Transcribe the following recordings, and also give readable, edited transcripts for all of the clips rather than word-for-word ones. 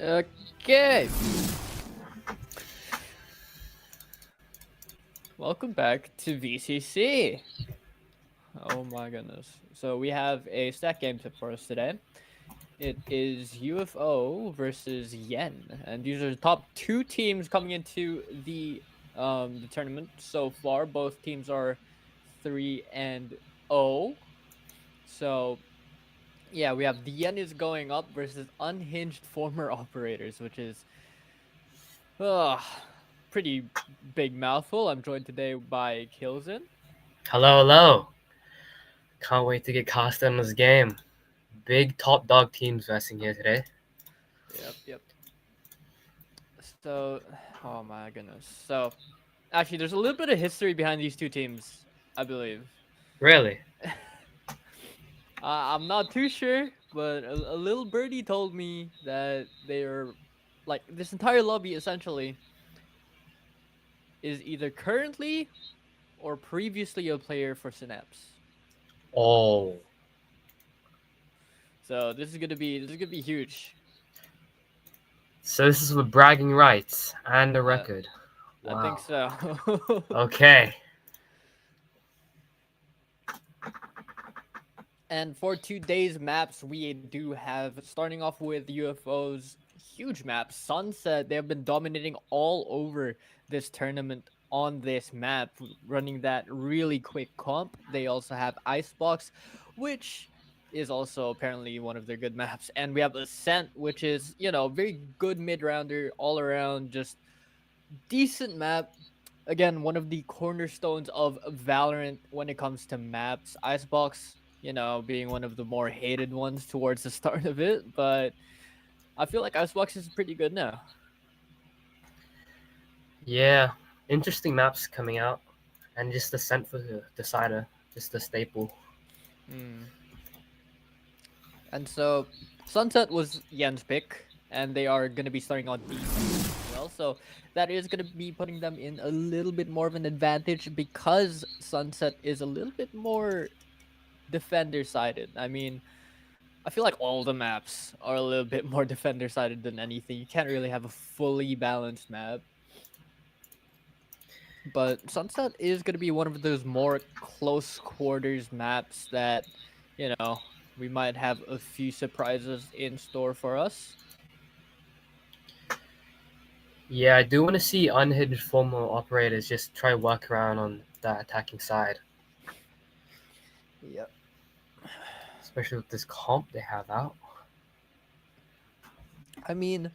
Okay. Welcome back to VCC. Oh my goodness. So we have a stack game tip for us today. It is UFO versus Yen, and these are the top two teams coming into the tournament so far. Both teams are 3-0. So yeah, we have the Yen is going up versus Unhinged former operators, which is uh, pretty big mouthful. I'm joined today by Kilzen. Hello, hello. Can't wait to get cast in this game. Big top dog teams versing here today. Yep. So, oh my goodness. So, actually, there's a little bit of history behind these two teams, I believe. Really? I'm not too sure, but a little birdie told me that they are like this entire lobby essentially is either currently or previously a player for Synapse. Oh. So this is gonna be huge. So this is with bragging rights and a Uh, record. I think Wow. so. Okay. And for today's maps, we do have starting off with UFO's huge map, Sunset. They have been dominating all over this tournament on this map, running that really quick comp. They also have Icebox, which is also apparently one of their good maps. And we have Ascent, which is, very good mid rounder all around, just decent map. Again, one of the cornerstones of Valorant when it comes to maps. Icebox, being one of the more hated ones towards the start of it, but I feel like Icebox is pretty good now. Yeah. Interesting maps coming out. And just the scent for the decider. Just a staple. Hmm. And so Sunset was Yen's pick, and they are going to be starting on defense as well. So that is going to be putting them in a little bit more of an advantage because Sunset is a little bit more defender sided. I mean, I feel like all the maps are a little bit more defender sided than anything. You can't really have a fully balanced map. But Sunset is going to be one of those more close quarters maps that, we might have a few surprises in store for us. Yeah, I do want to see unhinged former operators just try work around on that attacking side. Yep. Especially with this comp they have out. I mean,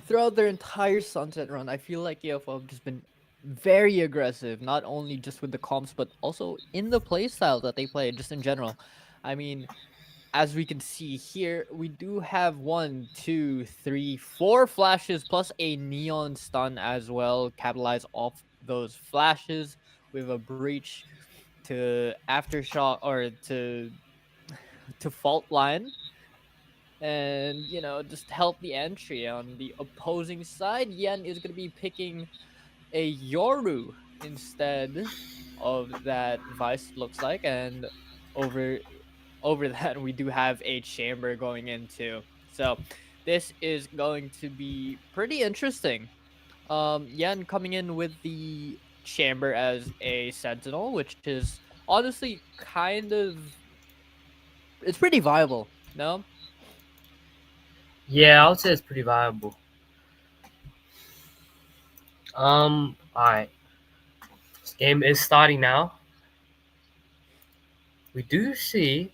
throughout their entire Sunset run, I feel like UFO have just been very aggressive, not only just with the comps, but also in the playstyle that they play, just in general. I mean, as we can see here, we do have 1, 2, 3, 4 flashes plus a neon stun as well. Capitalize off those flashes with a breach to aftershock or to fault line, and just help the entry on the opposing side. Yen is going to be picking a Yoru instead of that Vice looks like, and over over that we do have a chamber going into. So this is going to be pretty interesting. Yan coming in with the chamber as a sentinel, which is honestly kind of it's pretty viable. No. Yeah, I would say it's pretty viable. Alright. This game is starting now. We do see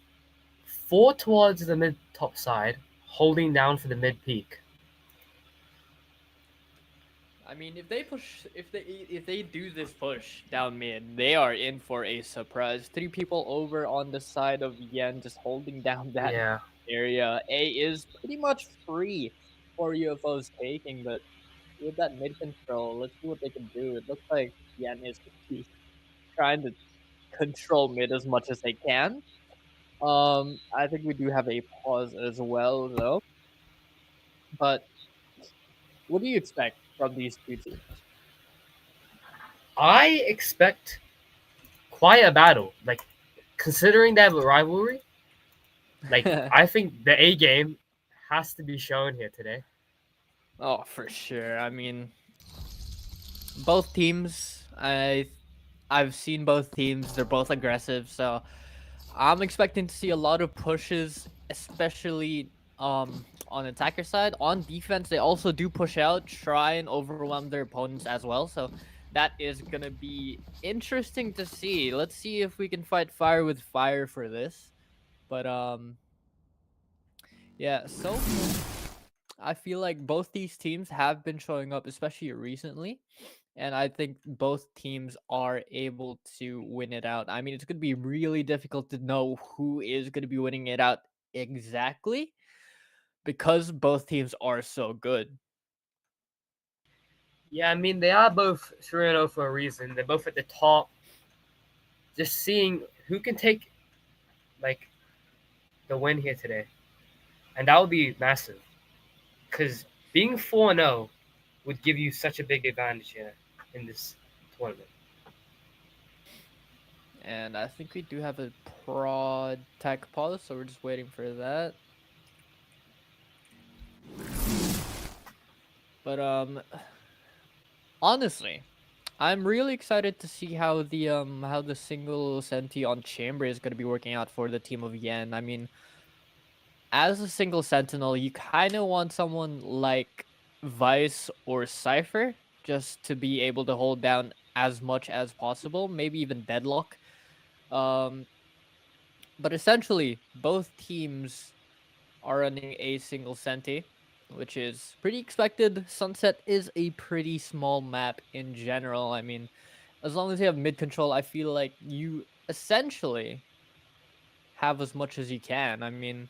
four towards the mid top side, holding down for the mid peak. I mean, if they do this push down mid, they are in for a surprise. Three people over on the side of Yen, just holding down that Yeah. area. A is pretty much free for UFOs taking, but with that mid control, let's see what they can do. It looks like Yen is trying to control mid as much as they can. I think we do have a pause as well, though. But what do you expect from these two teams? I expect quite a battle. Like, considering that rivalry, like, I think the A game has to be shown here today. Oh, for sure. I mean, both teams. I've seen both teams. They're both aggressive, so I'm expecting to see a lot of pushes, especially on attacker side. On defense, they also do push out, try and overwhelm their opponents as well. So that is gonna be interesting to see. Let's see if we can fight fire with fire for this. But yeah, so far I feel like both these teams have been showing up, especially recently. And I think both teams are able to win it out. I mean, it's going to be really difficult to know who is going to be winning it out exactly because both teams are so good. Yeah, I mean they are both 3-0 for a reason. They're both at the top. Just seeing who can take like the win here today, and that would be massive. Because being 4-0 would give you such a big advantage here in this tournament. And I think we do have a prod tech pause, so we're just waiting for that. But honestly, I'm really excited to see how the single senti on chamber is going to be working out for the team of Yen. I mean, as a single sentinel, you kind of want someone like Vice or Cypher just to be able to hold down as much as possible, maybe even Deadlock. Um, but essentially, both teams are running a single senti, which is pretty expected. Sunset is a pretty small map in general. I mean, as long as you have mid control, I feel like you essentially have as much as you can. I mean,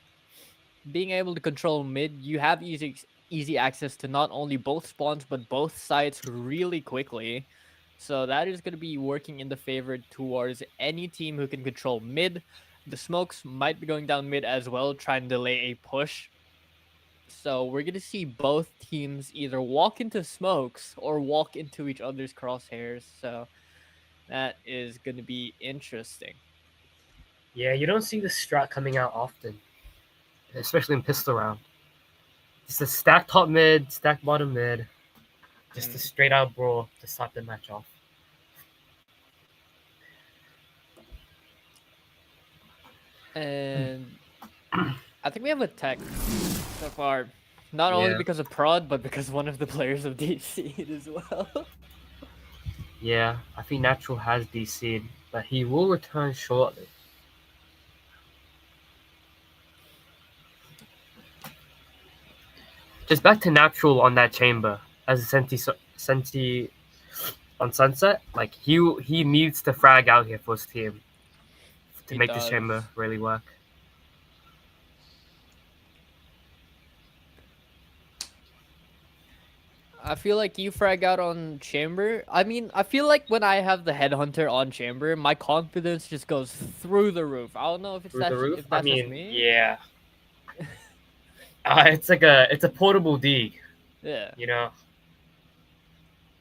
being able to control mid, you have easy access to not only both spawns but both sides really quickly. So that is going to be working in the favor towards any team who can control mid. The smokes might be going down mid as well, trying to delay a push. So we're going to see both teams either walk into smokes or walk into each other's crosshairs. So that is going to be interesting. Yeah, you don't see the strat coming out often, especially in pistol round. Just a stack top mid, stack bottom mid, just a Mm. straight out brawl to start the match off. And I think we have a tech so far. Not only Yeah, because of prod, but because one of the players of DC as well. yeah. I think Natural has DC'd, but he will return shortly. Just back to Natural on that chamber as a Senti on Sunset. Like he needs to frag out here for his team to He make this chamber does. really work. I feel like you frag out on chamber. I mean, I feel like when I have the headhunter on chamber, my confidence just goes through the roof. I don't know if Through the roof. if I that's just mean, me. yeah. It's a portable D. Yeah. You know.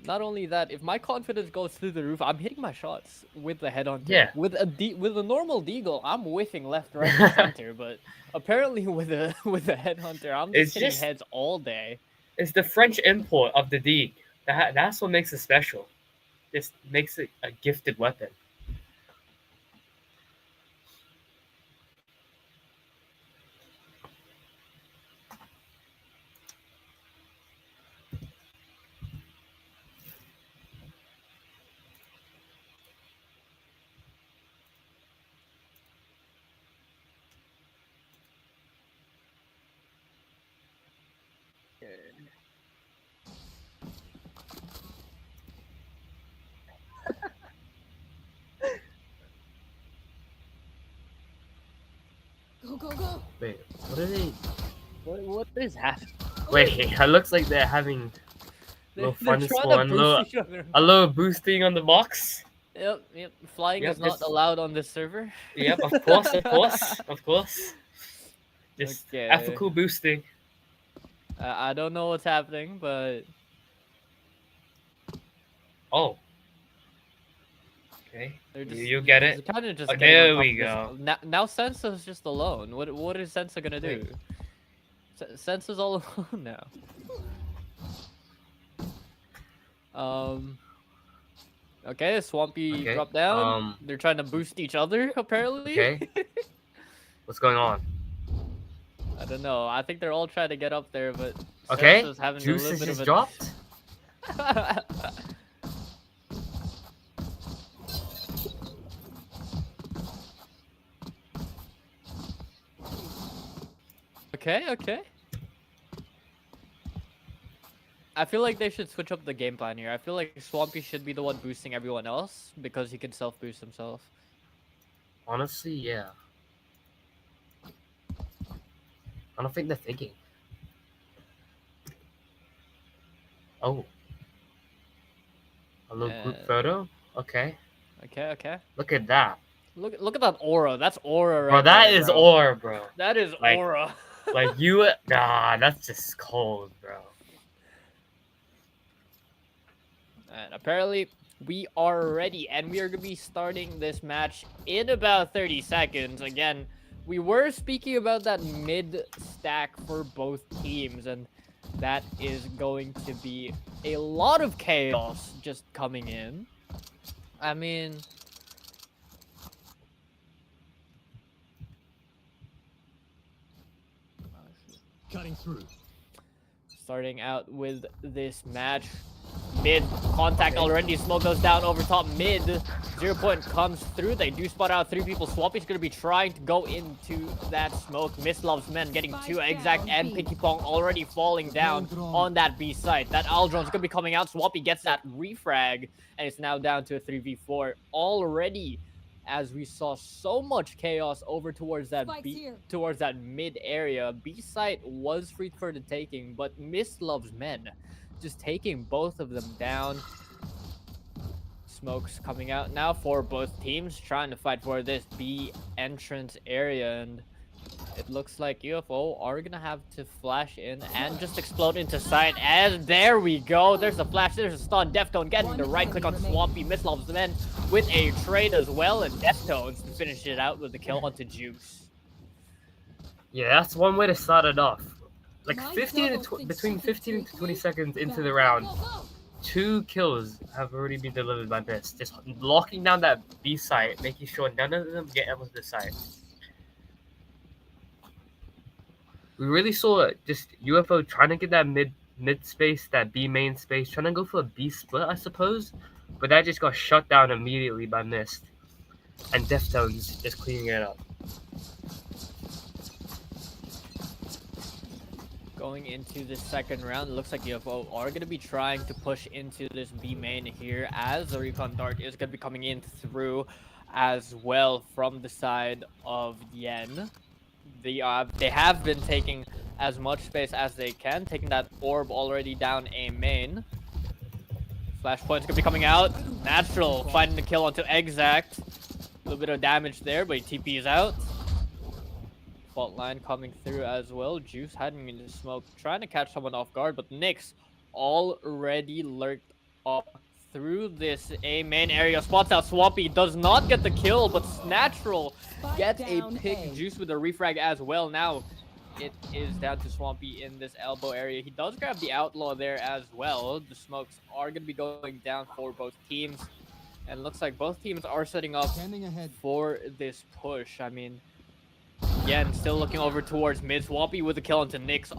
Not only that, if my confidence goes through the roof, I'm hitting my shots with the headhunter. Yeah. With a normal deagle, I'm whiffing left, right, and center. But apparently, with a with a headhunter, I'm just it's hitting just heads all day. it's the French import of the D. That's what makes it special. This makes it a gifted weapon. Go, go, go! Wait, what are they? What is happening? Wait, it looks like they're having a little They're fun trying to spawn, boost each other. a little boosting on the box. Yep. Flying Yep, is not just allowed on this server. yep, of course, of course, of course. Just Okay. ethical boosting. I don't know what's happening, but Oh, okay, they're you get it. kind of just Oh, getting on there top we of this. go. Now Sensa's just alone. What is Sensa gonna Wait, do? Sensa's all alone now. Um. Okay, Swampy Okay. dropped down. They're trying to boost each other, apparently. Okay. What's going on? I don't know. I think they're all trying to get up there, but Okay. Sensa's having a Juice little is bit of just a. dropped. Okay. I feel like they should switch up the game plan here. I feel like Swampy should be the one boosting everyone else because he can self-boost himself. Honestly, yeah. I don't think they're thinking. Oh. A little group photo? Okay. Okay. Look at that. Look at that aura. That's aura Bro, right that there, is bro. aura, bro. That is Like- aura. Like, you... Nah, that's just cold, bro. And apparently, we are ready, and we are going to be starting this match in about 30 seconds. Again, we were speaking about that mid stack for both teams, and that is going to be a lot of chaos just coming in. I mean... Cutting through. Starting out with this match. Mid contact already. Smoke goes down over top mid. 0 point comes through. They do spot out 3 people. Swampy's going to be trying to go into that smoke. Miss Love's men getting 2 exact and Pinky Pong already falling down on that B site. That Aldron's going to be coming out. Swampy gets that refrag and it's now down to a 3v4 already. As we saw so much chaos over towards that towards that mid area. B site was free for the taking, but Miss Love's men just taking both of them down. Smokes coming out now for both teams, trying to fight for this B entrance area, and it looks like UFO are gonna have to flash in and just explode into sight. And there we go. There's a flash. There's a stun. Deftone getting the right click on Swampy. Miss Love's men with a trade as well, and Deftones to finish it out with the kill onto Juice. Yeah, that's one way to start it off. Like 15 to between 15 to 20 seconds into the round, 2 kills have already been delivered by Miss. Just locking down that B site, making sure none of them get onto the site. We really saw just UFO trying to get that mid space, that B main space, trying to go for a B split, I suppose. But that just got shut down immediately by Mist. And Deftones just cleaning it up. Going into the second round, it looks like UFO are going to be trying to push into this B main here, as the recon dart is going to be coming in through as well from the side of Yen. They have been taking as much space as they can, taking that orb already down A main. Flashpoint's gonna be coming out. Natural finding the kill onto Exact. A little bit of damage there, but TP is out. Fault line coming through as well. Juice hiding in the smoke, trying to catch someone off guard, but Nyx already lurked up through this A main area. Spots out Swampy, does not get the kill, but Natural gets a pick. Juice with a refrag as well. Now it is down to Swampy in this elbow area. He does grab the Outlaw there as well. The smokes are going to be going down for both teams. And looks like both teams are setting up for this push. I mean, again, still looking over towards mid. Swampy with a kill into Nyx.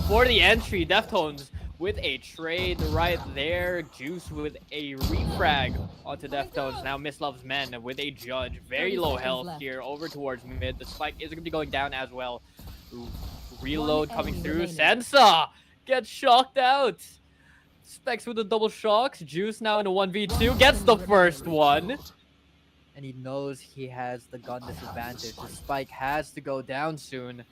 For the entry, Deftones with a trade right there. Juice with a refrag onto Deftones. Now Miss Love's men with a judge. Very low health here over towards mid. The spike is going to be going down as well. Ooh, reload coming through. Sensa gets shocked out. Specs with the double shocks. Juice now in a 1v2. Gets the first one. And he knows he has the gun disadvantage. The spike has to go down soon.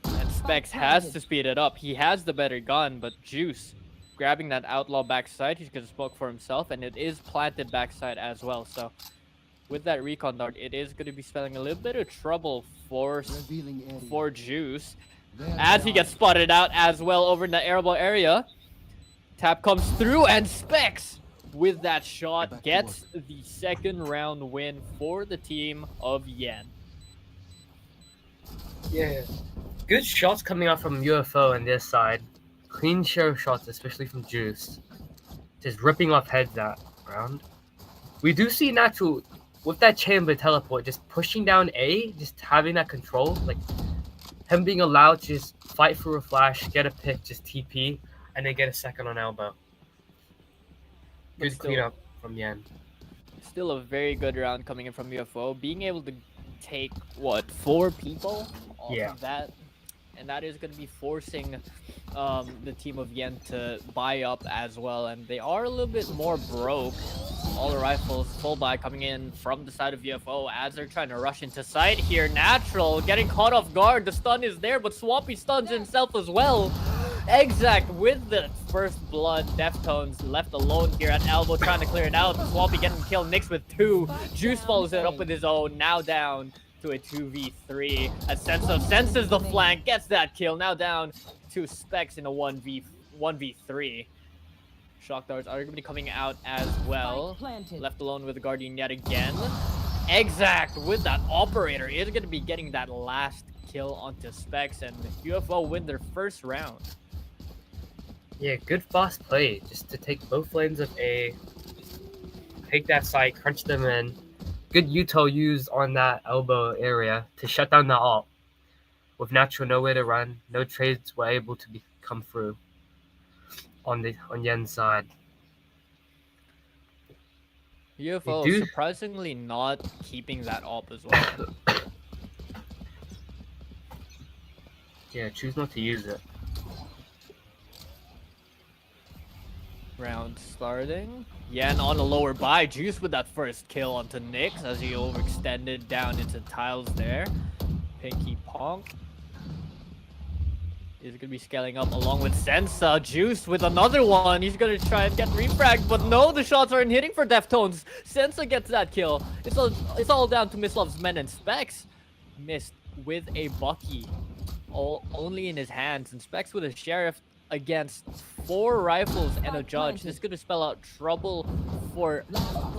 And Specs has to speed it up. He has the better gun, but Juice grabbing that Outlaw backside. He's going to smoke for himself, and it is planted backside as well. So with that recon dart, it is going to be spelling a little bit of trouble for Juice. As he gets spotted out as well over in the arable area. Tap comes through, and Specs with that shot gets the second round win for the team of Yen. Yeah. Good shots coming out from UFO on this side. clean share of shots, especially from Juice. Just ripping off heads that round. We do see Natural with that chamber teleport, just pushing down A, just having that control, like him being allowed to just fight through a flash, get a pick, just TP, and then get a second on elbow. But Good still, cleanup from Yen. still a very good round coming in from UFO. Being able to take, what, 4 people off Yeah. of that? And that is going to be forcing the team of Yen to buy up as well. And they are a little bit more broke. All the rifles full buy coming in from the side of UFO as they're trying to rush into sight here. Natural getting caught off guard. The stun is there, but Swampy stuns himself as well. Exact with the first blood. Deftones left alone here at elbow trying to clear it out. Swampy getting killed. Nix with 2. Juice follows it up with his own. Now down to a 2v3 as Senso senses the flank, gets that kill. Now down to Specs in a 1v3. Shock darts are going to be coming out as well. Left alone with the Guardian yet again. Exact with that operator is going to be getting that last kill onto Specs, and UFO win their first round. Yeah, good fast play, just to take both lanes of A, take that side, crunch them in. Good util used on that elbow area to shut down the ult. With Natural nowhere to run, no trades were able to come through on Yen's side. UFO surprisingly not keeping that up as well. Yeah, choose not to use it. Round starting. Yen on a lower buy. Juice with that first kill onto Nix as he overextended down into tiles there. Pinky Ponk is going to be scaling up along with Sensa. Juice with another one. He's going to try and get refragged, but no, the shots aren't hitting for Deftones. Sensa gets that kill. It's all down to Mistlov's men, and Specs missed with a Bucky only in his hands, and Specs with a Sheriff against 4 rifles and a judge. This is going to spell out trouble for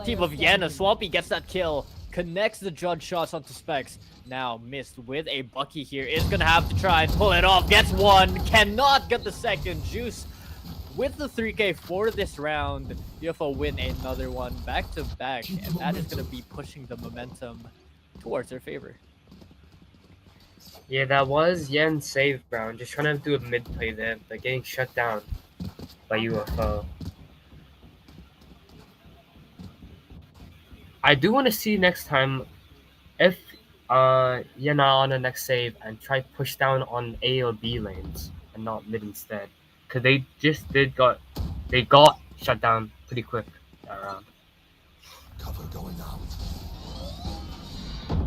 team of Yen. Swampy gets that kill, connects the judge shots onto Specs. Now missed with a Bucky here. Is going to have to try and pull it off. Gets one, cannot get the second. Juice with the 3K for this round. UFO win another one back to back, and that is going to be pushing the momentum towards their favor. Yeah, that was Yen's save round. Just trying to do a mid play there, but getting shut down by UFO. I do want to see next time if Yen are on the next save and try push down on A or B lanes and not mid instead, because they just got shut down pretty quick that round. Cover going out.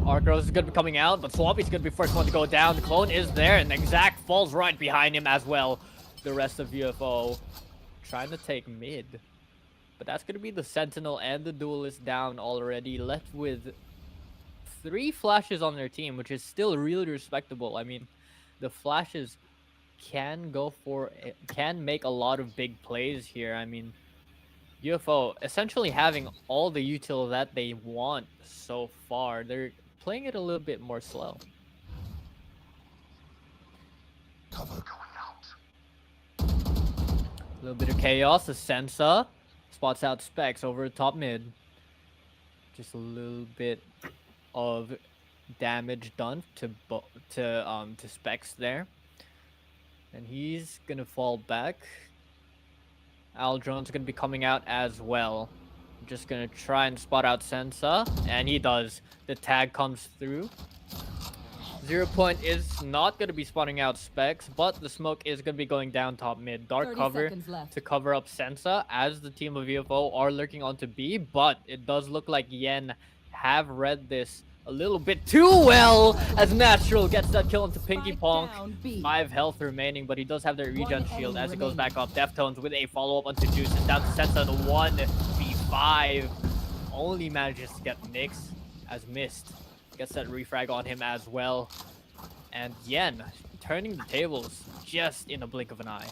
Arcros is going to be coming out, but Swampy's going to be first one to go down. The clone is there, and Exact falls right behind him as well. The rest of UFO trying to take mid. But that's going to be the Sentinel and the Duelist down already. Left with 3 flashes on their team, which is still really respectable. I mean, the flashes can make a lot of big plays here. I mean, UFO essentially having all the util that they want so far. They're playing it a little bit more slow. Cover going out. A little bit of chaos. The Sensa spots out Specs over top mid. Just a little bit of damage done to Specs there, and he's gonna fall back. Aldron's gonna be coming out as well. Just gonna try and spot out Sensa, and he does. The tag comes through. 0 Point is not gonna be spotting out Specs, but the smoke is gonna be going down top mid. Dark cover to cover up Sensa as the team of UFO are lurking onto B, but it does look like Yen have read this a little bit too well as Natural gets that kill into Pinky Ponk. 5 health remaining, but he does have their regen shield as it goes back up. Deftones with a follow-up onto Juice. It's down to Sensa in the 1v5. Only manages to get Nix as Mist gets that refrag on him as well. And Yen turning the tables just in a blink of an eye.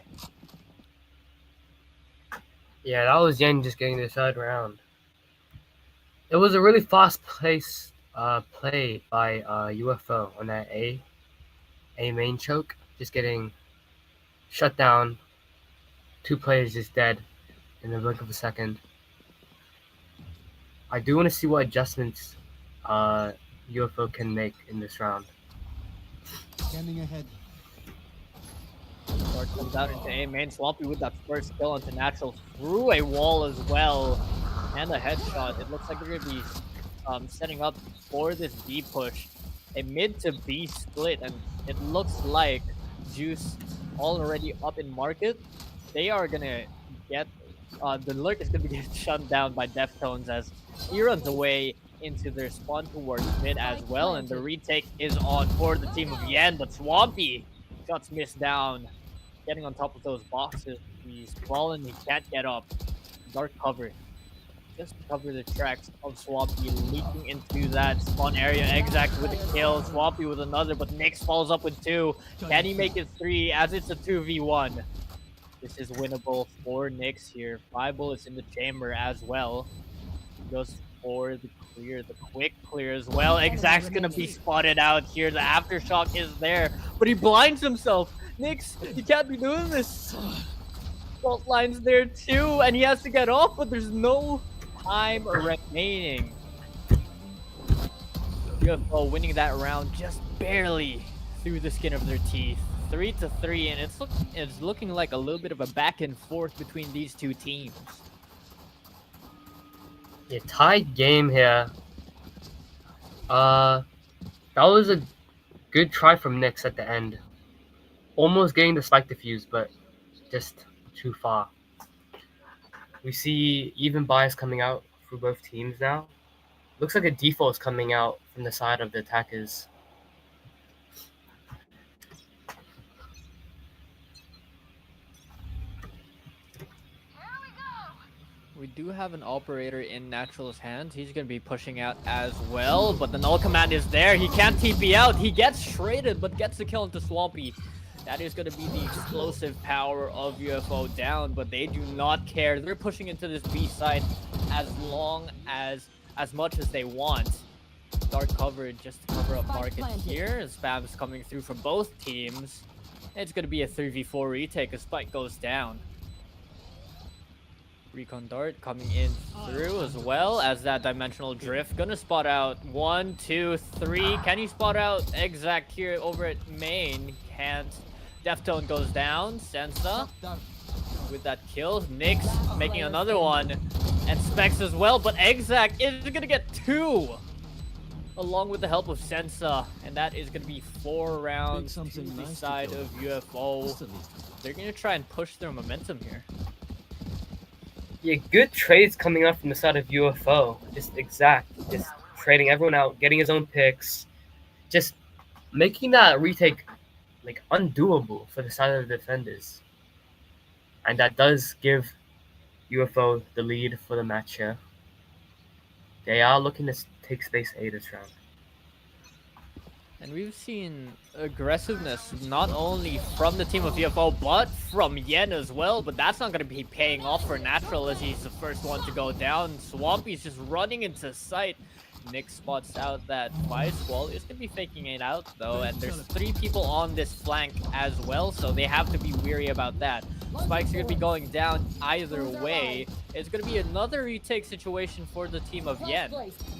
Yeah, that was Yen just getting the third round. It was a really fast-paced play by UFO on that A main choke, just getting shut down 2 players just dead in the blink of a second. I do want to see what adjustments UFO can make in this round. Scanning ahead. Dart comes out into A main. Swampy with that first kill onto Natural through a wall as well. And a headshot. It looks like they're going to be setting up for this B push. A mid to B split. And it looks like Juice already up in market. They are going to get... the lurk is going to be getting shut down by Deftones as he runs away into their spawn towards mid as well. And the retake is on for the team of Yen. But Swampy, shots missed down. Getting on top of those boxes. He's fallen. He can't get up. Dark cover. Just to cover the tracks of Swampy leaking into that spawn area. Exact with a kill. Swampy with another, but Nyx falls up with 2. Can he make it 3 as it's a 2v1? This is winnable for Nyx here. 5 bullets in the chamber as well. He goes for the clear, the quick clear as well. Exact's gonna be spotted out here. The aftershock is there, but he blinds himself. Nyx, you can't be doing this. Fault line's there too, and he has to get off, but there's no time remaining. UFO winning that round just barely through the skin of their teeth. 3-3, and it's looking like a little bit of a back and forth between these two teams. Yeah, tied game here. That was a good try from Nyx at the end. Almost getting the spike defuse, but just too far. We see even bias coming out for both teams now. Looks like a default is coming out from the side of the attackers. We do have an operator in Natural's hands. He's going to be pushing out as well, but the null command is there. He can't TP out. He gets shredded, but gets the kill into Swampy. That is going to be the explosive power of UFO down, but they do not care. They're pushing into this B side as much as they want. Dark coverage just to cover up market here. Spam's coming through for both teams. It's going to be a 3v4 retake as Spike goes down. Recon Dart coming in through as well as that dimensional drift. Gonna spot out 1, 2, 3. Can he spot out Exact here over at main? Can't. Deftone goes down. Sensa with that kill. Nyx making another one. And Specs as well. But Exact is gonna get 2 along with the help of Sensa. And that is gonna be 4 rounds to the side of UFO. They're gonna try and push their momentum here. Yeah, good trades coming up from the side of UFO. Just Exact. Just trading everyone out, getting his own picks. Just making that retake like undoable for the side of the defenders. And that does give UFO the lead for the match here. They are looking to take space A this round. And we've seen aggressiveness not only from the team of UFO, but from Yen as well. But that's not going to be paying off for Natural as he's the first one to go down. Swampy's just running into sight. Nyx spots out that Vice Wall is going to be faking it out though. And there's 3 people on this flank as well, so they have to be weary about that. Spikes are going to be going down either way. It's going to be another retake situation for the team of Yen.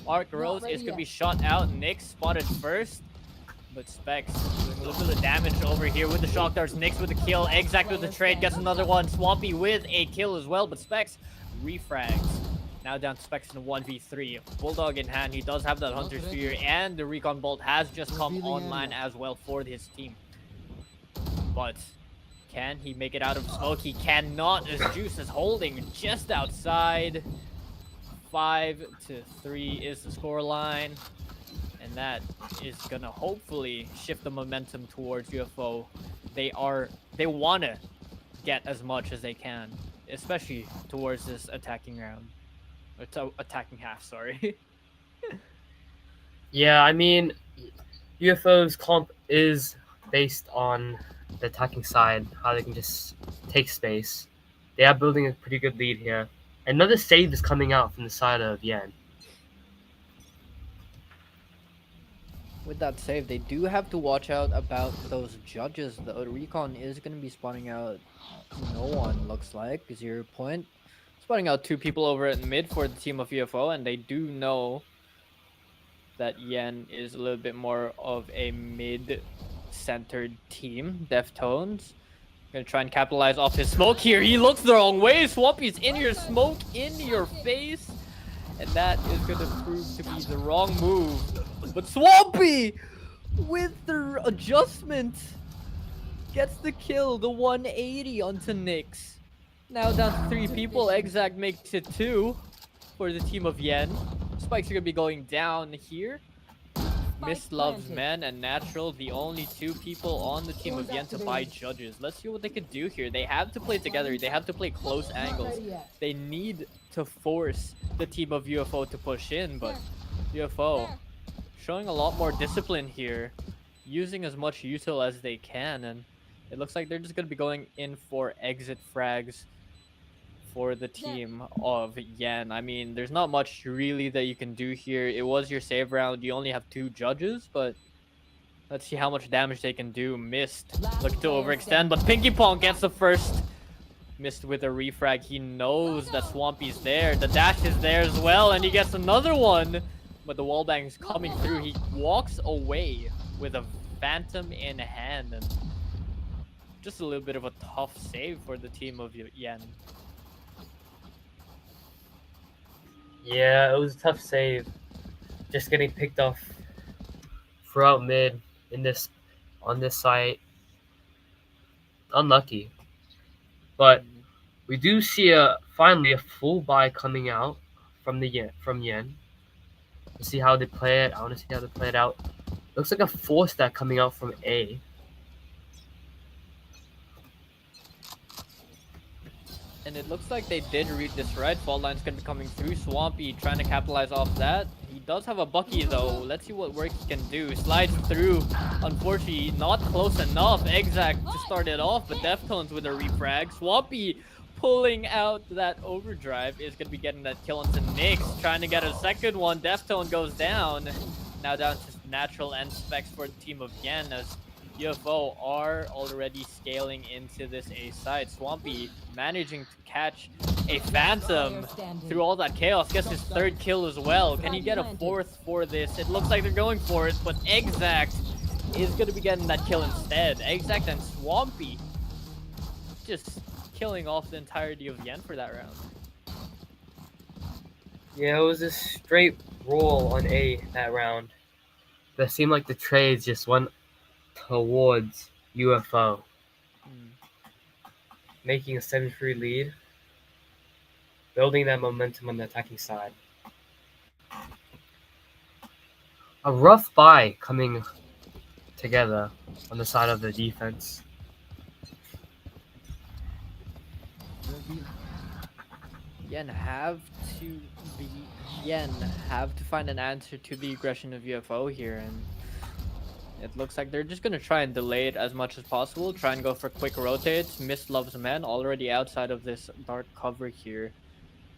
Arc Rose is going to be shot out. Nyx spotted first. But Specs doing a little bit of damage over here with the shock darts. Nyx with the kill. Exact with the trade. Gets another one. Swampy with a kill as well. But Specs refrags. Now down to Specs in a 1v3. Bulldog in hand. He does have that Hunter's Spear. And the Recon Bolt has just come online as well for his team. But can he make it out of smoke? He cannot as Juice is holding just outside. 5-3 is the scoreline. And that is gonna hopefully shift the momentum towards UFO. They want to get as much as they can, especially towards this attacking round. Or attacking half, sorry. Yeah, I mean, UFO's comp is based on the attacking side, how they can just take space. They are building a pretty good lead here. Another save is coming out from the side of Yen. With that save, they do have to watch out about those judges. The recon is going to be spawning out no one, looks like. 0 point. Spawning out 2 people over at mid for the team of UFO, and they do know that Yen is a little bit more of a mid-centered team. Deftones gonna try and capitalize off his smoke here. He looks the wrong way. Swampy's in your smoke, in your face, and that is gonna prove to be the wrong move. But Swampy, with the adjustment, gets the kill, the 180 onto Nyx. Now down to 3 people. Exact makes it 2 for the team of Yen. Spikes are gonna be going down here. Miss Loves Men and Natural, the only 2 people on the team of Yen to buy judges. Let's see what they could do here. They have to play together. They have to play close angles. They need to force the team of UFO to push in, but UFO showing a lot more discipline here, using as much util as they can, and it looks like they're just going to be going in for exit frags for the team of Yen. I mean, there's not much really that you can do here. It was your save round. You only have 2 judges, but let's see how much damage they can do. Missed. Look to overextend, but Pinky Pong gets the first. Missed with a refrag. He knows that Swampy's there. The dash is there as well, and he gets another one. But the wallbang is coming through. He walks away with a Phantom in hand, and just a little bit of a tough save for the team of Yen. Yeah, it was a tough save. Just getting picked off throughout mid on this site. Unlucky. But we do see finally a full buy coming out from Yen. Let's see how they play it. I want to see how they play it out. Looks like a 4-stack coming out from A. And it looks like they did read this right. Fault line's gonna be coming through. Swampy trying to capitalize off that. He does have a Bucky though. Let's see what work he can do. Slides through. Unfortunately, not close enough. Exact to start it off, but Deftones with a refrag. Swampy pulling out that overdrive is gonna be getting that kill onto Nyx. Trying to get a second one. Deftone goes down. Now down to Natural and Specs for the team of Yen as UFO are already scaling into this A side. Swampy managing to catch a Phantom through all that chaos. Gets his 3rd kill as well. Can he get a 4th for this? It looks like they're going for it, but Exact is going to be getting that kill instead. Exact and Swampy just killing off the entirety of Yen for that round. Yeah, it was a straight roll on A that round. That seemed like the trades just went towards UFO, making a 7-3 lead, building that momentum on the attacking side. A rough buy coming together on the side of the defense. Yen have to find an answer to the aggression of UFO here, and it looks like they're just going to try and delay it as much as possible. Try and go for quick rotates. Miss Loves Men already outside of this dark cover here.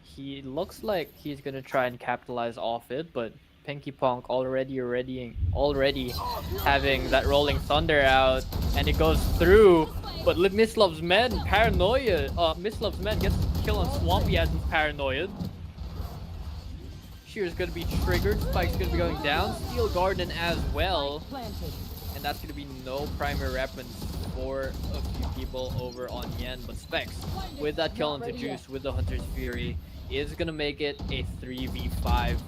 He looks like he's going to try and capitalize off it, but Pinky Ponk already having that Rolling Thunder out, and it goes through. But Miss Loves Men, paranoia. Miss Loves Men gets the kill on Swampy as he's paranoid. Shear's gonna be triggered. Spike's gonna be going down. Steel Garden as well. And that's gonna be no primary weapons for a few people over on Yen. But Specs, with that kill into Juice, with the Hunter's Fury, is gonna make it a 3v5.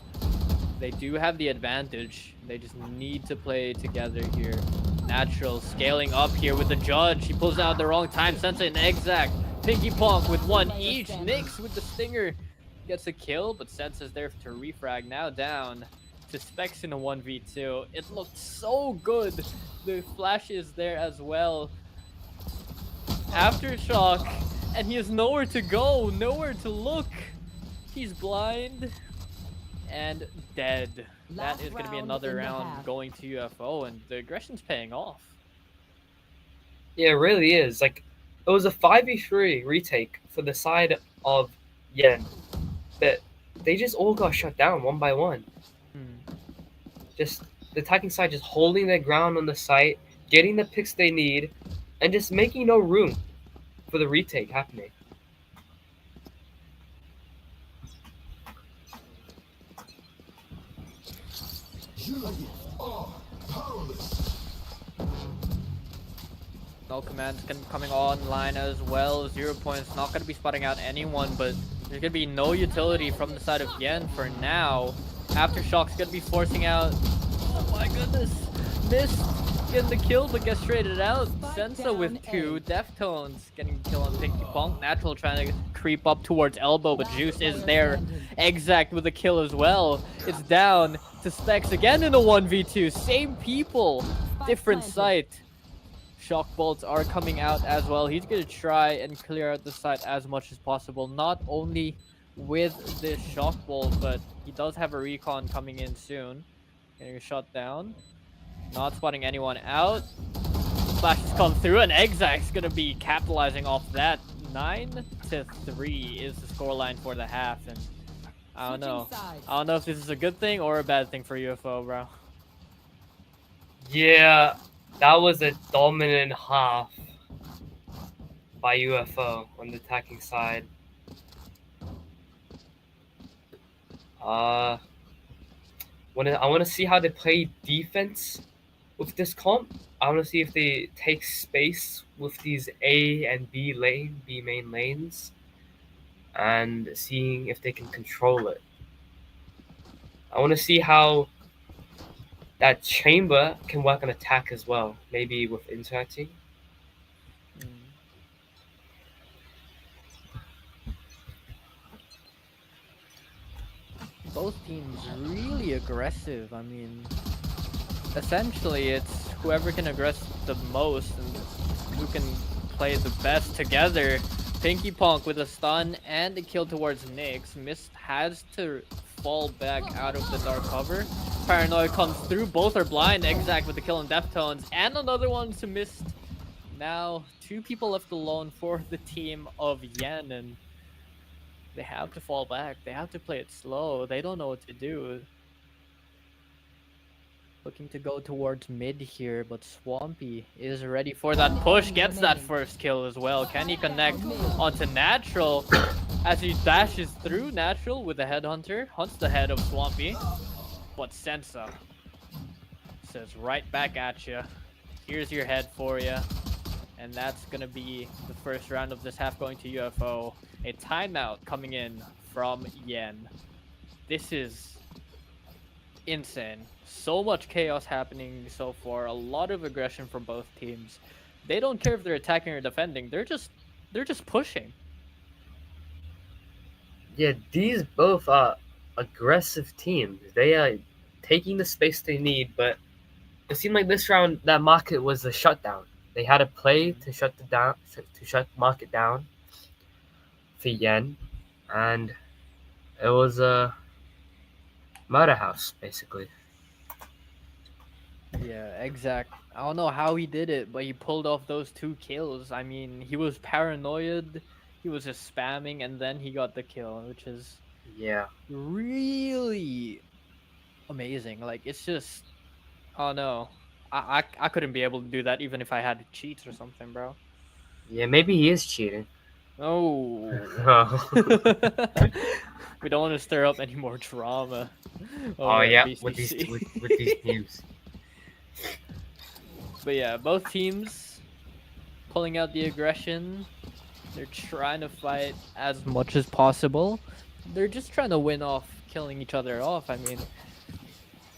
They do have the advantage. They just need to play together here. Natural scaling up here with the Judge. He pulls out at the wrong time. Sensei and Exact. Pinky Ponk with 1 each. Nyx with the Stinger gets a kill, but Sensei's there to refrag. Now down to Specs in a 1v2. It looked so good. The flash is there as well. Aftershock, and he has nowhere to go, nowhere to look. He's blind and dead. That is going to be another round going to UFO, and the aggression's paying off. Yeah, it really is. Like, it was a 5v3 retake for the side of Yen, but they just all got shut down one by one. Just the attacking side just holding their ground on the site, getting the picks they need, and just making no room for the retake happening. No commands coming online as well. 0 points, not going to be spotting out anyone, but there's going to be no utility from the side of Yen for now. Aftershock's going to be forcing out. Oh my goodness. Missed getting the kill, but gets traded out. Sensa with 2. Deftones getting the kill on Pinky Pong. Natural trying to creep up towards Elbow, but Juice is there. Exact with a kill as well. It's down to Specs again in a 1v2. Same people, different site. Shock bolts are coming out as well. He's going to try and clear out the site as much as possible. Not only with this shock bolt, but he does have a recon coming in soon. Getting shot down. Not spotting anyone out. Flashes come through, and Exact's going to be capitalizing off that. 9-3 is the scoreline for the half, and I don't know. I don't know if this is a good thing or a bad thing for UFO, bro. Yeah, that was a dominant half by UFO on the attacking side. I want to see how they play defense with this comp. I want to see if they take space with these A and B main lanes, and seeing if they can control it. I want to see how that chamber can work on attack as well, maybe with interacting. Both teams really aggressive. I mean, essentially it's whoever can aggress the most and who can play the best together. Pinky Ponk with a stun and a kill towards Nyx. Mist has to fall back out of the dark cover. Paranoia comes through. Both are blind. Exact with the kill on Deftones. And another one to Mist. Now, 2 people left alone for the team of Yen. And they have to fall back. They have to play it slow. They don't know what to do. Looking to go towards mid here, but Swampy is ready for that push. Gets that first kill as well. Can he connect onto Natural as he dashes through Natural with the Headhunter? Hunts the head of Swampy. But Sensa says right back at you. Here's your head for you. And that's going to be the first round of this half going to UFO. A timeout coming in from Yen. This is insane. So much chaos happening so far. A lot of aggression from both teams. They don't care if they're attacking or defending. They're just pushing. Yeah, these both are aggressive teams. They are taking the space they need, but it seemed like this round that market was a shutdown. They had a play to shut market down for Yen, and it was a murder house basically. Yeah, exact. I don't know how he did it, but he pulled off those 2 kills. I mean, he was paranoid, he was just spamming, and then he got the kill, which is really amazing. Like, it's just, oh no, I couldn't be able to do that even if I had cheats or something, bro. Yeah, maybe he is cheating. Oh. We don't want to stir up any more drama. Oh yeah, BCC. with these teams. But yeah, both teams pulling out the aggression. They're trying to fight as much as possible. They're just trying to win off killing each other off. I mean,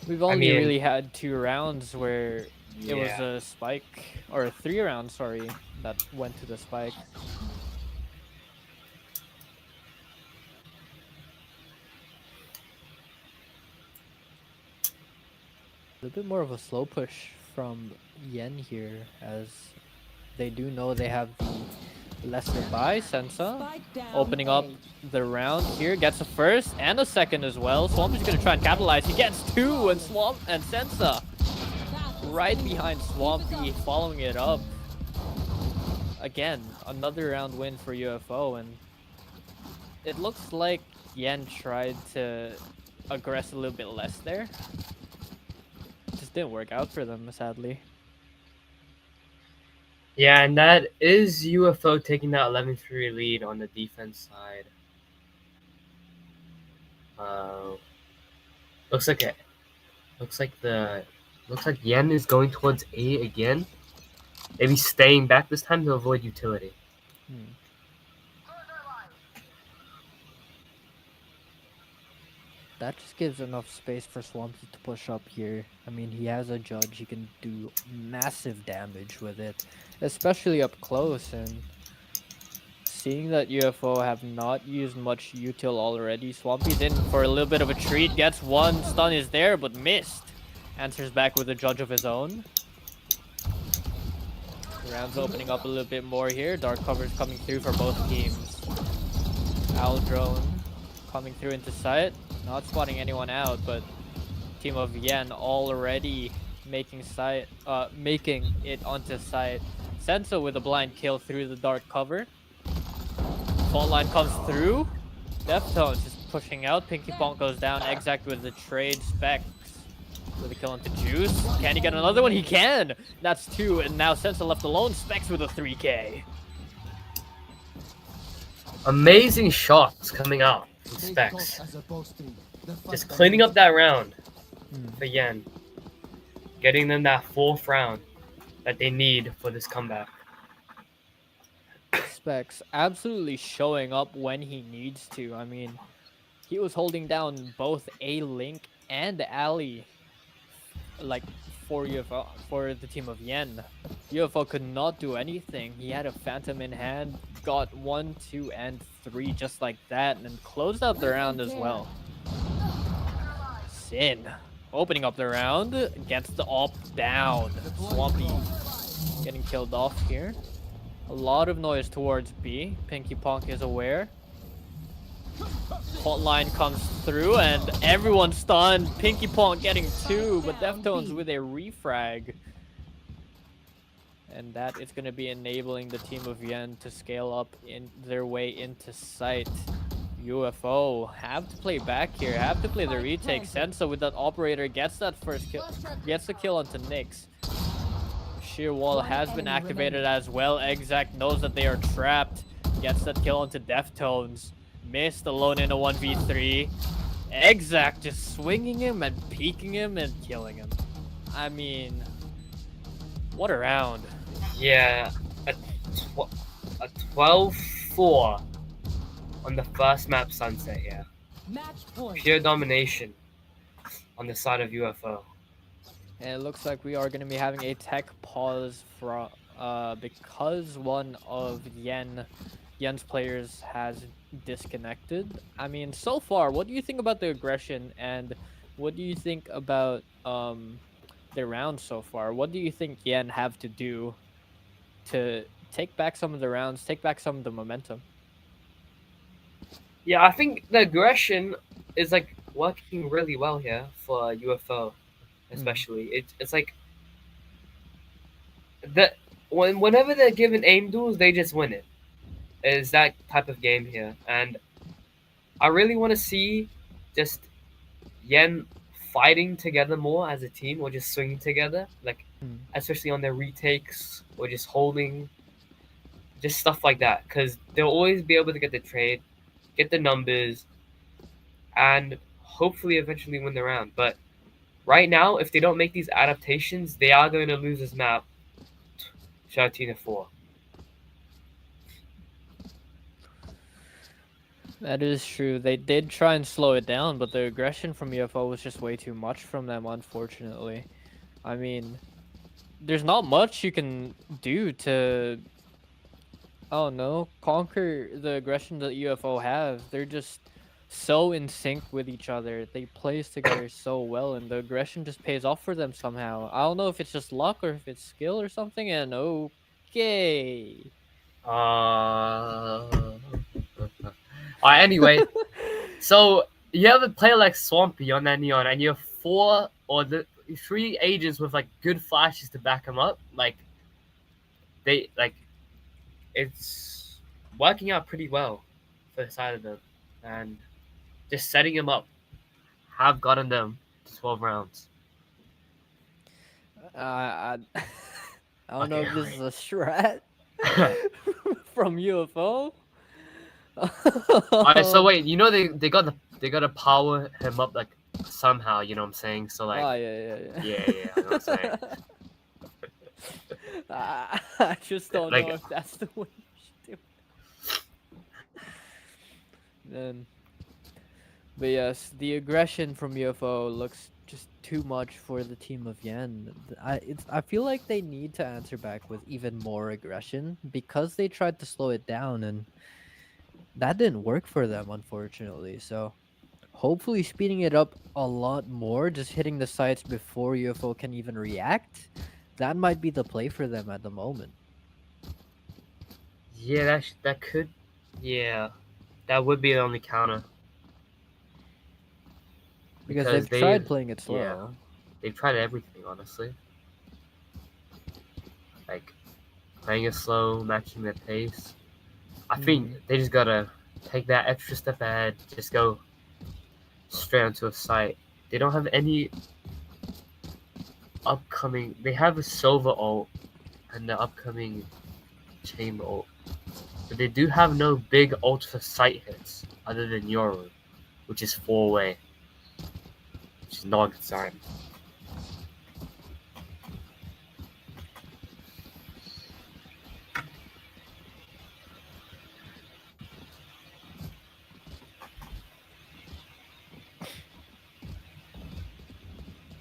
we've only really had 2 rounds where it was a spike, or 3 rounds, sorry, that went to the spike. A bit more of a slow push from Yen here, as they do know they have the lesser buy. Sensa opening up the round here, gets a first and a second as well. Swampy's gonna try and capitalize. He gets 2, and Sensa right behind Swampy, following it up. Again, another round win for UFO, and it looks like Yen tried to aggress a little bit less there. just didn't work out for them, sadly. Yeah, and that is UFO taking that 11-3 lead on the defense side. Uh, looks like it. Looks like Yen is going towards A again. Maybe staying back this time to avoid utility. Hmm. That just gives enough space for Swampy to push up here. I mean, he has a judge. He can do massive damage with it, especially up close. And seeing that UFO have not used much util already, Swampy's in for a little bit of a treat. Gets one, stun is there, but missed. Answers back with a judge of his own. Rounds opening up a little bit more here. Dark cover's coming through for both teams. Owl drone coming through into sight. Not spotting anyone out, but team of Yen already making it onto sight. Senso with a blind kill through the dark cover. Fault line comes through. Deftones just pushing out. Pinky Bonk goes down. Exact with the trade. Specs with a kill into Juice. Can he get another one? He can! That's two, and now Senso left alone. Specs with a 3K. Amazing shots coming out from Specs. Just cleaning up that round for Yen. Getting them that 4th round that they need for this comeback. Specs absolutely showing up when he needs to. I mean, he was holding down both A-Link and Ali, like, for UFO, for the team of Yen. UFO could not do anything. He had a Phantom in hand, got 1, 2, and 3 just like that, and closed out the round as well. Sin opening up the round, gets the op down. Swampy getting killed off here. A lot of noise towards B. Pinky Ponk is aware. Fault line comes through and everyone's stunned. Pinky Ponk getting 2, but Deftones with a refrag. And that is going to be enabling the team of Yen to scale up in their way into sight. UFO have to play back here, have to play the retake. Senso with that operator gets that first kill, gets the kill onto Nyx. Sheer Wall has been activated as well. Exact knows that they are trapped. Gets that kill onto Deftones. Missed alone in a 1v3. Exact just swinging him and peeking him and killing him. I mean, what a round. Yeah, a 12-4 on the first map Sunset, yeah. Pure domination on the side of UFO. And it looks like we are going to be having a tech pause for because one of Yen's players has disconnected. I mean, so far, what do you think about the aggression, and what do you think about the round so far? What do you think Yen have to do to take back some of the rounds, take back some of the momentum? Yeah, I think the aggression is like working really well here for UFO, especially. It's like that whenever they're given aim duels, they just win it. Is that type of game here, and I really want to see just Yen fighting together more as a team, or just swinging together, like especially on their retakes or just holding, just stuff like that, because they'll always be able to get the trade, get the numbers, and hopefully eventually win the round. But right now, if they don't make these adaptations, they are going to lose this map 13-4. That is true. They did try and slow it down, but the aggression from UFO was just way too much from them, unfortunately. I mean, there's not much you can do to, oh no, conquer the aggression that UFO have. They're just so in sync with each other. They plays together so well, and the aggression just pays off for them somehow. I don't know if it's just luck or if it's skill or something, and okay. Anyway, so you have a player like Swampy on that Neon, and you have 4 or 3 agents with like good flashes to back him up. Like it's working out pretty well for the side of them, and just setting him up have gotten them to 12 rounds. I I don't know Okay, if this wait. is a strat from UFO. Alright, so wait, you know they gotta power him up like somehow, you know what I'm saying? So like, Oh yeah, yeah, yeah, I know what I'm saying. yeah. I just don't know Like, if that's the way you should do it. Then, but yes, the aggression from UFO looks just too much for the team of Yen. I feel like they need to answer back with even more aggression because they tried to slow it down and that didn't work for them, unfortunately. So hopefully speeding it up a lot more, just hitting the sites before UFO can even react, that might be the play for them at the moment. yeah, that could, yeah, that would be the only counter Because because they've they, tried playing it yeah, slow. they've tried everything honestly, like playing it slow, matching their pace. I think Hmm. they just gotta take that extra step ahead, just go straight onto a site. They don't have any upcoming. They have a silver ult and the upcoming chamber ult, but they do have no big ult for site hits other than Yoru, which is 4-way, which is not a good sign.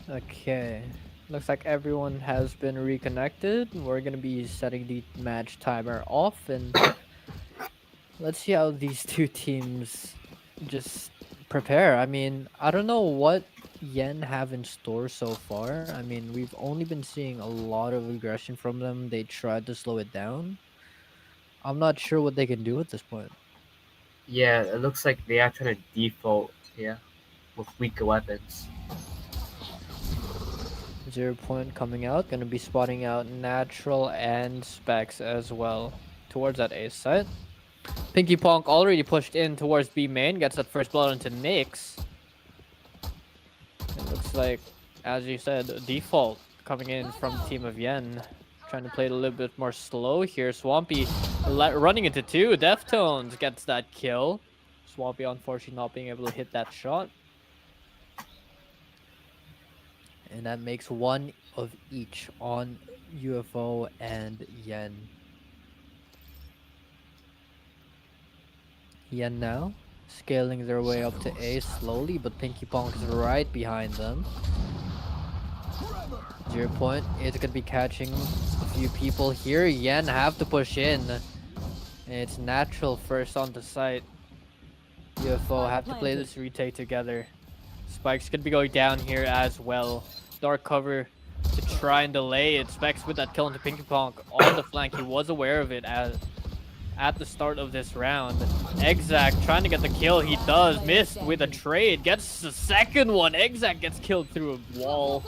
Okay. Looks like everyone has been reconnected. We're gonna be setting the match timer off and let's see how these two teams just prepare. I mean, I don't know what Yen have in store so far. I mean, we've only been seeing a lot of aggression from them. They tried to slow it down. I'm not sure what they can do at this point. Yeah, it looks like they are trying to default here with weaker weapons. 0 Point coming out, gonna be spotting out natural and specs as well towards that ace site. Pinky Ponk already pushed in towards B main, gets that first blood into Nyx. It looks like, as you said, default coming in from team of Yen. Trying to play it a little bit more slow here. Swampy running into two. Deftones gets that kill. Swampy unfortunately not being able to hit that shot. And that makes one of each on UFO and Yen. Yen now scaling their way up to A slowly, but Pinky Ponk is right behind them. 0 Point is going to be catching a few people here. Yen have to push in. And it's natural first on the site. UFO have to play this retake together. Spike's going to be going down here as well. Dark cover to try and delay it. Specs with that kill into Pinky Ponk on the flank. He was aware of it at the start of this round. Exac trying to get the kill. He does. Missed with a trade. Gets the second one. Exac gets killed through a wall.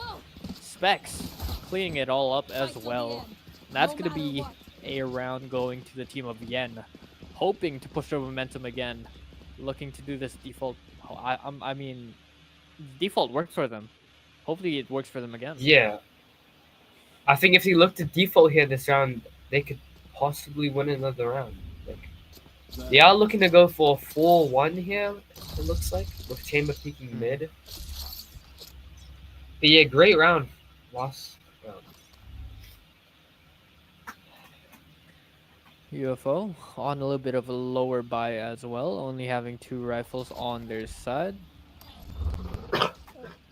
Specs cleaning it all up as well. And that's going to be a round going to the team of Yen. Hoping to push their momentum again. Looking to do this default. I mean, default worked for them. Hopefully it works for them again. Yeah, I think if they look to default here this round, they could possibly win another round. Like, they are looking to go for a 4-1 here, it looks like, with Chamber peeking mid. But yeah, great round. Lost round. UFO on a little bit of a lower buy as well, only having 2 rifles on their side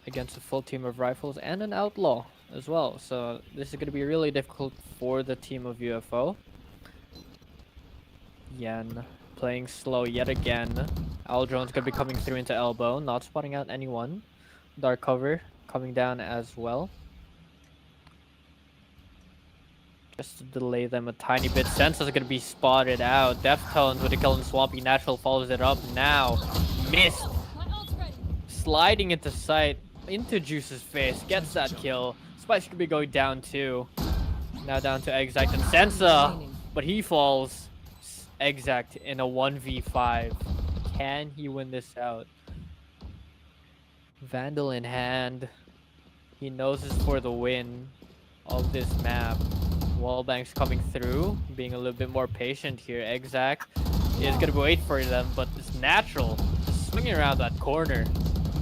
against a full team of rifles and an outlaw as well. So this is going to be really difficult for the team of UFO. Yen playing slow yet again. Aldron's going to be coming through into elbow, not spotting out anyone. Dark cover coming down as well. Just to delay them a tiny bit. Sensa's gonna be spotted out. Deftones with a kill and Swampy Natural follows it up now. Missed. Sliding into sight. Into Juice's face. Gets that kill. Spice could be going down too. Now down to Exact and Sensa. But he falls. Exact in a 1v5. Can he win this out? Vandal in hand. He knows it's for the win. of this map. Wallbang's coming through, being a little bit more patient here. Exact is gonna wait for them, but it's natural. Just swinging around that corner.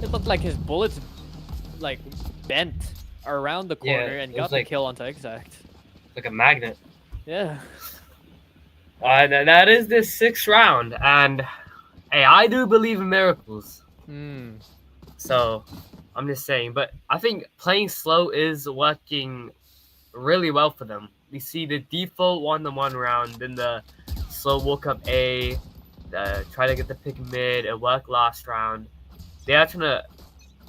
It looked like his bullets like bent around the Yeah, corner and it was got the like kill onto Exact. like a magnet. Yeah. That is the 6th round, and hey, I do believe in miracles. Hmm. So I'm just saying, but I think playing slow is working really well for them. We see the default 1-1 round, then the slow walk up A, try to get the pick mid, and work last round. They are trying to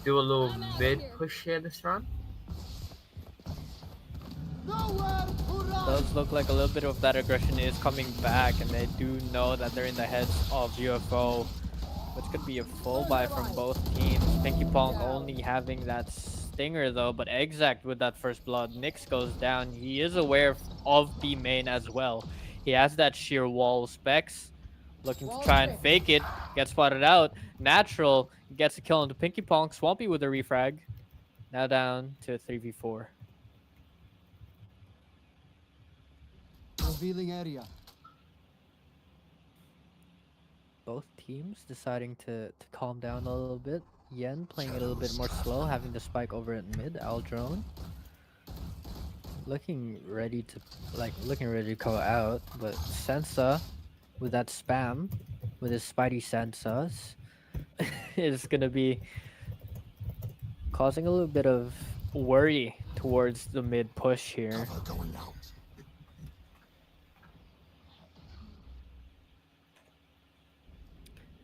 do a little mid push here this round. Does look like a little bit of that aggression is coming back, and they do know that they're in the heads of UFO, which could be a full buy from both teams. Pinky Pong only having that stinger though, but Exact with that first blood. Nyx goes down. He is aware of B main as well. He has that sheer wall specs, looking to try and fake it. Gets spotted out. Natural gets a kill into Pinky Pong. Swampy with a refrag. Now down to 3v4. Revealing area. Both teams deciding to calm down a little bit. Yen playing it a little bit more slow, having the spike over at mid. Aldrone looking ready to go out, but Sensa with that spam, with his Spidey Sensas, is gonna be causing a little bit of worry towards the mid push here.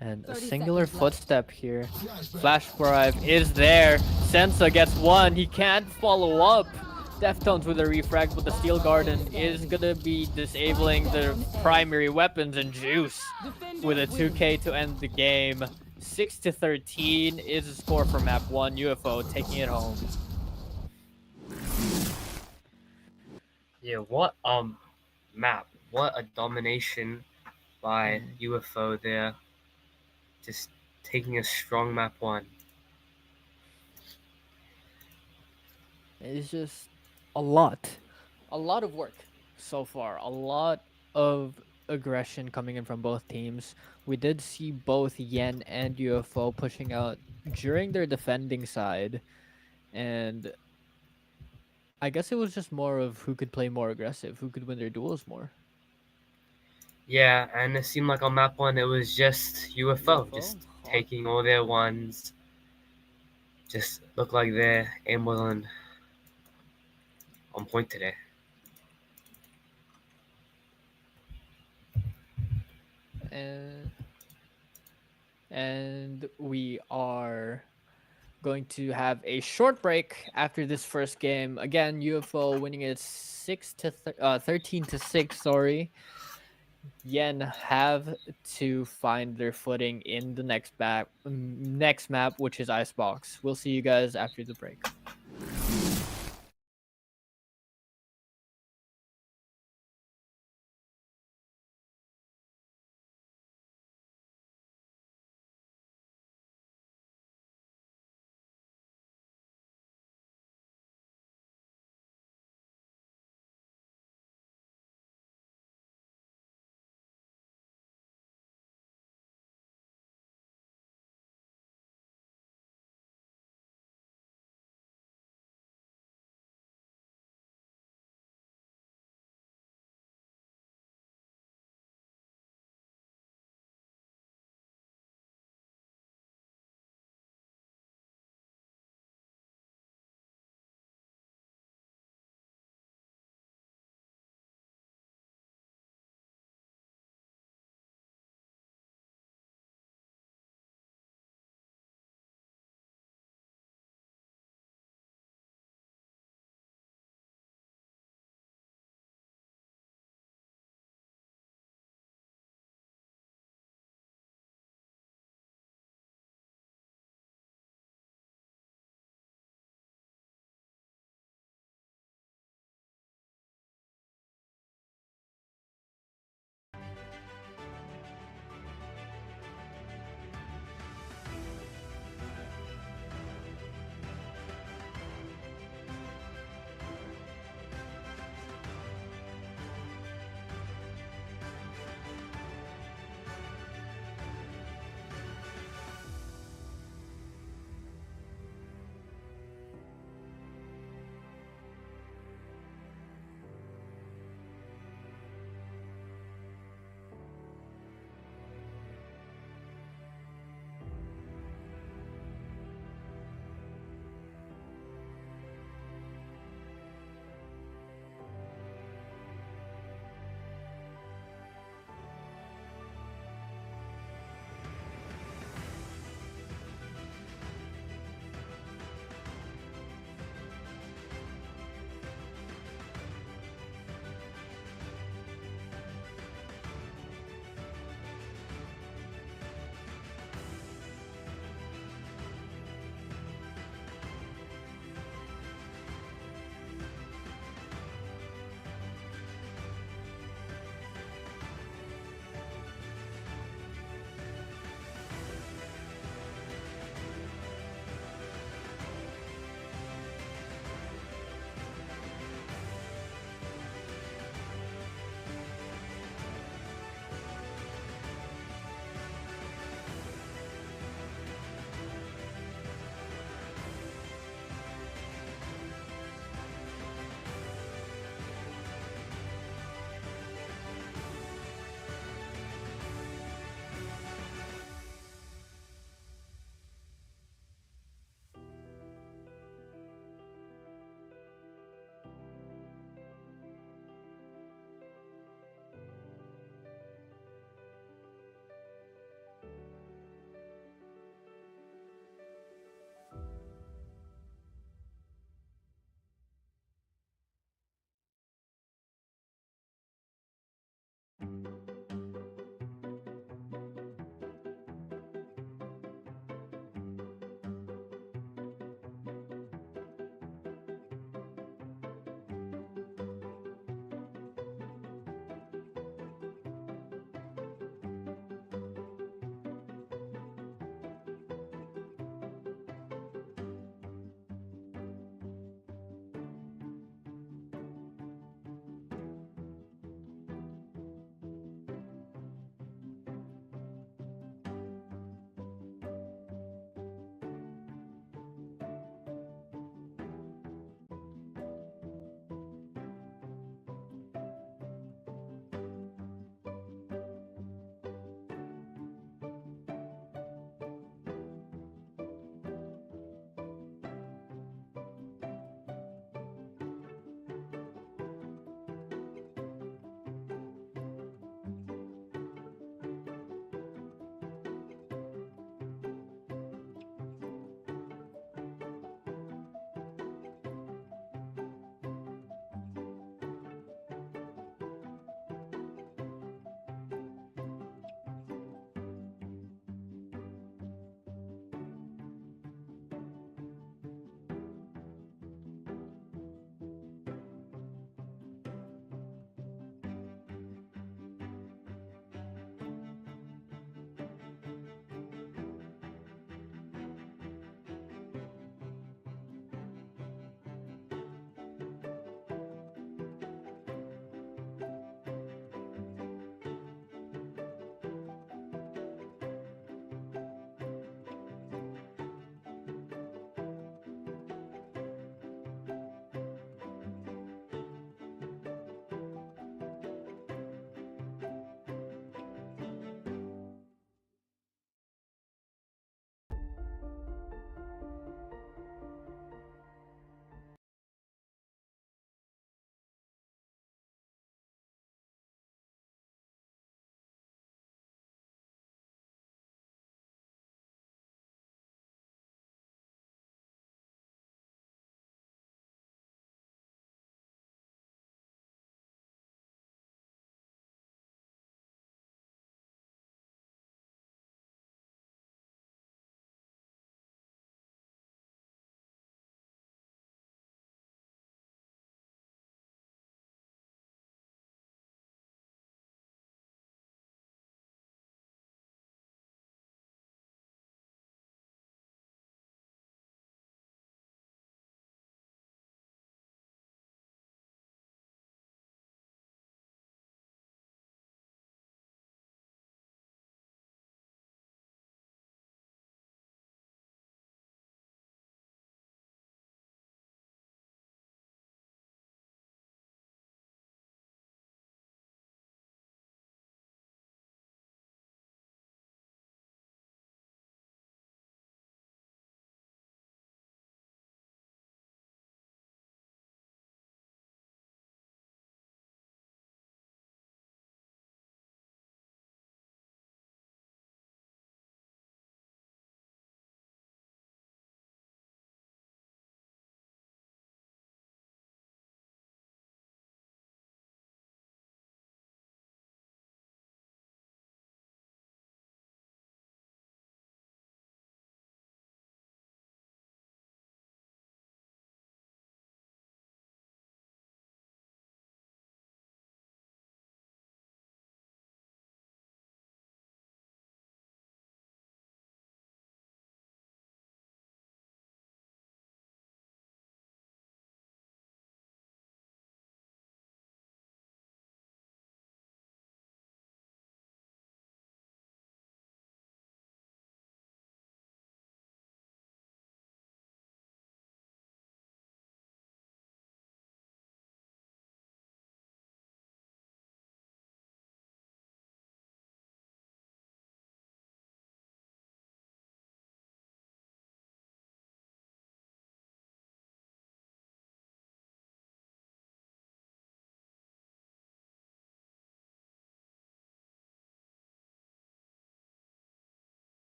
And a 30 singular seconds left. footstep here. Flash drive is there. Sensa gets one. He can't follow up. Deftones with a refrag, but the Steel Garden is gonna be disabling the primary weapons, and Juice with a 2K to end the game. 6-13 is the score for map 1. UFO taking it home. Yeah, what map? What a domination by UFO there. Just taking a strong map 1. It's just a lot of work so far. A lot of aggression coming in from both teams. We did see both Yen and UFO pushing out during their defending side, and I guess it was just more of who could play more aggressive, who could win their duels more. Yeah, and it seemed like on map 1 it was just UFO, UFO just hot. taking all their ones. Just looked like their aim was on point today. and and we are going to have a short break after this first game. Again, UFO winning it 13-6. Sorry, Yen have to find their footing in the next map, which is Icebox. We'll see you guys after the break.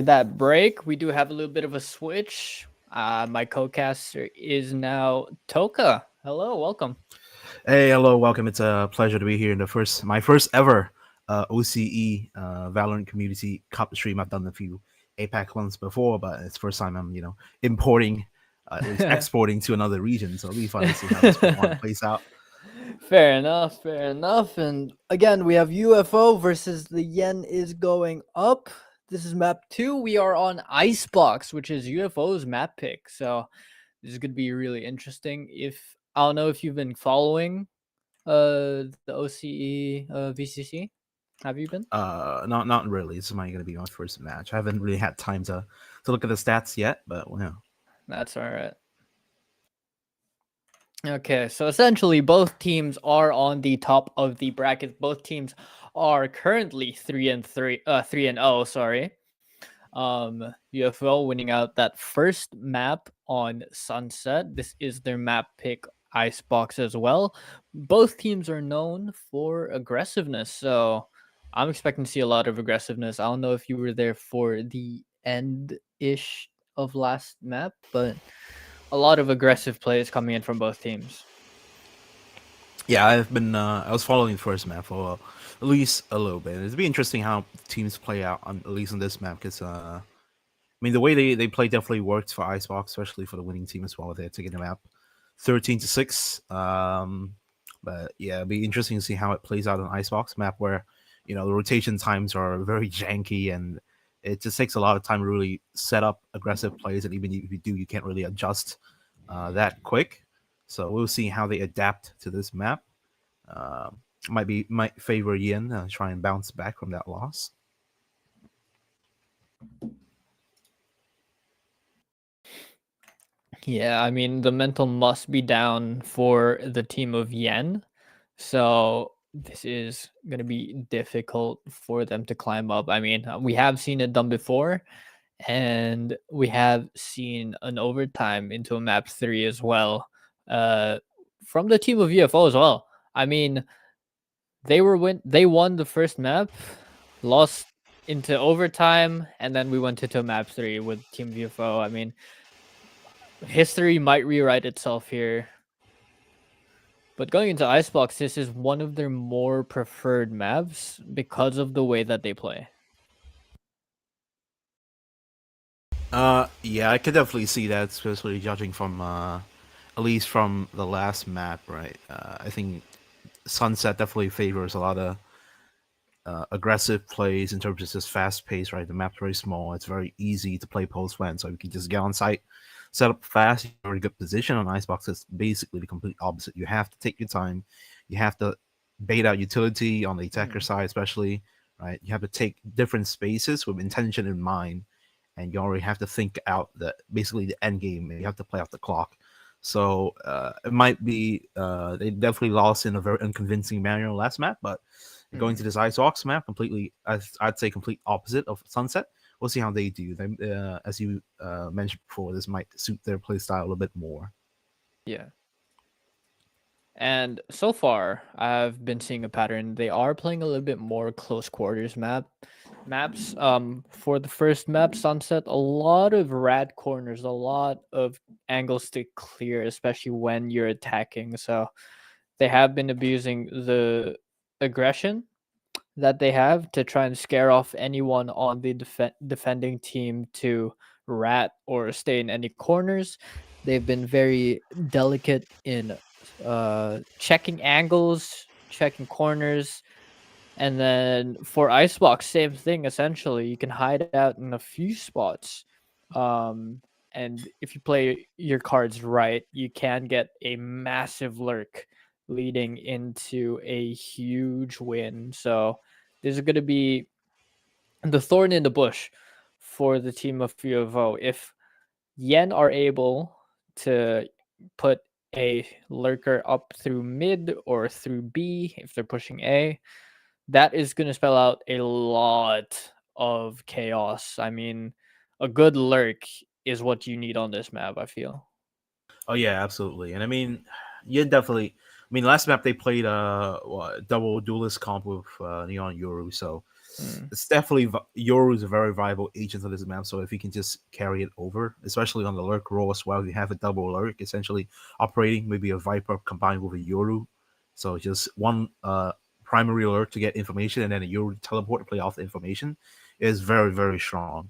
that break, we do have a little bit of a switch. My co-caster is now Toka. Hello, welcome. Hey, hello, welcome. It's a pleasure to be here in my first ever OCE Valorant Community Cup stream. I've done a few APAC ones before, but it's the first time I'm importing, at least exporting to another region. So it'll be fun to see how this one plays out. Fair enough, fair enough. And again, we have UFO versus the yen is going up. This is map 2. We are on Icebox, which is UFO's map pick. So this is going to be really interesting. If I don't know if you've been following the OCE VCC. Have you been? Not really. This is going to be my first match. I haven't really had time to look at the stats yet, but That's all right. Okay, so essentially both teams are on the top of the bracket. Both teams are currently 3-0, sorry. UFO winning out that first map on Sunset. This is their map pick Icebox as well. Both teams are known for aggressiveness, so I'm expecting to see a lot of aggressiveness. I don't know if you were there for the end-ish of last map, but a lot of aggressive plays coming in from both teams. Yeah, I was following the first map for at least a little bit. It'd be interesting how teams play out at least on this map, because I mean, the way they play definitely worked for Icebox, especially for the winning team as well. They're taking them out 13-6. But yeah, it'd be interesting to see how it plays out on Icebox map, where the rotation times are very janky, and it just takes a lot of time to really set up aggressive plays, and even if you do, you can't really adjust that quick. So we'll see how they adapt to this map. Might favor Yin, try and bounce back from that loss. Yeah, I mean, the mental must be down for the team of Yen. So this is going to be difficult for them to climb up. I mean, we have seen it done before, and we have seen an overtime into a map 3 as well, from the team of UFO as well. I mean, they won the first map, lost into overtime, and then we went into map 3 with team UFO. I mean, history might rewrite itself here. But going into Icebox, this is one of their more preferred maps because of the way that they play. Yeah, I could definitely see that, especially judging from at least from the last map, right? I think Sunset definitely favors a lot of aggressive plays in terms of just fast pace, right? The map's very small. It's very easy to play post plan, so you can just get on site, set up fast. You're in a good position. On Icebox, it's basically the complete opposite. You have to take your time. You have to bait out utility on the attacker side, especially, right? You have to take different spaces with intention in mind, and you already have to think out basically the end game, and you have to play out the clock. So it might be they definitely lost in a very unconvincing manner last map, but going to this Icebox map, I'd say complete opposite of Sunset. We'll see how they do. They, as you mentioned before, this might suit their playstyle a little bit more. Yeah. And so far, I've been seeing a pattern. They are playing a little bit more close quarters maps. For the first map, Sunset, a lot of rat corners, a lot of angles to clear, especially when you're attacking. So they have been abusing the aggression that they have to try and scare off anyone on the defending team to rat or stay in any corners. They've been very delicate in checking angles, checking corners. And then for Icebox, same thing essentially. You can hide out in a few spots. And if you play your cards right, you can get a massive lurk leading into a huge win. So this is going to be the thorn in the bush for the team of UFO. If Yen are able to put a lurker up through mid or through B, if they're pushing A, that is going to spell out a lot of chaos. I mean, a good lurk is what you need on this map, I feel. Oh yeah, absolutely. And I mean, you definitely mean, last map they played double duelist comp with Neon Yoru, so Mm. it's definitely Yoru is a very viable agent on this map. So if you can just carry it over, especially on the lurk role as well, you have a double lurk essentially operating, maybe a Viper combined with a Yoru. So just one primary lurk to get information, and then a Yoru teleport to play off the information is very very strong.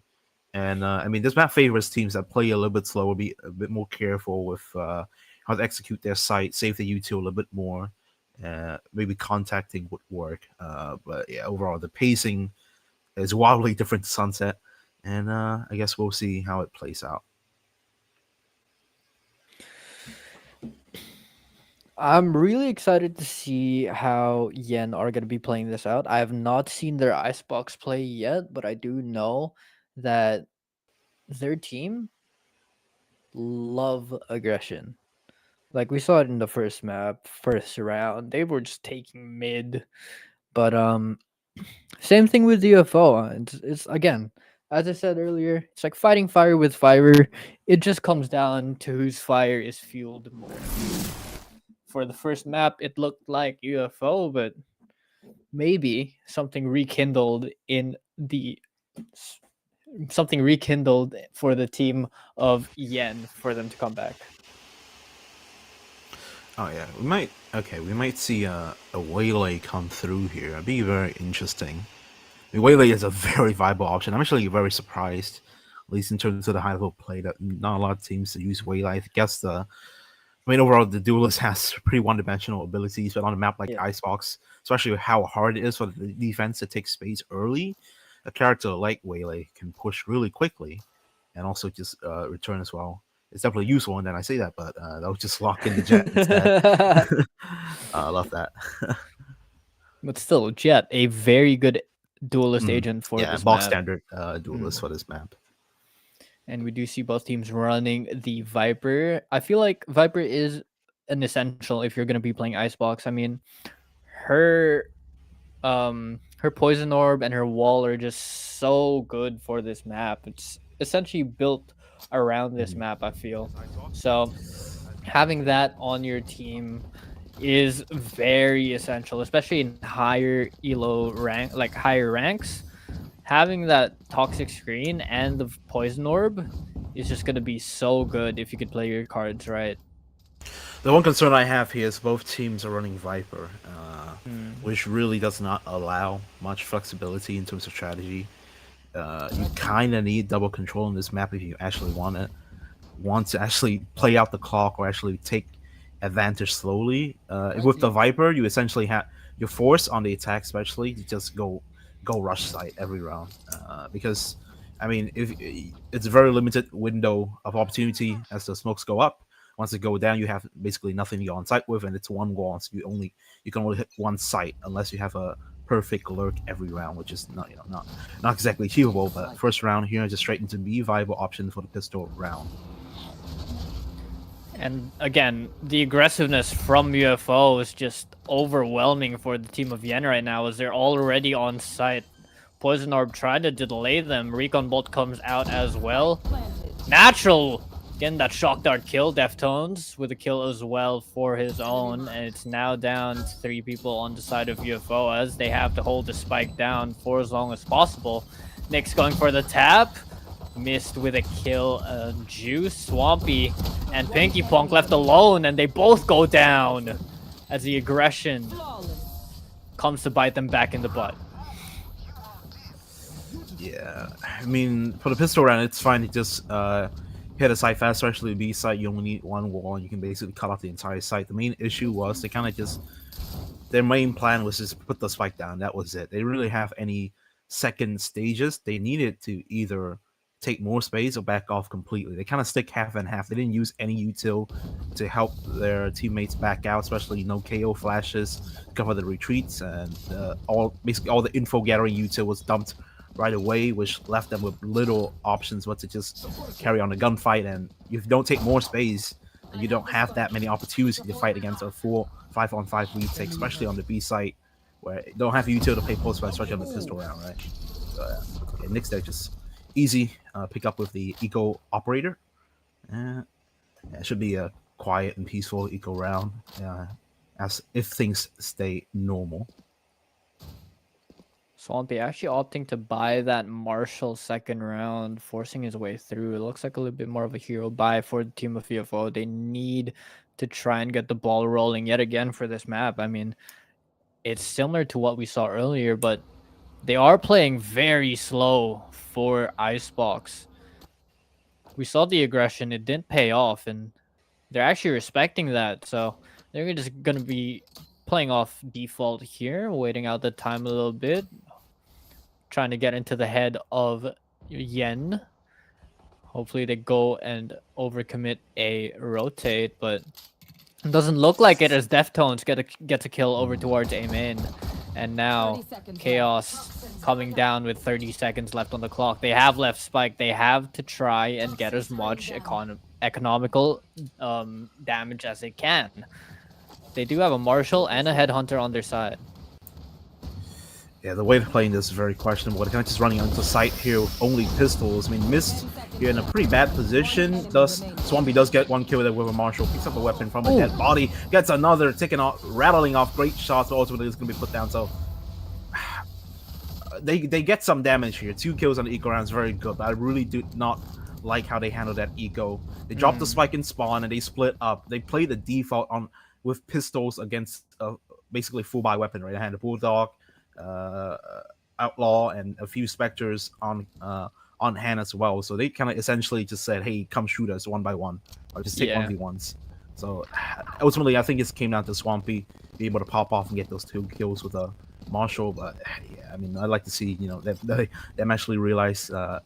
And I mean, this map favors teams that play a little bit slower, be a bit more careful with how to execute their site, save the util a little bit more. Maybe contacting would work. But yeah, overall, the pacing is wildly different to Sunset. And I guess we'll see how it plays out. I'm really excited to see how Yen are going to be playing this out. I have not seen their Icebox play yet, but I do know that their team love aggression. Like we saw it in the first map, first round. They were just taking mid. But same thing with UFO. It's again, as I said earlier, it's like fighting fire with fire. It just comes down to whose fire is fueled more. For the first map, it looked like UFO, but maybe something rekindled for the team of Yen for them to come back. Oh yeah, we might see a waylay come through here. It'd be very interesting. I mean, waylay is a very viable option. I'm actually very surprised, at least in terms of the high level play, that not a lot of teams use waylay. I guess overall, the duelist has pretty one-dimensional abilities, but on a map like Yeah. Icebox, especially with how hard it is for the defense to take space early, a character like Waylay can push really quickly, and also just return as well. It's definitely useful, and then I say that, but they'll just lock in the jet instead. I love that. But still, Jet, a very good duelist agent for Yeah, this box map. standard duelist for this map. And we do see both teams running the Viper. I feel like Viper is an essential if you're going to be playing Icebox. I mean, her her poison orb and her wall are just so good for this map. It's essentially built around this map, I feel. So having that on your team is very essential, especially in higher elo rank, like higher ranks. Having that toxic screen and the poison orb is just gonna be so good if you could play your cards right. The one concern I have here is both teams are running Viper, Mm. which really does not allow much flexibility in terms of strategy. You kind of need double control in this map if you actually want to actually play out the clock or actually take advantage slowly. With the Viper, you essentially have you're forced on the attack, especially to just go rush site every round, because I mean, if it's a very limited window of opportunity as the smokes go up. Once they go down, you have basically nothing to go on site with, and it's one wall, so you can only hit one site unless you have a perfect lurk every round, which is not exactly achievable. But first round here, just straight into B, viable option for the pistol round. And again, the aggressiveness from UFO is just overwhelming for the team of Yen right now, as they're already on site. Poison Orb tried to delay them. Recon Bolt comes out as well. Natural! Getting that shock dart kill. Deftones with a kill as well for his own. And it's now down to 3 people on the side of UFO, as they have to hold the spike down for as long as possible. Nick's going for the tap. Missed with a kill. Juice, Swampy, and Pinky Punk left alone, and they both go down as the aggression comes to bite them back in the butt. Yeah, I mean, for the pistol round, it's fine to just hit a site fast, especially the B site. You only need one wall, and you can basically cut off the entire site. The main issue was they kind of just their main plan was just put the spike down. That was it. They didn't really have any second stages. They needed to either take more space or back off completely. They kind of stick half and half. They didn't use any util to help their teammates back out, especially no KO flashes to cover the retreats, and basically all the info gathering util was dumped right away, which left them with little options but to just carry on a gunfight. And if you don't take more space, you don't have that many opportunities to fight against a full 5-on-5 retake, especially on the B site where you don't have util to play post fight, especially on the pistol round, right? So, okay, next deck just easy pick up with the eco operator. It should be a quiet and peaceful eco round. as if things stay normal. Swampy actually opting to buy that Marshall second round, forcing his way through. It looks like a little bit more of a hero buy for the team of UFO. They need to try and get the ball rolling yet again for this map. I mean, it's similar to what we saw earlier, but they are playing very slow for Icebox. We saw the aggression, it didn't pay off, and they're actually respecting that. So they're just going to be playing off default here, waiting out the time a little bit, trying to get into the head of Yen. Hopefully they go and overcommit a rotate, but it doesn't look like it as Deftones gets a kill over towards A main. And now Chaos coming down with 30 seconds left on the clock. They have left Spike. They have to try and get as much economical damage as they can. They do have a Marshal and a Headhunter on their side. Yeah, the way they're playing this is very questionable. They're kind of just running onto site here with only pistols. I mean, Mist, you're in a pretty bad position. Swampy does get one kill there with a Marshal, picks up a weapon from a dead body, gets another, rattling off great shots, but ultimately it's going to be put down. So they get some damage here. 2 kills on the eco round is very good, but I really do not like how they handle that eco. They drop the spike in spawn and they split up. They play the default on with pistols against basically full buy weapon, right? I had a Bulldog, Outlaw, and a few Spectres on hand as well. So they kind of essentially just said, "Hey, come shoot us one by one, or just take 1v1s." So ultimately, I think it came down to Swampy be able to pop off and get those 2 kills with a Marshal. But yeah, I mean, I'd like to see them actually realize the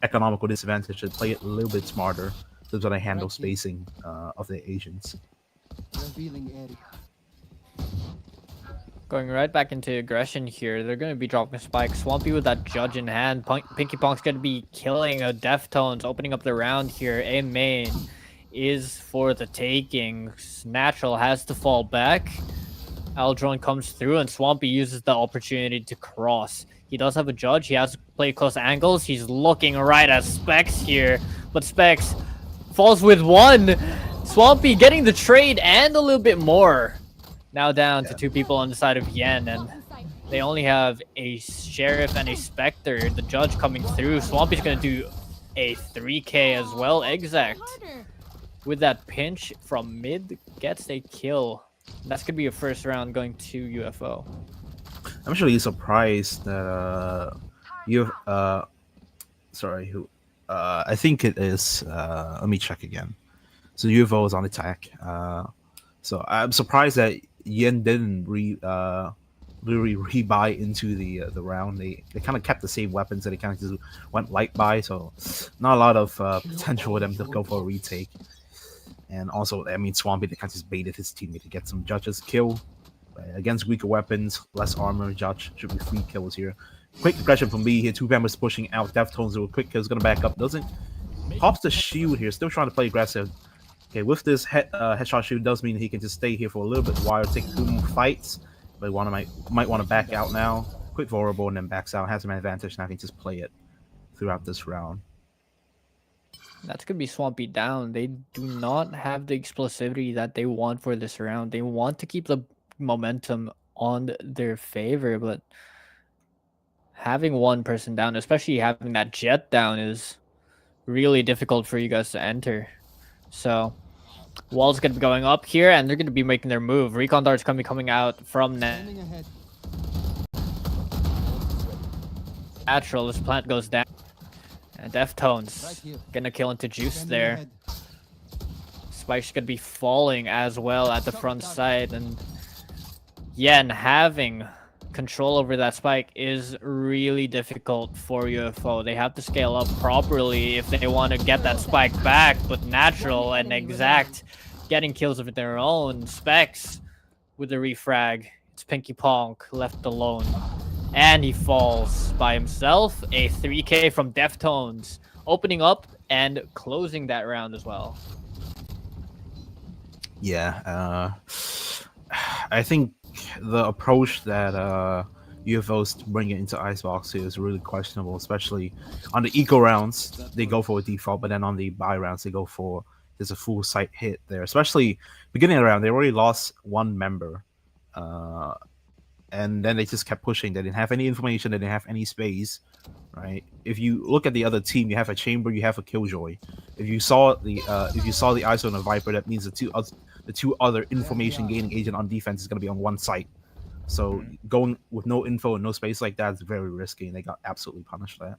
economical disadvantage and play it a little bit smarter so that I handle spacing of the agents. Revealing area. Going right back into aggression here. They're going to be dropping Spike. Swampy with that Judge in hand. Pinky Punk's going to be killing a Deftones, opening up the round here. A main is for the taking. Natural has to fall back. Aldron comes through and Swampy uses the opportunity to cross. He does have a Judge. He has to play close angles. He's looking right at Specs here. But Specs falls with 1. Swampy getting the trade and a little bit more. Now down to 2 people on the side of Yen, and they only have a Sheriff and a Spectre. The Judge coming through. Swampy's going to do a 3K as well. Exact with that pinch from mid gets a kill. That's going to be a first round going to UFO. I'm actually surprised that I think it is. Let me check again. So UFO is on attack. So I'm surprised that Yen didn't really rebuy into the round. They kind of kept the same weapons that they kind of just went light by. So not a lot of potential for them to go for a retake. And also, I mean, Swampy, they kind of just baited his teammate to get some Judges kill. Against weaker weapons, less armor, Judge should be 3 kills here. Quick aggression from B here. 2 members pushing out. Deftones with a quick kill is going to back up. Pops the shield here. Still trying to play aggressive. Okay, with this headshot shield does mean he can just stay here for a little bit while, take 2 more fights. But might want to back out now. Quick vulnerable and then backs out. Has an advantage. Now he can just play it throughout this round. That's going to be Swampy down. They do not have the explosivity that they want for this round. They want to keep the momentum on their favor, but having 1 person down, especially having that Jet down, is really difficult for you guys to enter. So Wall's going to be going up here, and they're going to be making their move. Recon darts coming out from Natural. This plant goes down. And Deftones gonna kill into Juice there. Spike's gonna be falling as well at the front side, and Yen having control over that Spike is really difficult for UFO. They have to scale up properly if they want to get that Spike back, but Natural and Exact getting kills of their own. Specs with the refrag. It's Pinky Pong left alone. And he falls by himself. A 3K from Deftones, opening up and closing that round as well. Yeah, I think the approach that UFOs bring it into Icebox here is really questionable, especially on the eco rounds. They go for a default, but then on the buy rounds, they go for there's a full site hit there. Especially beginning of the round, they already lost one member, and then they just kept pushing. They didn't have any information. They didn't have any space, right? If you look at the other team, you have a Chamber, you have a Killjoy. If you saw the ISO and a Viper, that means the two other information gaining agent on defense is going to be on one site. So going with no info and no space like that is very risky, and they got absolutely punished for that.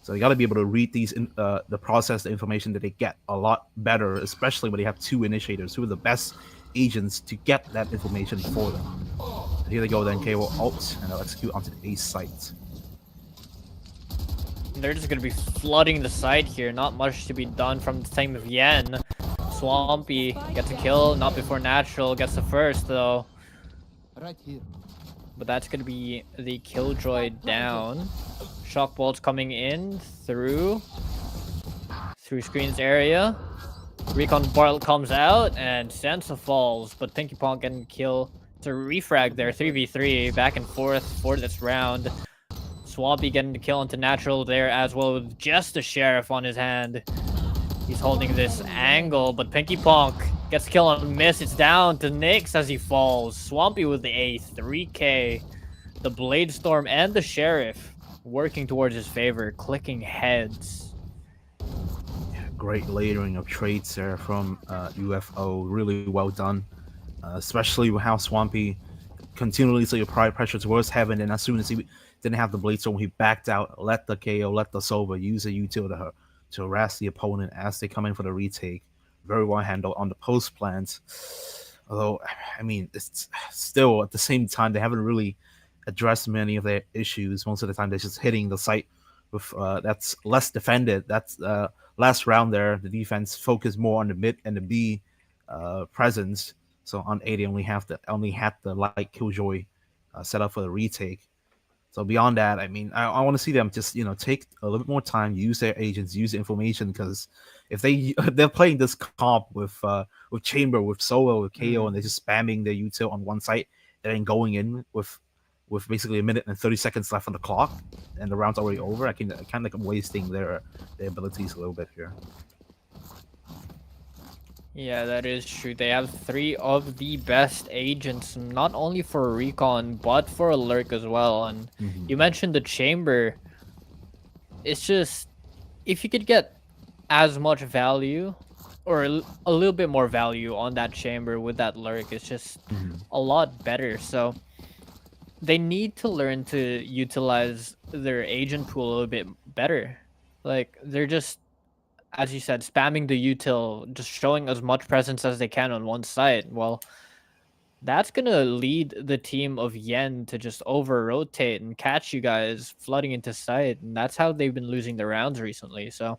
So you got to be able to read the process, the information that they get a lot better, especially when they have two initiators, who are the best agents to get that information for them. And here they go then, KO ult, and they'll execute onto the ace site. They're just going to be flooding the site here. Not much to be done from the team of Yen. Swampy gets a kill, not before Natural gets the first though. Right here. But that's going to be the Killjoy down. Shock bolts coming in through Screen's area. Recon Bartle comes out and Sansa falls, but Pinky Pong getting a kill. It's a refrag there, 3v3, back and forth for this round. Swampy getting the kill into Natural there as well, with just a Sheriff on his hand. He's holding this angle, but Pinky Pong gets a kill on miss. It's down to Nyx as he falls. Swampy with the A, 3k. The Blade Storm and the Sheriff working towards his favor, clicking heads. Great layering of traits there from UFO. Really well done, especially with how Swampy continuously applied pressure towards Heaven, and as soon as he didn't have the Blade Storm, he backed out, let the KO, let the Sova use the util to harass the opponent as they come in for the retake. Very well handled on the post plans. Although, I mean, it's still at the same time they haven't really addressed many of their issues. Most of the time they're just hitting the site with that's less defended. That's last round there, the defense focused more on the mid and the B presence. So on A they only had the light Killjoy set up for the retake. So beyond that, I mean, I want to see them just take a little bit more time, use their agents, use the information, because if they're playing this comp with Chamber, with Solo, with KO, and they're just spamming their util on one site and then going in with basically a minute and 30 seconds left on the clock and the round's already over, I kind of wasting their abilities a little bit here. Yeah, that is true. They have 3 of the best agents, not only for Recon, but for Lurk as well. And you mentioned the Chamber. It's just, if you could get as much value, or a little bit more value on that Chamber with that Lurk, it's just a lot better. So they need to learn to utilize their agent pool a little bit better. Like, they're just, as you said, spamming the util, just showing as much presence as they can on one side. Well, that's going to lead the team of Yen to just over-rotate and catch you guys flooding into sight. And that's how they've been losing the rounds recently. So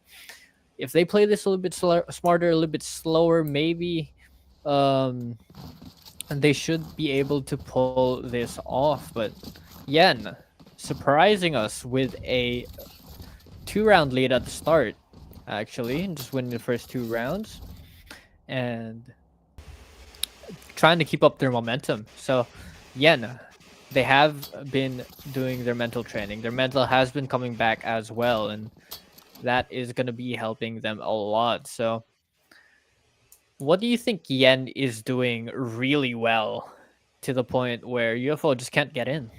if they play this a little bit smarter, a little bit slower, maybe they should be able to pull this off. But Yen surprising us with a 2-round lead at the start, actually, and just winning the first 2 rounds and trying to keep up their momentum. So Yen, they have been doing their mental training. Their mental has been coming back as well, and that is going to be helping them a lot. So what do you think Yen is doing really well to the point where UFO just can't get in?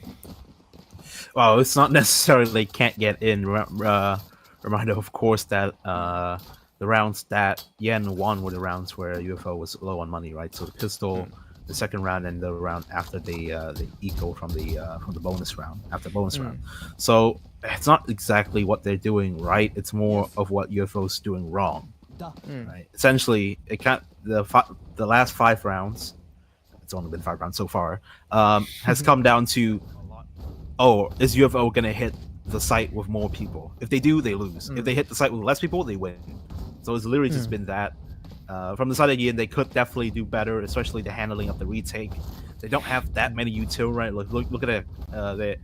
Well, it's not necessarily they can't get in. Reminder, of course, that the rounds that Yen won were the rounds where UFO was low on money, right? So the pistol, the second round, and the round after the eco from the bonus round, after bonus round. So it's not exactly what they're doing right. It's more of what UFO's doing wrong. Right? Essentially, it can't. The last 5 rounds, it's only been 5 rounds so far, has come down to, is UFO gonna hit the site with more people? If they do, they lose. If they hit the site with less people, they win. So it's literally just been that. From the side of Yin, they could definitely do better, especially the handling of the retake. They don't have that many util, right? Look at the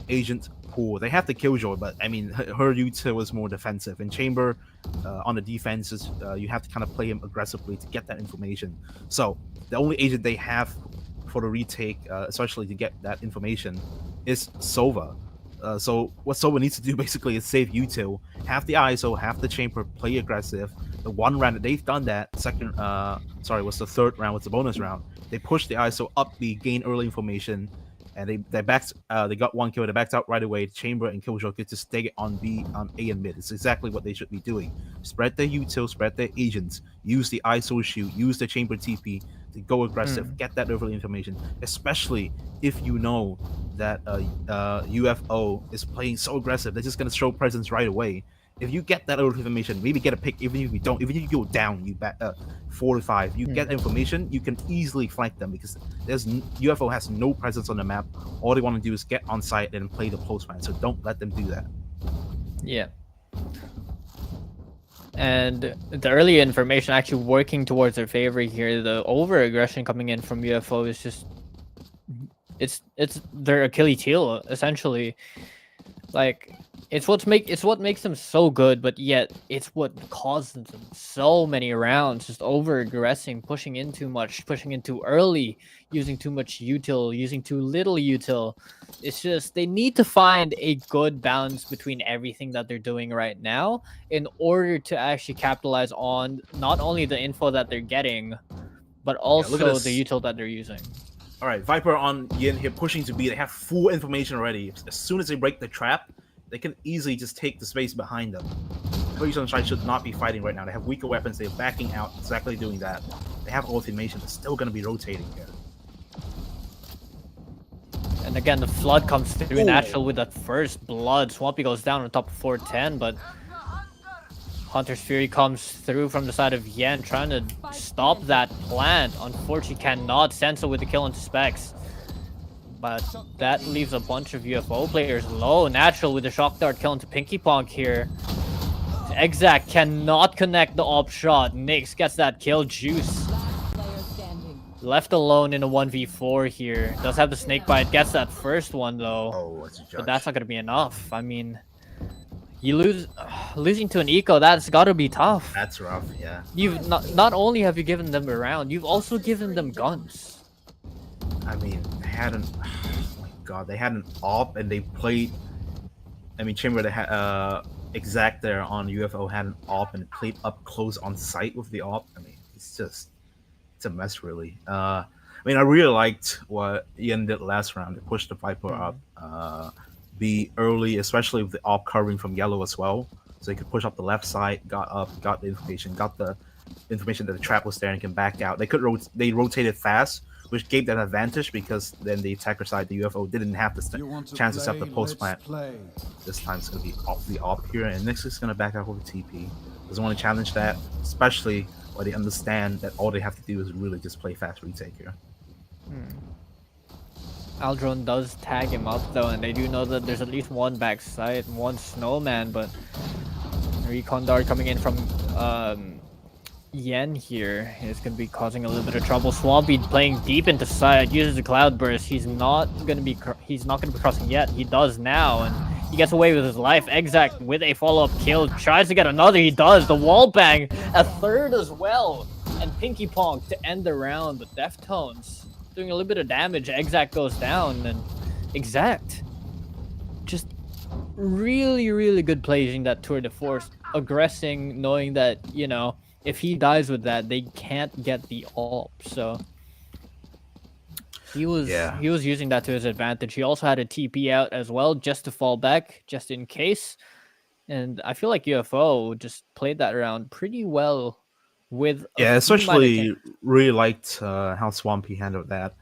agent pool. They have the Killjoy, but I mean, her util is more defensive. In Chamber, on the defenses, you have to kind of play him aggressively to get that information. So the only agent they have for the retake, especially to get that information, is Sova. So what Sova needs to do basically is save util, have the ISO, have the Chamber, play aggressive, The one round that they've done that, was the third round, was the bonus round. They pushed the ISO up the gain early information, and they got one kill. They backed out right away. Chamber and Killjoy could just stay on A and mid. It's exactly what they should be doing. Spread their util, spread their agents, use the ISO shoot, use the Chamber TP to go aggressive, get that early information, especially if you know that UFO is playing so aggressive. They're just gonna show presence right away. If you get that early information, maybe get a pick. Even if you don't, even if you go down, you back 4 to 5. You get information, you can easily flank them because UFO has no presence on the map. All they want to do is get on site and play the postman. So don't let them do that. Yeah. And the early information actually working towards their favor here. The over aggression coming in from UFO is just it's their Achilles heel essentially. Like it's what makes them so good, but yet it's what causes them so many rounds. Just over aggressing, pushing in too much, pushing in too early, using too much util, using too little util. It's just they need to find a good balance between everything that they're doing right now in order to actually capitalize on not only the info that they're getting, but also the util that they're using. All right, Viper on Yin here pushing to B. They have full information already. As soon as they break the trap, they can easily just take the space behind them. British Sunshine should not be fighting right now. They have weaker weapons. They're backing out, exactly doing that. They have all information. They're still going to be rotating here. And again, the flood comes through natural with that first blood. Swampy goes down on top of 410, but Hunter's Fury comes through from the side of Yen, trying to stop that plant. Unfortunately, cannot censor with the kill into Specs. But that leaves a bunch of UFO players low. Natural with the shock dart kill into Pinky Pong here. Exact cannot connect the op shot. Nyx gets that kill. Juice left alone in a 1v4 here. Does have the snake bite. Gets that first one though. Oh, that's a judge. But that's not gonna be enough. I mean, you losing to an eco. That's gotta be tough. That's rough. Yeah. You've not only have you given them a round, you've also given them guns. I mean, they had an they had an op and they played. I mean, Chamber they had Exact there on UFO had an op and played up close on site with the op. I mean, it's a mess really. I mean, I really liked what Ian did last round. They pushed the Viper up, be early, especially with the op covering from yellow as well, so they could push up the left side, got the information that the trap was there and can back out. They rotated fast, which gave them an advantage because then the attacker side, the UFO, didn't have the chance to set the post plant. This time it's going to be off the op here, and Nyx is going to back out with a TP. Doesn't want to challenge that, especially when they understand that all they have to do is really just play fast retake here. Aldron does tag him up though, and they do know that there's at least one backside and one snowman, but Recon Dart coming in from Yen here is going to be causing a little bit of trouble. Swampy playing deep into side, uses the cloud burst. He's not going to be crossing yet. He does now, and he gets away with his life. Exact with a follow-up kill, tries to get another. He does. The wall bang, a third as well, and Pinky Pong to end the round. But Deftones doing a little bit of damage. Exact goes down, and Exact just really good plays in that tour de force, aggressing, knowing that, you know, if he dies with that, they can't get the AWP. So he was using that to his advantage. He also had a TP out as well, just to fall back, just in case. And I feel like UFO just played that round pretty well. Especially really liked how Swampy handled that.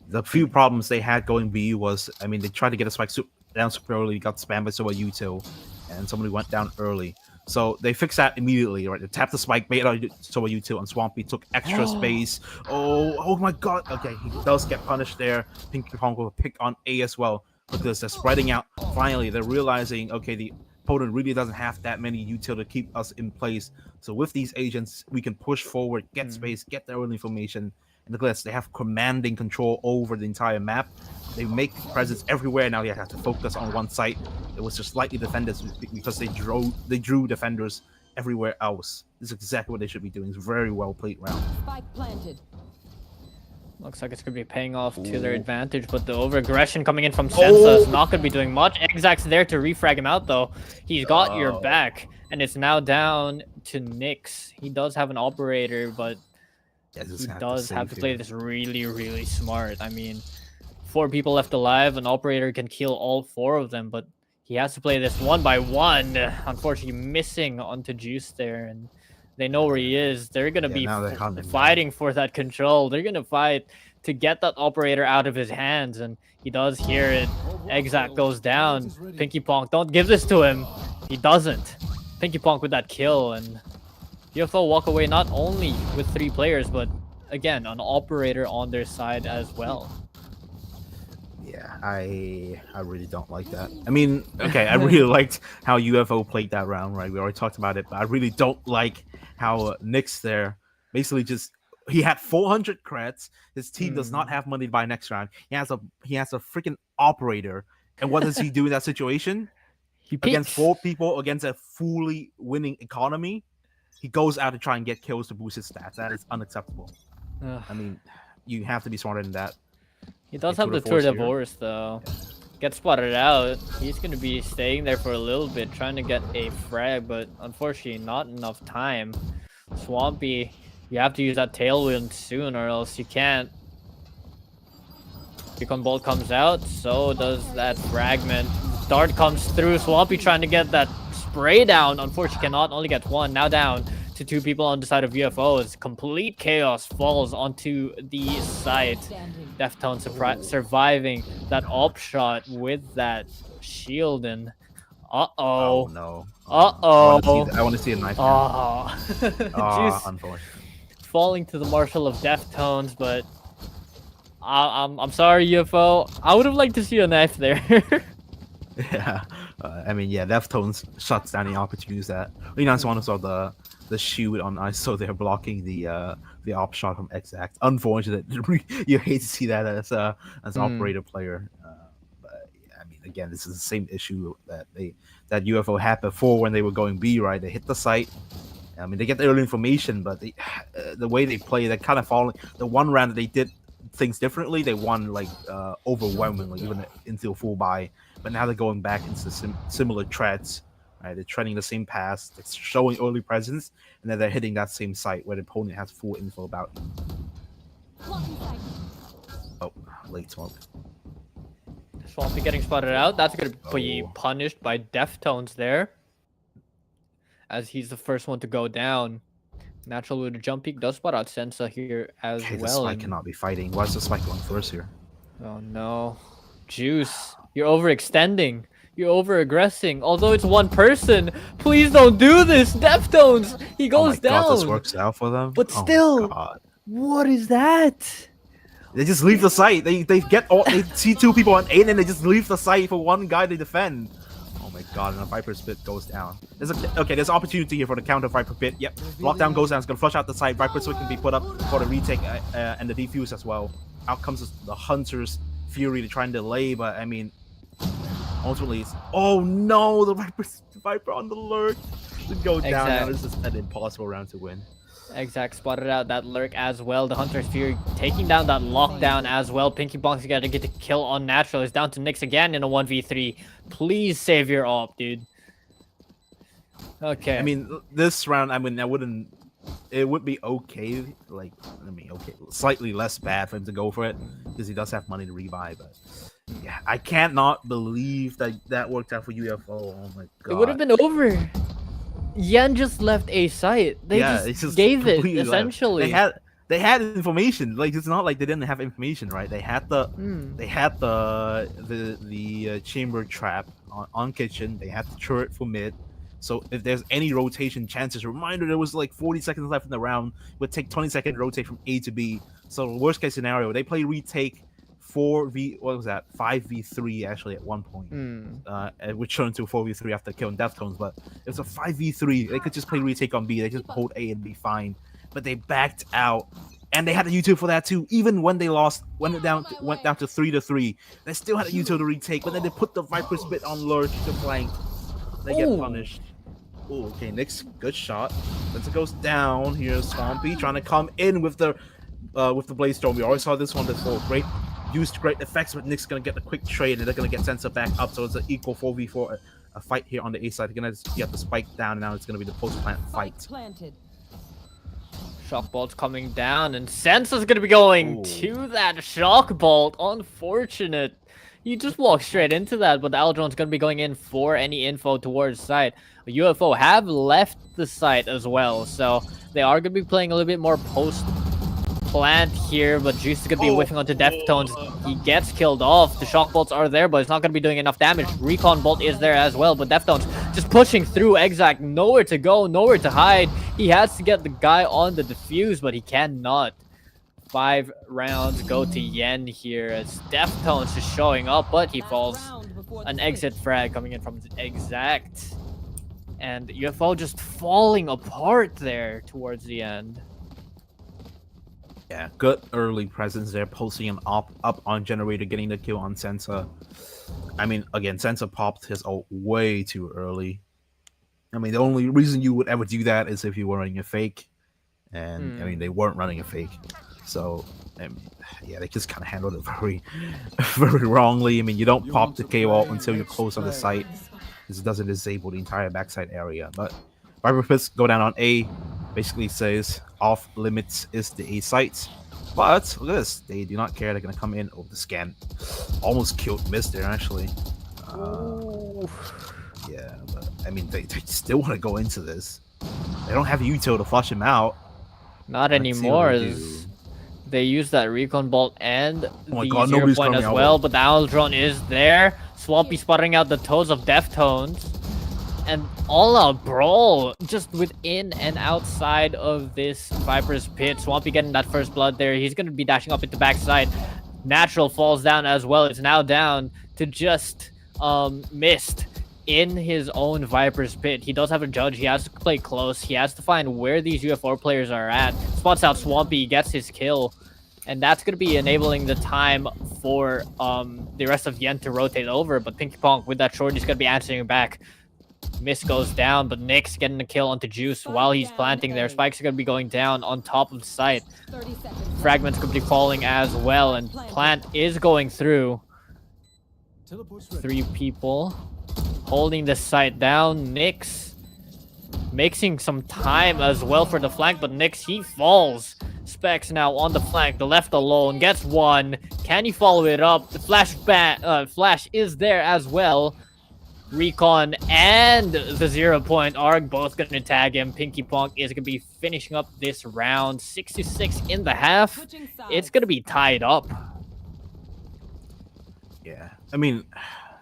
The few problems they had going B was, I mean, they tried to get a spike down super early, got spammed by Soa Util, and somebody went down early. So they fixed that immediately, right? They tapped the spike, made out Soa Util, and Swampy took extra space. Oh my god. Okay, he does get punished there. Pinky Pong will pick on A as well, because they're spreading out. Finally, they're realizing, okay, the opponent really doesn't have that many util to keep us in place. So with these agents, we can push forward, get space, get their own information. And look at this, they have commanding control over the entire map. They make presence everywhere. Now they have to focus on one site. It was just slightly defenders because they drew defenders everywhere else. This is exactly what they should be doing. It's a very well played round. Spike planted. Looks like it's going to be paying off to their advantage, but the over-aggression coming in from Sensa is not going to be doing much. Exact's there to refrag him out, though. He's got your back, and it's now down to Nyx. He does have an operator, but Yeah, just he have to does have save to play here. this really, really smart. I mean, 4 people left alive. An operator can kill all 4 of them, but he has to play this one by one. Unfortunately, missing onto Juice there, and they know where he is. They're gonna Yeah, be now they're hunting down. fighting for that control. They're gonna fight to get that operator out of his hands, and he does hear it. Exact goes down. Pinky Ponk, don't give this to him. He doesn't. Pinky Ponk with that kill, and UFO walk away not only with 3 players, but again, an operator on their side as well. Yeah, I really don't like that. I mean, okay, I really liked how UFO played that round, right? We already talked about it, but I really don't like how Nyx there basically just he had 400 creds. His team does not have money to buy next round. He has a freaking operator, and what does he do in that situation? He Against peeks. 4 people against a fully winning economy, he goes out to try and get kills to boost his stats. That is unacceptable. Ugh. I mean, you have to be smarter than that. He does Tour have de the Tour Force de here. Force though. Gets spotted out. He's going to be staying there for a little bit, trying to get a frag, but unfortunately not enough time. Swampy, you have to use that tailwind soon or else you can't. Beacon Bolt comes out, so does that fragment. Dart comes through, Swampy trying to get that spray down. Unfortunately cannot, only gets 1. Now down to 2 people on the side of UFO as complete chaos falls onto the site. Deftones surviving that op shot with that shield, and Oh no. Uh-oh. I want to see a knife. Juice Unfortunately. falling to the Marshal of Deftones, but I'm sorry, UFO. I would have liked to see a knife there. Yeah. I mean, yeah, Deftones shuts down the opportunities that. You know, it's one saw the shoot on ice, so they're blocking the op shot from Exact. Unfortunate. You hate to see that as an operator player. But yeah, I mean, again, this is the same issue that UFO had before when they were going B, right? They hit the site. I mean, they get the early information, but the way they play, they're kind of falling. The one round that they did things differently, they won like overwhelmingly, even into a full buy. But now they're going back into similar treads. Right? They're treading the same pass. It's showing early presence, and then they're hitting that same site where the opponent has full info about you. Oh, late smoke. Swampy getting spotted out. That's going to be punished by Deftones there, as he's the first one to go down. Natural with a jump peek does spot out Sensa here as Okay, the well. spike cannot be fighting. Why is the spike going first here? Oh no. Juice, you're overextending. You're over-aggressing. Although it's one person, please don't do this. Deftones, he goes down. God, this works out for them. But still, what is that? They just leave the site. They see 2 people on 8 and they just leave the site for one guy to defend. Oh my god, and the Viper Spit goes down. There's opportunity here for the counter Viper Pit. Yep, lockdown goes down. It's gonna flush out the site. Viper Spit can be put up for the retake and the defuse as well. Out comes the Hunter's Fury to try and delay, but I mean, ultimately, it's oh no, the Viper on the lurk to go down. Now this is an impossible round to win. Exact spotted out that lurk as well. The Hunter's Fury taking down that lockdown as well. Pinky Bonk's got to get the kill on Natural. It's down to Nyx again in a 1v3. Please save your op, dude. Okay. I mean, this round, I mean, it would be okay, like, I mean, okay, slightly less bad for him to go for it, because he does have money to rebuy, but yeah, I can't not believe that worked out for UFO. Oh my god. It would have been over. Yen just left a site. They just gave it, essentially. They had information. Like, it's not like they didn't have information, right? They had the chamber trap on kitchen. They had the turret for mid. So if there's any rotation chances, reminder there was like 40 seconds left in the round. It would take 20-second rotate from A to B. So worst case scenario, they play retake 5v3 actually at one point. Which turned to 4v3 after killing Deftones, but it was a 5v3. They could just play retake on B. They just hold A and be fine. But they backed out. And they had a U2 for that too. Even when they lost, went down to 3-3, they still had a U2 to retake. But then they put the Viper Spit on lurk to flank. They get punished. Oh, okay, Nyx, good shot. As it goes down, here's Swampy trying to come in with the Blaze Storm. We always saw this one before. Used great effects, but Nyx's gonna get a quick trade and they're gonna get Sensa back up, so it's an equal 4v4 a fight here on the A side. They're gonna get the spike down, and now it's gonna be the post plant fight. Planted. Shock bolt's coming down, and Sensa's gonna be going Ooh. to that shock bolt. Unfortunate. You just walk straight into that, but the Aldron's gonna be going in for any info towards site. UFO have left the site as well, so they are gonna be playing a little bit more post plant here, but Juice is gonna be whiffing onto Deftones. He gets killed off. The shock bolts are there, but it's not gonna be doing enough damage. Recon bolt is there as well, but Deftones just pushing through. Exact, nowhere to go, nowhere to hide. He has to get the guy on the defuse, but he cannot. 5 rounds go to Yen here as Deftones is showing up, but he falls. An exit frag coming in from Exact. And UFO just falling apart there towards the end. Yeah, good early presence there, posting him up on Generator, getting the kill on Sensa. I mean, again, Sensa popped his ult way too early. I mean, the only reason you would ever do that is if you were running a fake. And, I mean, they weren't running a fake. So, yeah, they just kind of handled it very, very wrongly. I mean, you don't pop the KO ult until you're close on the site. This doesn't disable the entire backside area. But Viper Pits go down on A. Basically says off limits is the A site. But look at this. They do not care. They're going to come in over the scan. Almost killed Miss there, actually. Yeah, but I mean, they still want to go into this. They don't have util to flush him out. Not Let's see anymore. what they As do. they use that recon bolt and my the God, 0 nobody's point coming as out well, with- but the Aldron is there. Swampy spotting out the toes of Deftones. And all out brawl just within and outside of this Viper's pit. Swampy getting that first blood there. He's going to be dashing up into backside. Natural falls down as well. It's now down to just Mist in his own Viper's pit. He does have a judge. He has to play close. He has to find where these UFO players are at. Spots out Swampy, gets his kill. And that's going to be enabling the time for the rest of Yen to rotate over. But Pinky Pong with that short, he's going to be answering back. Miss goes down, but Nick's getting a kill onto Juice while he's planting there. Spikes are going to be going down on top of the site. 30 seconds. Fragments could be falling as well, and Plant is going through. Teleport's ready. 3 people holding the site down. Nyx making some time as well for the flank, but Nyx, he falls. Specs now on the flank, the left alone, gets 1. Can he follow it up? The flash is there as well. Recon and the 0 point arc both going to tag him. Pinky Pong is going to be finishing up this round. 66 in the half. Switching sides. It's going to be tied up. Yeah, I mean,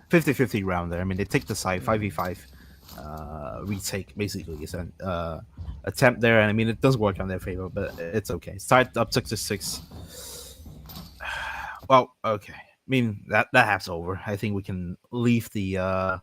50-50 round there. I mean, they take the side, 5v5 retake, basically. It's an attempt there, and I mean, it does work on their favor, but it's okay. It's tied up 6-6. Well, okay. I mean, that half's over. I think we can leave the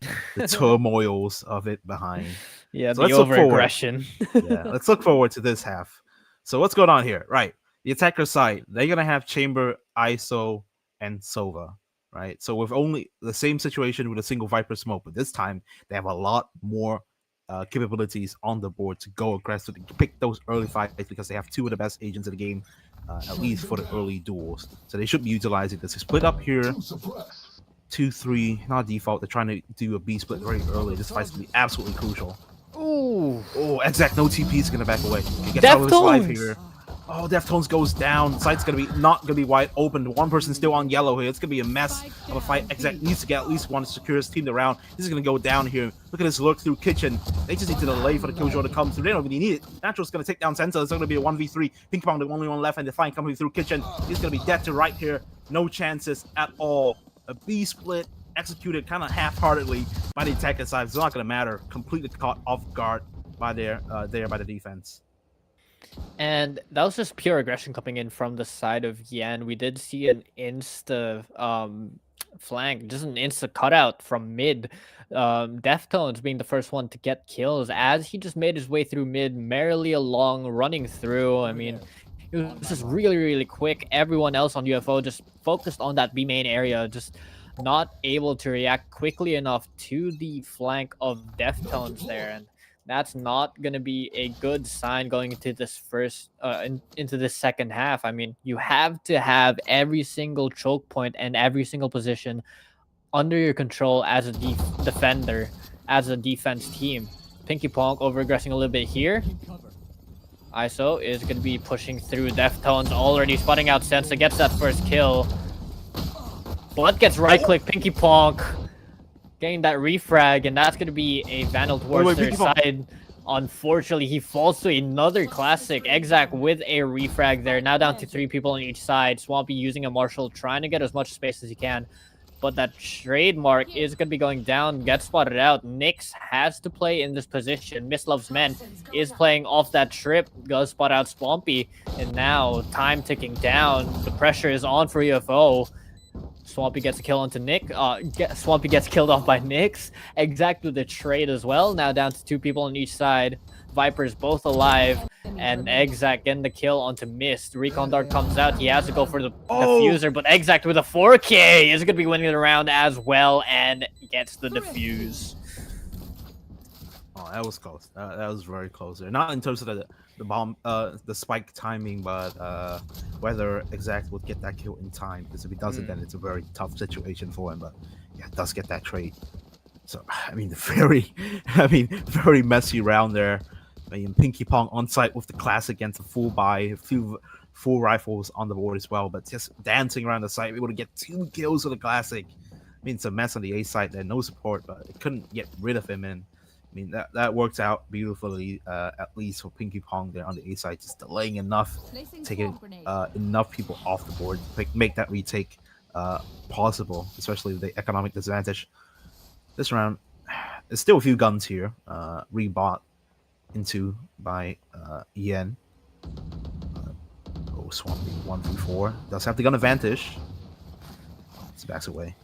turmoils of it behind. Yeah, So the let's look forward. over-aggression. Yeah, let's look forward to this half. So what's going on here? Right, the attacker side, they're gonna have Chamber, ISO, and Sova. Right, so with only the same situation with a single Viper smoke, but this time they have a lot more capabilities on the board to go aggressively, to pick those early fights because they have 2 of the best agents in the game, at least for the early duels. So they should be utilizing this. Split up here, 2-3, not default. They're trying to do a B split very early. This fight's gonna be absolutely crucial. Ooh. Oh, exact, no TP is gonna back away. He gets out of his life Deftones! here. Oh, Deftones goes down. Site's not gonna be wide open. One person still on yellow here. It's gonna be a mess of a fight. Exact needs to get at least one to secure his team around. This is gonna go down here. Look at this lurk through kitchen. They just need to delay for the killjoy to come through. They don't really need it. Natural's gonna take down Sensa. It's gonna be a 1v3. Pink Pong, the only one left, and Defiant coming through kitchen. He's gonna be dead to right here. No chances at all. A B split executed kind of half-heartedly by the attacker side. It's not gonna matter. Completely caught off guard by by the defense. And that was just pure aggression coming in from the side of Yen. We did see an insta flank, just an insta cutout from mid. Deftones being the first one to get kills as he just made his way through mid, merrily along, running through. I mean, it was just really, really quick. Everyone else on UFO just focused on that B main area, just not able to react quickly enough to the flank of Deftones there. And that's not going to be a good sign going into this into this second half. I mean, you have to have every single choke point and every single position under your control as a defender. as a defense team. Pinky Pong over-aggressing a little bit here. ISO is going to be pushing through. Deftones already spotting out Sensa, gets that first kill. Blood gets right-click. Pinky Pong getting that refrag, and that's going to be a Vandal towards their side. Unfortunately, he falls to another classic. Exac with a refrag there. Now down to 3 people on each side. Swampy using a Marshal, trying to get as much space as he can. But that trademark is going to be going down, gets spotted out. Nyx has to play in this position. Miss Love's Men is playing off that trip, does spot out Swampy. And now, time ticking down. The pressure is on for UFO. Swampy gets a kill onto Nick. Swampy gets killed off by Nyx. Exact with the trade as well. Now down to 2 people on each side. Vipers both alive. And Exact getting the kill onto Mist. Recon Dart comes out. He has to go for the diffuser. But Exact with a 4K is going to be winning the round as well. And gets the defuse. Oh, that was close. That was very close there. Not in terms of the bomb, the spike timing, but whether Exact would get that kill in time. Because if he doesn't, then it's a very tough situation for him. But yeah, does get that trade. So I mean, very messy round there. I mean, Pinky Pong on site with the classic against a full buy, a few full rifles on the board as well. But just dancing around the site, able to get 2 kills with the classic. I mean, it's a mess on the A side there, no support, but it couldn't get rid of him. And I mean, that works out beautifully, at least for Pinky Pong there on the A side, just delaying enough, taking enough people off the board to make that retake possible, especially with the economic disadvantage. This round, there's still a few guns here, rebought into by Yen. Swampy 1v4 does have the gun advantage. He backs away.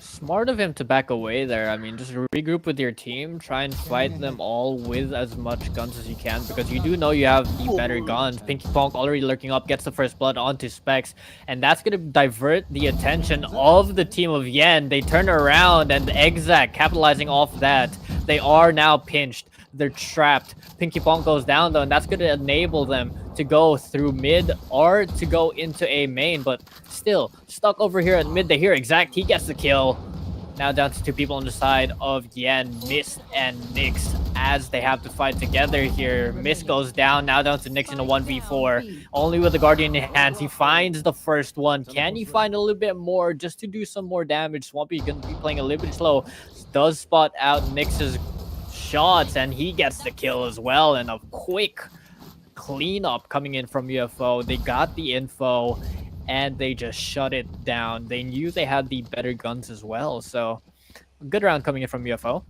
Smart of him to back away there. I mean, just regroup with your team, try and fight them all with as much guns as you can, because you do know you have the better guns. Pinky Pong already lurking up, gets the first blood onto Specs, and that's going to divert the attention of the team of Yen. They turn around, and Exact capitalizing off that. They are now pinched. They're trapped. Pinky Pong goes down though, and that's going to enable them to go through mid or to go into a main, but still stuck over here at mid. They hear Exact, he gets the kill. Now down to 2 people on the side of Yen, Mist and Nyx, as they have to fight together here. Mist goes down, now down to Nyx in a 1v4. Only with the Guardian in hands, he finds the first one. Can he find a little bit more just to do some more damage? Swampy going to be playing a little bit slow. Does spot out Nyx's shots, and he gets the kill as well. And a quick cleanup coming in from UFO. They got the info, and they just shut it down. They knew they had the better guns as well. So, a good round coming in from UFO.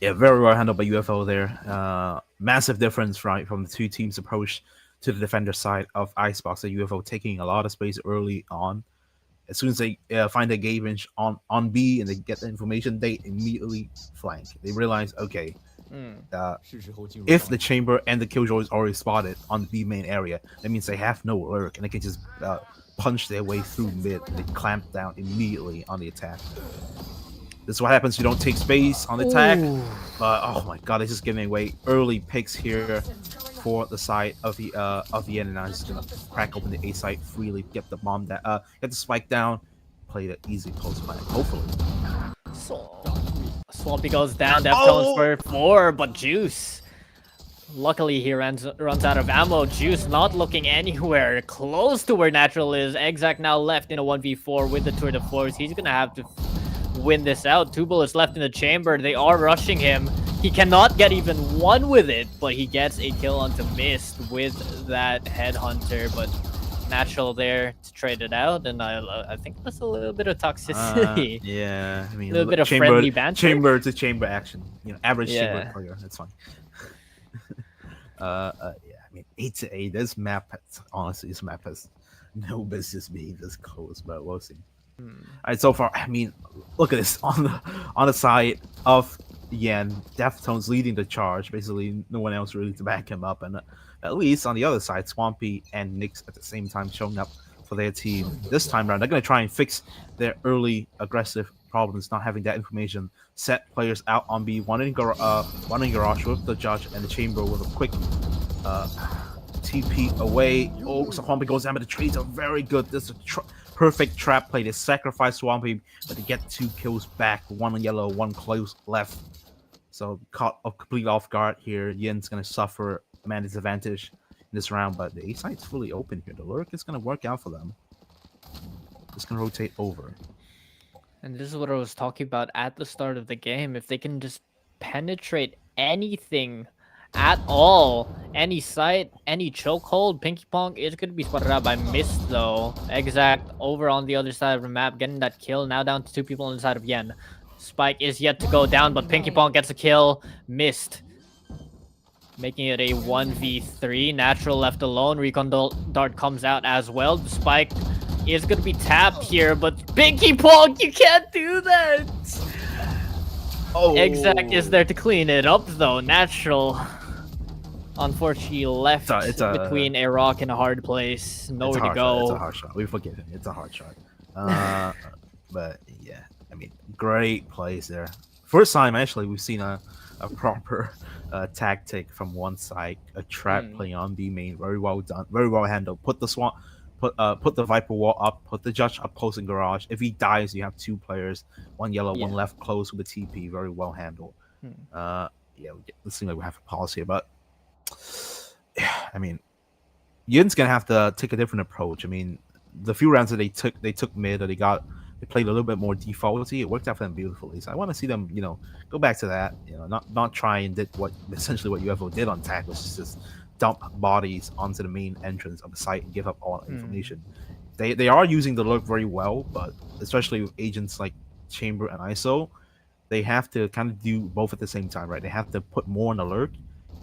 Yeah, very well handled by UFO there. Massive difference, right, from the 2 teams' approach to the defender side of Icebox. And UFO taking a lot of space early on. As soon as they find a gauge on B and they get the information, they immediately flank. They realize, okay, if the chamber and the killjoy is already spotted on the B main area, that means they have no lurk and they can just punch their way through mid. They clamp down immediately on the attack. This is what happens. You don't take space on the attack. But oh my god, they're just giving away early picks here for the side of the end, and now he's gonna crack open the A site freely, get the bomb that get the spike down, play the easy post flank, hopefully. Swampy goes down, Deftones for 4, but Juice. Luckily he runs out of ammo. Juice not looking anywhere close to where Natural is. Exact now left in a 1v4 with the Tour de Force. He's gonna have to win this out. 2 bullets left in the chamber. They are rushing him. He cannot get even one with it, but he gets a kill onto Mist with that Headhunter. But Natural there to trade it out, and I think that's a little bit of toxicity. Yeah, I mean, a little bit of friendly banter. Chamber to chamber action. Average chamber player. That's fine. Yeah, I mean, 8-8. This map has no business being this close, but we'll see. All right, so far, I mean, look at this on the side of Yen. Deftones leading the charge. Basically, no one else really to back him up, and at least on the other side, Swampy and Nyx at the same time showing up for their team. This time around, they're going to try and fix their early aggressive problems, not having that information. Set players out on B, one in garage with the judge, and the chamber with a quick TP away. Oh, Swampy goes down, but the trades are very good. There's a perfect trap play. They sacrifice Swampy, but they get 2 kills back. 1 yellow, 1 close left. So caught complete off guard here. Yin's gonna suffer man disadvantage in this round, but the A site's fully open here. The lurk is gonna work out for them. It's gonna rotate over. And this is what I was talking about at the start of the game. If they can just penetrate anything at all, any site, any chokehold, Pinky Pong is going to be spotted out by Mist, though. Exact over on the other side of the map, getting that kill. Now down to 2 people on the side of Yen. Spike is yet to go down, but Pinky Pong gets a kill. Mist, making it a 1v3. Natural left alone. Recon Dart comes out as well. The Spike is going to be tapped here, but Pinky Pong, you can't do that! Oh, Exact is there to clean it up, though. Natural, unfortunately, left between a rock and a hard place. Nowhere to go. It's a hard shot. We forgive him. It's a hard shot. But yeah, I mean, great plays there. First time, actually, we've seen a proper tactic from one side. A trap play on B main. Very well done. Very well handled. Put the Viper wall up, put the Judge up close in garage. If he dies, you have 2 players, 1 yellow, 1 left close with the TP. Very well handled. Yeah, it seems like we have a policy, but yeah, I mean, Yin's gonna have to take a different approach. I mean, the few rounds that they took mid, or they played a little bit more defaulty. It worked out for them beautifully. So I want to see them, go back to that. Not try and did essentially what UFO did on tag, which is just dump bodies onto the main entrance of the site and give up all information. They are using the lurk very well, but especially with agents like Chamber and ISO, they have to kind of do both at the same time, right? They have to put more on the lurk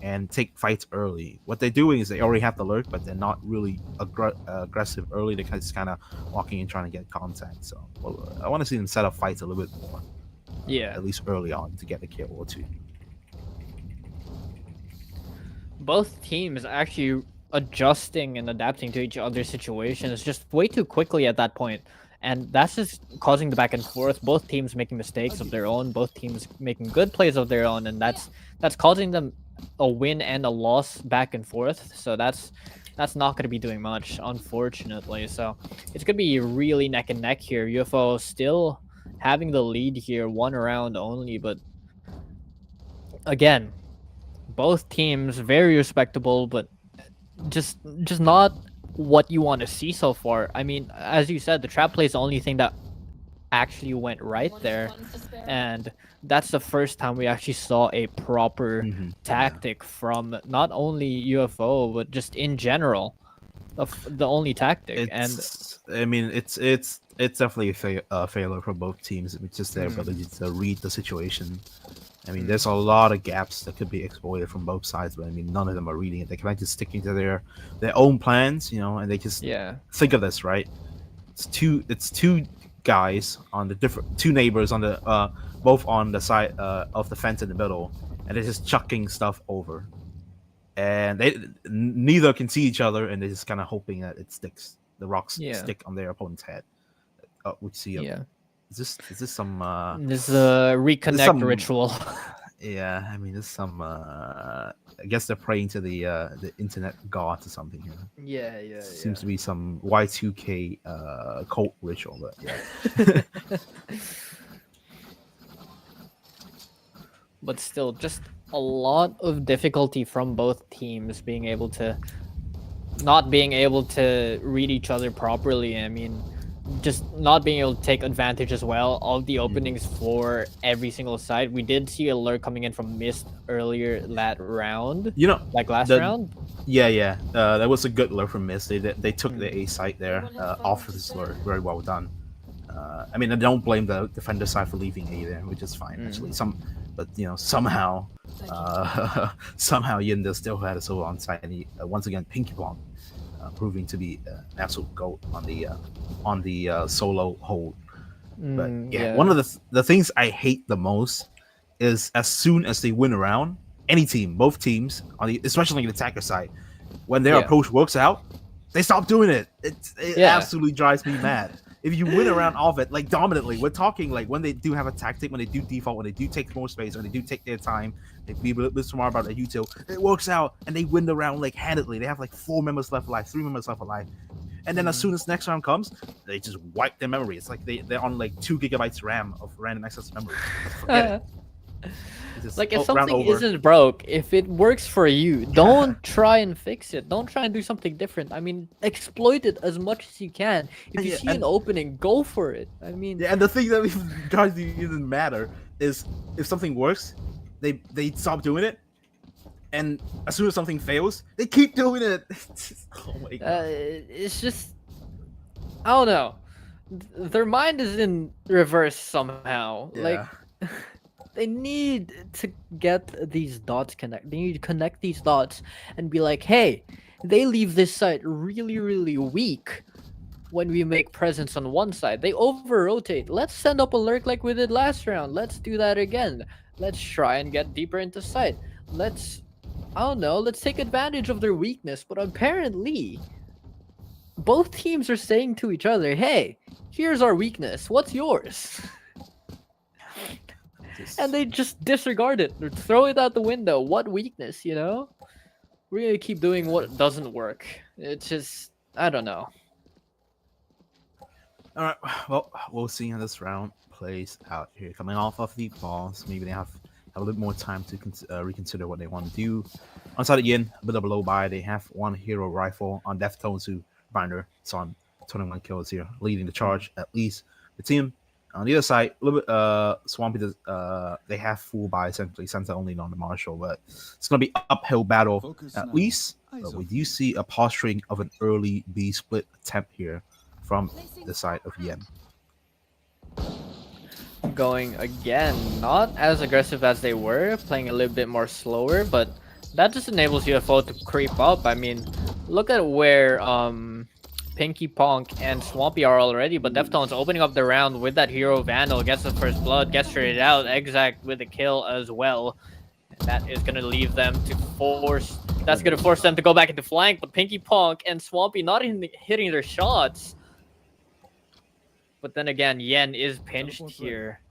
and take fights early. What they're doing is they already have the lurk, but they're not really aggressive early. They're just kind of walking in trying to get contact. So I want to see them set up fights a little bit more. Yeah. At least early on to get a kill or 2. Both teams actually adjusting and adapting to each other's situations just way too quickly at that point. And that's just causing the back and forth. Both teams making mistakes of their own. Both teams making good plays of their own. And that's causing them a win and a loss back and forth. So that's not going to be doing much, unfortunately. So it's going to be really neck and neck here. UFO still having the lead here, 1 round only. But again, both teams very respectable, but just not what you want to see so far. I mean, as you said, the trap play is the only thing that actually went right there, and that's the first time we actually saw a proper tactic from not only UFO but just in general, the only tactic. I mean, it's definitely a failure for both teams. It's just their ability to read the situation. I mean, there's a lot of gaps that could be exploited from both sides, but I mean, none of them are reading it. They're kind of just sticking to their own plans, and they just think of this, right? It's two guys on the different 2 neighbors on the both on the side of the fence in the middle, and they're just chucking stuff over, and they neither can see each other, and they're just kind of hoping that it sticks. The rocks stick on their opponent's head. We see them. Is this some this is a reconnect ritual? Yeah, I mean, there's some I guess they're praying to the internet gods or something here. Yeah. Seems to be some Y2K cult ritual, but yeah. But still, just a lot of difficulty from both teams not being able to read each other properly. I mean, just not being able to take advantage as well of the openings for every single side. We did see a lurk coming in from Mist earlier that round. Like last round. Yeah. That was a good lurk from Mist. They took the A site there off of this lurk. Very well done. I mean, I don't blame the defender side for leaving A there, which is fine actually. But somehow Yinda still had a solo on site, and he once again Pinky Pong. Proving to be an absolute goat on the solo hold. But one of the things I hate the most is as soon as they win a round, any team, both teams, especially on the attacker side, when their approach works out, they stop doing it. It absolutely drives me mad. If you win a round off it, like dominantly, we're talking like when they do have a tactic, when they do default, when they do take more space, when they do take their time, they be a bit smart about their util, it works out and they win the round like handedly. They have like 4 members left alive, 3 members left alive. And then as soon as next round comes, they just wipe their memory. It's like they're on like 2 gigabytes RAM of random access memory. Forget it. It's just, Like if round something over. isn't broke, if it works for you, don't try and fix it. Don't try and do something different. I mean, exploit it as much as you can. If you Yeah, see an opening, go for it. I mean, Yeah, and the thing that even doesn't matter is if something works, they stop doing it, and as soon as something fails, they keep doing it. Oh my god. it's just I don't know. Their mind is in reverse somehow. Like Yeah. they need to get these dots connect. They need to connect these dots and be like, hey, they leave this side really, really weak when we make presence on one side. They over rotate. Let's send up a lurk like we did last round. Let's do that again. Let's try and get deeper into sight. I don't know, let's take advantage of their weakness. But apparently, both teams are saying to each other, hey, here's our weakness. What's yours? And they just disregard it or throw it out the window. What weakness, you know? We're gonna keep doing what doesn't work. It's just, I don't know. All right. Well, we'll see how this round plays out here. Coming off of the pause, maybe they have a little bit more time to reconsider what they want to do. On side of Yin, a bit of a low buy. They have one hero rifle on Deftones who Binder. It's on 21 kills here, leading the charge at least. The team on the other side, a little bit Swampy. They have full buy essentially, Santa only on the Marshall, but it's gonna be uphill battle Focus at now. least. Eyes But we off. do see a posturing of an early B split attempt here from the side of Yen. Going again, not as aggressive as they were, playing a little bit more slower, but that just enables UFO to creep up. I mean, look at where Pinky Ponk and Swampy are already, but Deftones opening up the round with that hero Vandal, gets the first blood, gets traded out, Exact with a kill as well. And that is gonna leave them to that's gonna force them to go back into flank, but Pinky Ponk and Swampy not hitting their shots. But then again, Yen is pinched here.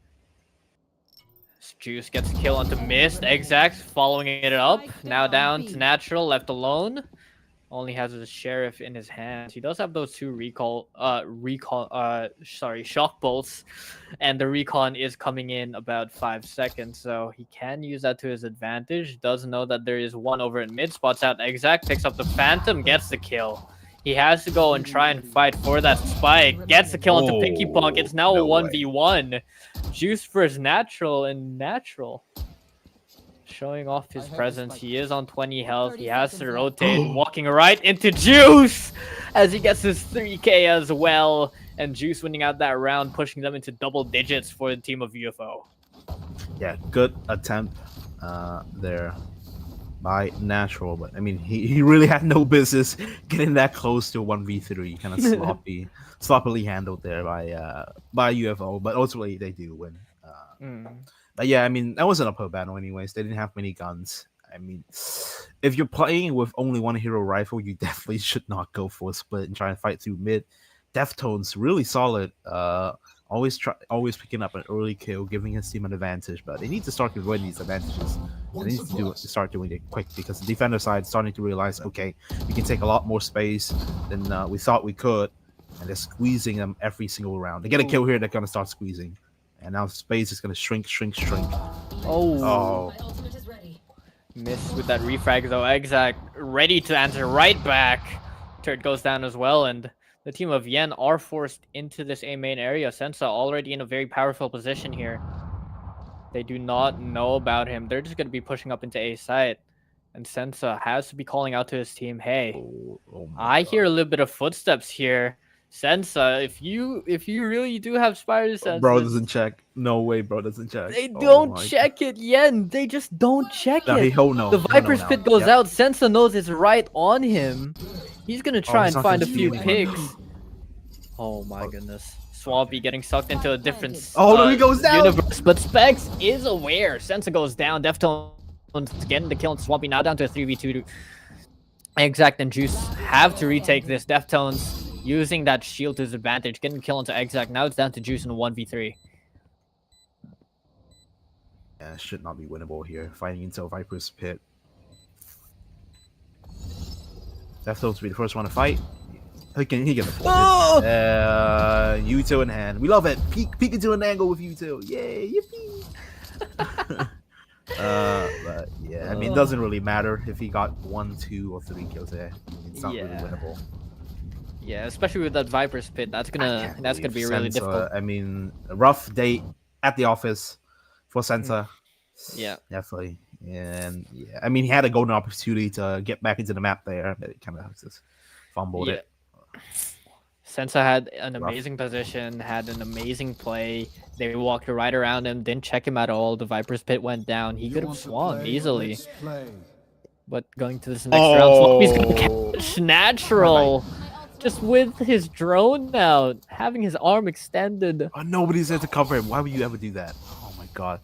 Juice gets a kill onto Mist. Exact following it up. Now down to Natural, left alone. Only has a Sheriff in his hands. He does have those 2 shock bolts. And the recon is coming in about 5 seconds. So he can use that to his advantage. Does know that there is one over at mid. Spots out Exact, picks up the Phantom, gets the kill. He has to go and try and fight for that spike. Gets the kill onto Pinky Punk. It's now a 1v1. Juice versus Natural, and Natural showing off his presence. He is on 20 health. He has to rotate, walking right into Juice as he gets his 3k as well. And Juice winning out that round, pushing them into double digits for the team of UFO. Yeah, good attempt there by Natural, but I mean he really had no business getting that close to 1v3. Kind of sloppily handled there by UFO, but ultimately they do win. But yeah, I mean that was an uphill battle anyways. They didn't have many guns. I mean, if you're playing with only one hero rifle, you definitely should not go for a split and try and fight through mid. Deftones really solid. Always picking up an early kill, giving his team an advantage, but they need to start converting these advantages. And they need to start doing it quick because the defender side is starting to realize, okay, we can take a lot more space than we thought we could, and they're squeezing them every single round. They get a kill here, they're gonna start squeezing, and now space is gonna shrink. Oh. Missed with that refrag though. Exact ready to answer right back. Turret goes down as well, and the team of Yen are forced into this A main area. Sensa already in a very powerful position here. They do not know about him. They're just going to be pushing up into A site. And Sensa has to be calling out to his team, hey, I hear a little bit of footsteps here. Sensa, if you really do have spider senses, bro doesn't check. No way, bro doesn't check. They don't check it, Yen. They just don't check it. No, the Viper's Pit goes out. Sensa knows it's right on him. He's gonna try and find a few picks. Oh my goodness. Swampy getting sucked into a different he goes down. Universe, but Specs is aware. Sensa goes down. Deftones getting the kill on Swampy, now down to a 3v2. Exact and Juice have to retake this. Deftones using that shield to his advantage, getting the kill onto Exact. Now it's down to Juice in a 1v3. Yeah, it should not be winnable here. Fighting into Viper's Pit. Deftones will be the first one to fight. He can afford it. U2 in hand. We love it. Peek into an angle with U2. Yay, yippee. But yeah, I mean, it doesn't really matter if he got 1, 2, or 3 kills there. It's not really winnable. Yeah, especially with that Viper's Pit. That's gonna be really difficult. I mean, a rough day at the office for Sensa. Yeah, definitely. And yeah, I mean, he had a golden opportunity to get back into the map there, but it kind of just fumbled it. Sensa had an amazing position, had an amazing play. They walked right around him, didn't check him at all. The Viper's Pit went down. He could have swamped easily. But going to this next round, Swampy's gonna catch natural. Just with his drone now, having his arm extended. Nobody's there to cover him. Why would you ever do that? Oh my god.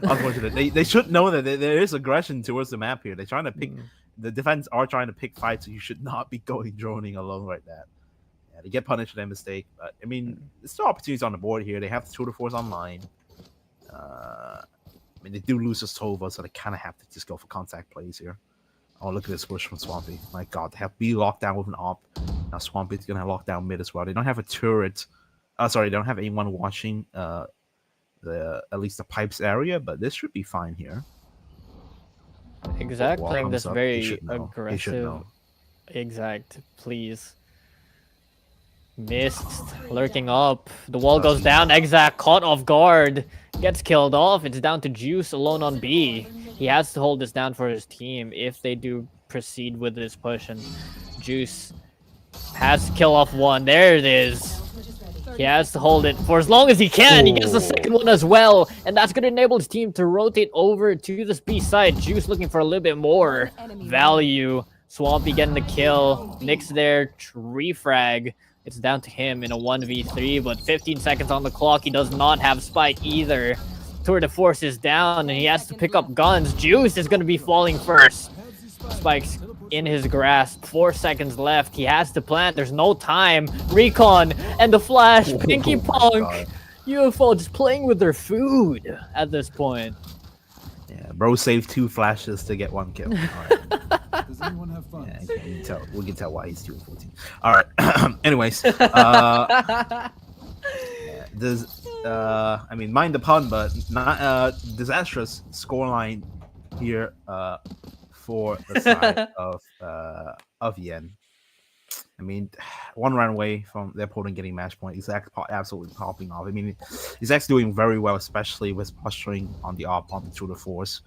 Unfortunate. They should know that there is aggression towards the map here. They're trying to pick the defense are trying to pick fights, so you should not be going droning alone like that. Yeah, they get punished for their mistake. But I mean, there's still opportunities on the board here. They have the tour de force online. I mean, they do lose to Tova, so they kind of have to just go for contact plays here. Oh, look at this push from Swampy. My god, they have B locked down with an op. Now Swampy's gonna lock down mid as well. They don't have a turret. Sorry, they don't have anyone watching at least the pipes area, but this should be fine here. Exact playing this very aggressive. Exact, please. Missed, lurking up. The wall goes down. Exact caught off guard. Gets killed off. It's down to Juice alone on B. He has to hold this down for his team if they do proceed with this push. And Juice has to kill off one. There it is. He has to hold it for as long as he can. He gets the second one as well. And that's going to enable his team to rotate over to this B side. Juice looking for a little bit more value. Swampy getting the kill. Nick's there. Tree frag. It's down to him in a 1v3, but 15 seconds on the clock. He does not have Spike either. Tour de Force is down, and he has to pick up guns. Juice is going to be falling first. Spike's in his grasp. 4 seconds left. He has to plant. There's no time. Recon and the flash. Pinky Punk. UFO just playing with their food at this point. Yeah, bro saved 2 flashes to get 1 kill. All right. Does anyone have fun? Yeah, we can tell why he's 2-14. All right. Anyways, I mean, mind the pun, but not disastrous scoreline here for the side of Yen. I mean, 1 round away from their opponent getting match point. Exact absolutely popping off. I mean, Exact's doing very well, especially with posturing on the op on the tour de force,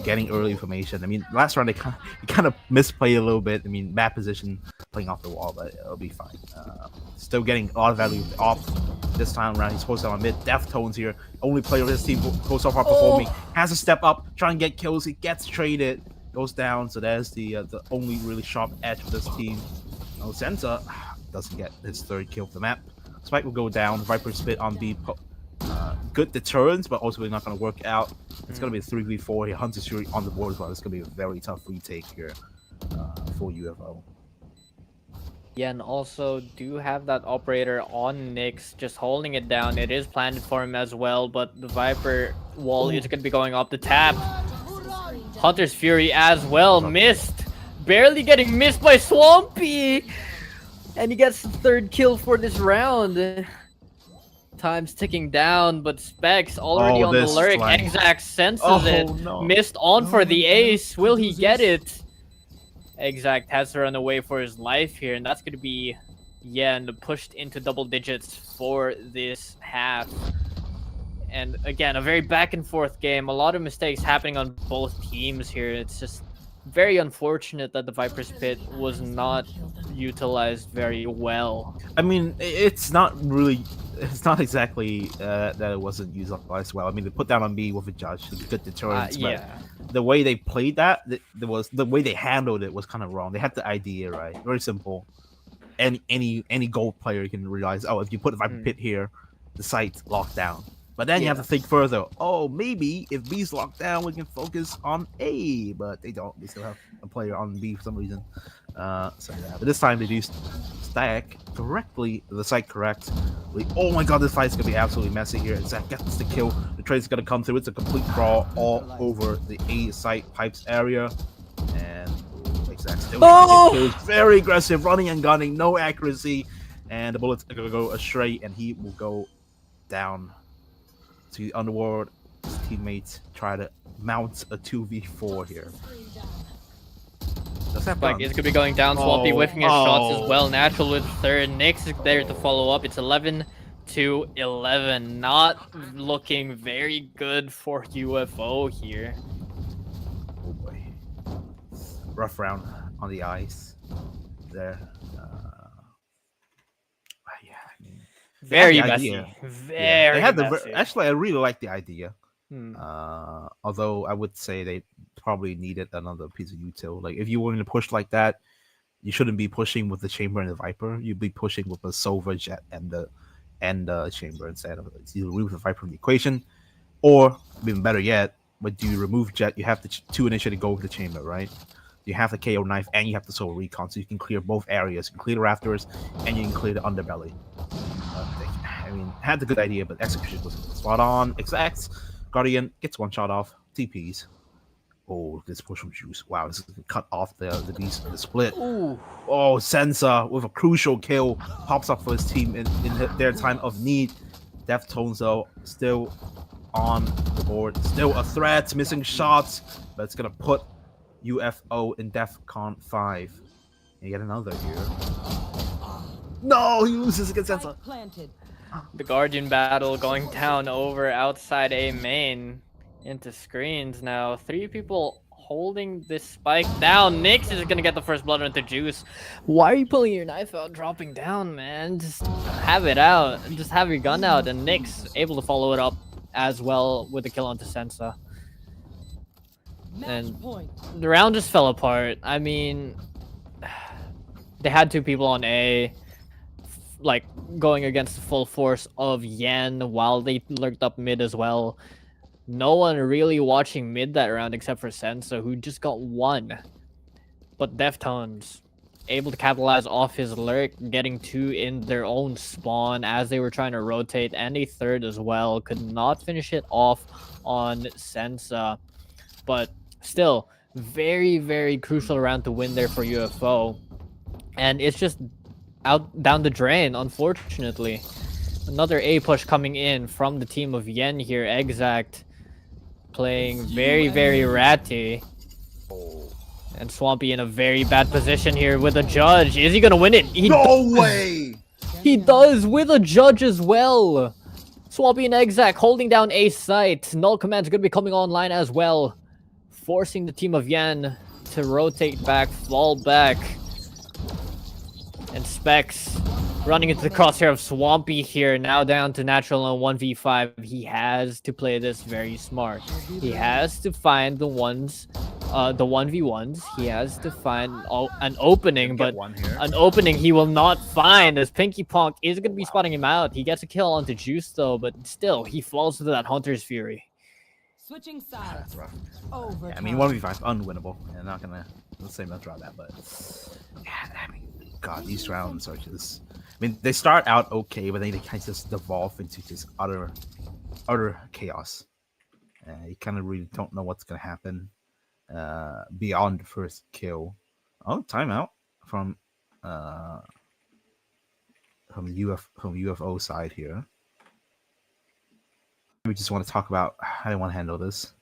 getting early information. I mean, last round they kind of misplayed a little bit. I mean, bad position playing off the wall, but it'll be fine. Still getting a lot of value with the op. This time around, he's posted on mid. Deftones here, only player of his team who so far performing, has to step up, try and get kills. He gets traded, goes down. So there's the only really sharp edge of this team. No, Sensa doesn't get his 3rd kill for the map. Spike will go down. Viper split on B. Good deterrence, but also not going to work out. It's going to be a 3v4 here. Hunter's Fury on the board as well. It's going to be a very tough retake here for UFO. Yeah, and also do have that operator on Nyx, just holding it down. It is planted for him as well, but the Viper wall is going to be going up the tap. Hunter's Fury as well, missed. Barely getting missed by Swampy. And he gets the 3rd kill for this round. Time's ticking down, but Specs already on the lurk. Exact senses it. No. Missed on for the ace. Will he get it? Exact has to run away for his life here, and that's going to be Yen pushed into double digits for this half. And again, a very back and forth game. A lot of mistakes happening on both teams here. It's just very unfortunate that the Viper's Pit was not utilized very well. I mean, it's not exactly that it wasn't utilized well. I mean, they put down on B with a judge, good deterrence. Yeah. But the way they played that, the way they handled it was kind of wrong. They had the idea right, very simple. Any gold player can realize, oh, if you put the Viper Pit here, the site's locked down. But then you have to think further. Oh, maybe if B's locked down, we can focus on A. But they don't. They still have a player on B for some reason. So yeah. But this time they do stack correctly. The site correct. Oh my god, this fight's going to be absolutely messy here. Zach gets the kill. The trade's going to come through. It's a complete crawl all over the A site pipes area. And Exact still trying to get kills. Very aggressive, running and gunning, no accuracy, and the bullets are gonna go astray, and he will go down to the underworld. His teammates try to mount a 2v4 here. Does that Spike is gonna be going down. Swampy whiffing his shots as well. Natural with third. Nyx is there to follow up. It's 11-11. Not looking very good for UFO here. Oh boy. Rough round on the ice there. Yeah, I mean, Very the messy. idea. Very they had messy. actually, I really like the idea. Hmm. Although I would say they probably needed another piece of util. Like if you were going to push like that, you shouldn't be pushing with the chamber and the viper. You'd be pushing with the Sova jet and the chamber instead of you remove the viper from the equation, or even better yet, when you remove jet, you have to initially go with the chamber, right? You have the KO knife and you have the Soul Recon, so you can clear both areas. You can clear the rafters and you can clear the underbelly. I mean, had the good idea, but execution was spot on. Exact. Guardian gets one shot off. TPs. Oh, this push from Juice. Wow, this is gonna cut off the beast, the split. Ooh. Oh, Sensa with a crucial kill pops up for his team in their time of need. Deftones though still on the board, still a threat, missing shots, but it's gonna put UFO in DEFCON 5. And yet another here. No, he loses against Sensa. The Guardian battle going down over outside A main into screens now. 3 people holding this spike down. Nyx is gonna get the first blood into Juice. Why are you pulling your knife out, dropping down, man? Just have it out. Just have your gun out. And Nyx able to follow it up as well with the kill onto Sensa. And the round just fell apart. I mean, they had 2 people on A, like going against the full force of Yen while they lurked up mid as well. No one really watching mid that round except for Sensa, who just got 1. But Deftones able to capitalize off his lurk, getting 2 in their own spawn as they were trying to rotate, and a third as well. Could not finish it off on Sensa, but still very, very crucial round to win there for UFO. And it's just out down the drain, unfortunately. Another A push coming in from the team of Yen here. Exact playing very, very ratty. And Swampy in a very bad position here with a judge. Is he gonna win it? No way! He does with a judge as well. Swampy and Exact holding down A site. Null command's gonna be coming online as well, forcing the team of Yen to rotate back, fall back. And Specs running into the crosshair of Swampy here, now down to natural and 1v5. He has to play this very smart. He has to find the 1v1s. He has to find an opening, but an opening he will not find, as Pinky Ponk is going to be spotting him out. He gets a kill onto Juice though, but still, he falls to that Hunter's Fury. Switching sides. That's rough. Over. Yeah, I mean, 1v5 unwinnable. I'm not gonna say much about that, but yeah, I mean, God, these rounds are just. I mean, they start out okay, but then they kind of just devolve into just utter chaos. You kind of really don't know what's gonna happen beyond the first kill. Oh, timeout from UFO side here. We just want to talk about how they want to handle this.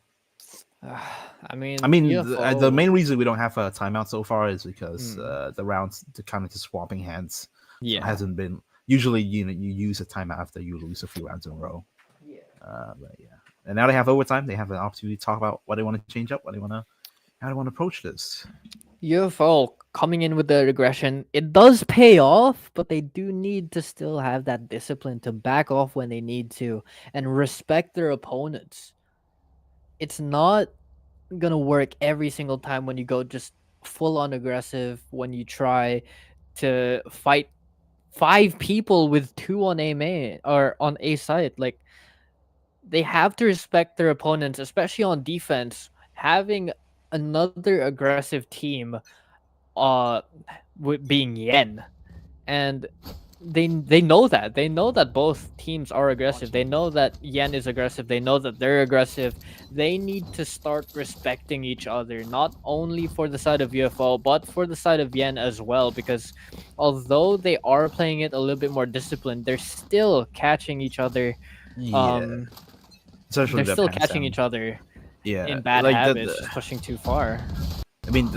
I mean, UFO... the main reason we don't have a timeout so far is because the rounds to kind of just swapping hands. Yeah, hasn't been. Usually, you use a timeout after you lose a few rounds in a row. Yeah. But yeah, and now they have overtime. They have an opportunity to talk about what they want to change up, how they want to approach this. UFO coming in with the regression, it does pay off, but they do need to still have that discipline to back off when they need to and respect their opponents. It's not gonna work every single time when you go just full on aggressive, when you try to fight 5 people with 2 on A main or on A site. Like, they have to respect their opponents, especially on defense. Having another aggressive team with being Yen, and they know that. They know that both teams are aggressive. They know that Yen is aggressive. They know that they're aggressive. They need to start respecting each other, not only for the side of UFO, but for the side of Yen as well. Because although they are playing it a little bit more disciplined, they're still catching each other. Yeah, Um, especially they're the still catching Pansam. each other Yeah, in bad like habits, just pushing too far. I mean,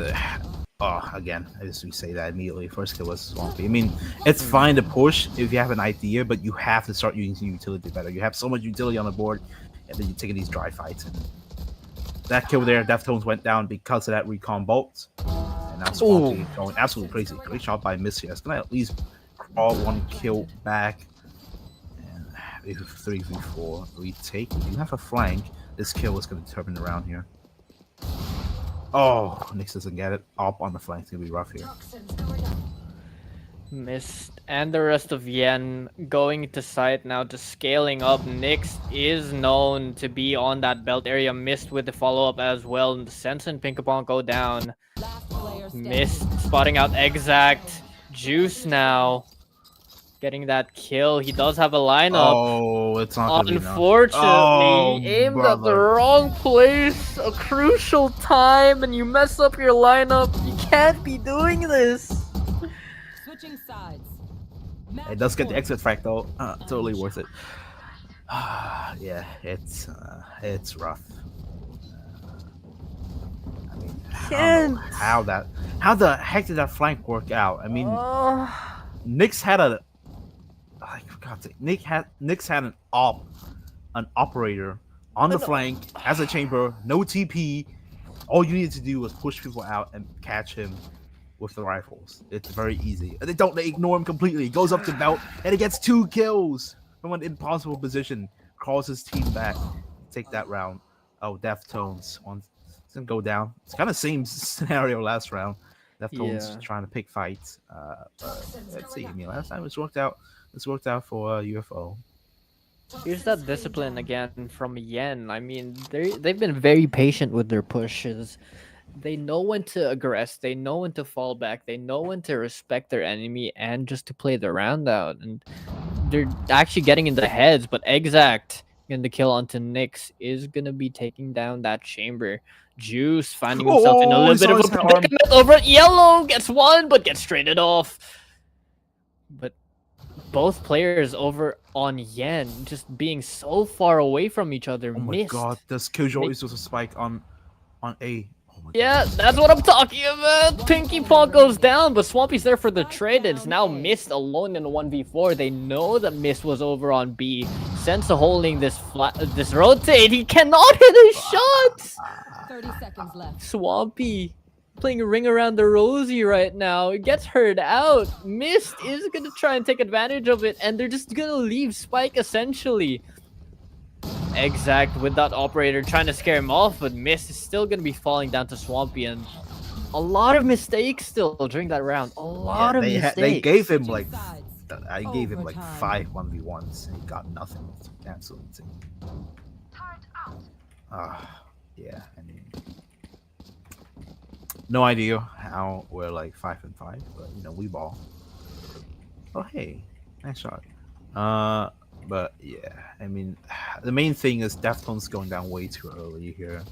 again, I just we say that immediately. First kill was Swampy. I mean, it's Hmm. fine to push if you have an idea, but you have to start using utility better. You have so much utility on the board, and then you're taking these dry fights. And that kill there, Deftones went down because of that recon bolt. And now Swampy going absolutely crazy. Great shot by Miss here. It's gonna at least crawl one kill back. And if 3v4 retake, if you have a flank, this kill is gonna turn around here. Oh, Nyx doesn't get it. Up on the flank. It's gonna be rough here. Mist and the rest of Yen going to site now, just scaling up. Nyx is known to be on that belt area. Mist with the follow-up as well. And the Sense and Pinkapon go down. Last player standing. Mist spotting out Exact. Juice now getting that kill. He does have a lineup. Oh, it's not gonna be enough. Unfortunately, Oh, he aimed at the brother. wrong place. A crucial time, and you mess up your lineup. You can't be doing this. Switching sides. It does get the exit frac though. Totally worth it. Yeah, it's rough. I mean, I don't know how the heck did that flank work out? I mean, Nyx had a like for God's sake, Nyx had an operator on the flank as a chamber, no TP. All you needed to do was push people out and catch him with the rifles. It's very easy. And they ignore him completely. He goes up to belt and he gets 2 kills from an impossible position. Crawls his team back. Take that round. Oh, Deftones. It's gonna go down. It's kind of same scenario last round. Deftones trying to pick fights. But let's see. I mean, last time it's worked out. It's worked out for UFO. Here's that discipline again from Yen. I mean, they've been very patient with their pushes. They know when to aggress. They know when to fall back. They know when to respect their enemy and just to play the round out. And they're actually getting in the heads. But Exact getting the kill onto Nyx is gonna be taking down that chamber. Juice finding himself in a little bit of a predicament over at Yellow. Gets one, but gets traded off. But both players over on Yen just being so far away from each other. Oh my god, this Killjoy is just a spike on A. Oh my Yeah, god. that's what I'm talking about. Pinky Paw goes down, but Swampy's there for the trade. It's now Mist alone in a 1v4. They know that Mist was over on B. Sensa holding this this rotate. He cannot hit a shot. 30 seconds left. Swampy playing a ring around the rosy right now. It gets heard out. Mist is gonna try and take advantage of it, and they're just gonna leave Spike essentially. Exact with that operator trying to scare him off, but Mist is still gonna be falling down to Swampy, and a lot of mistakes still during that round. A lot of mistakes. They gave him like Switching sides. I gave him like Overtime. 5 1v1s and he got nothing. It's absolutely insane. Yeah, I mean, no idea how we're like 5-5, but you know we ball. Oh hey, nice shot. But yeah, I mean, the main thing is Deftones going down way too early here.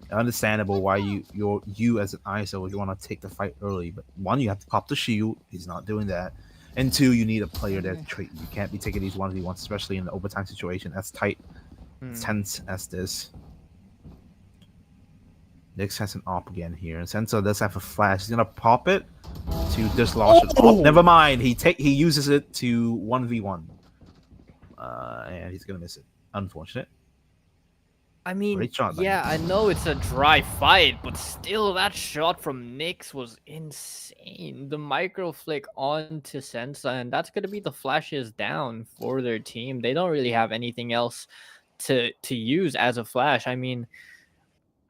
Understandable why you as an ISO would want to take the fight early, but one, you have to pop the shield. He's not doing that, and two, you need a player there to treat you. You can't be taking these 1v1s, especially in the overtime situation as tight, tense as this. Nyx has an op again here, and Senso does have a flash. He's gonna pop it to dislodge it. Oh, never mind. He uses it to 1v1. And he's gonna miss it. Unfortunate. I mean, Great shot, yeah, I know it's a dry fight, but still, that shot from Nyx was insane. The micro flick onto Sensa, and that's gonna be the flashes down for their team. They don't really have anything else to use as a flash. I mean,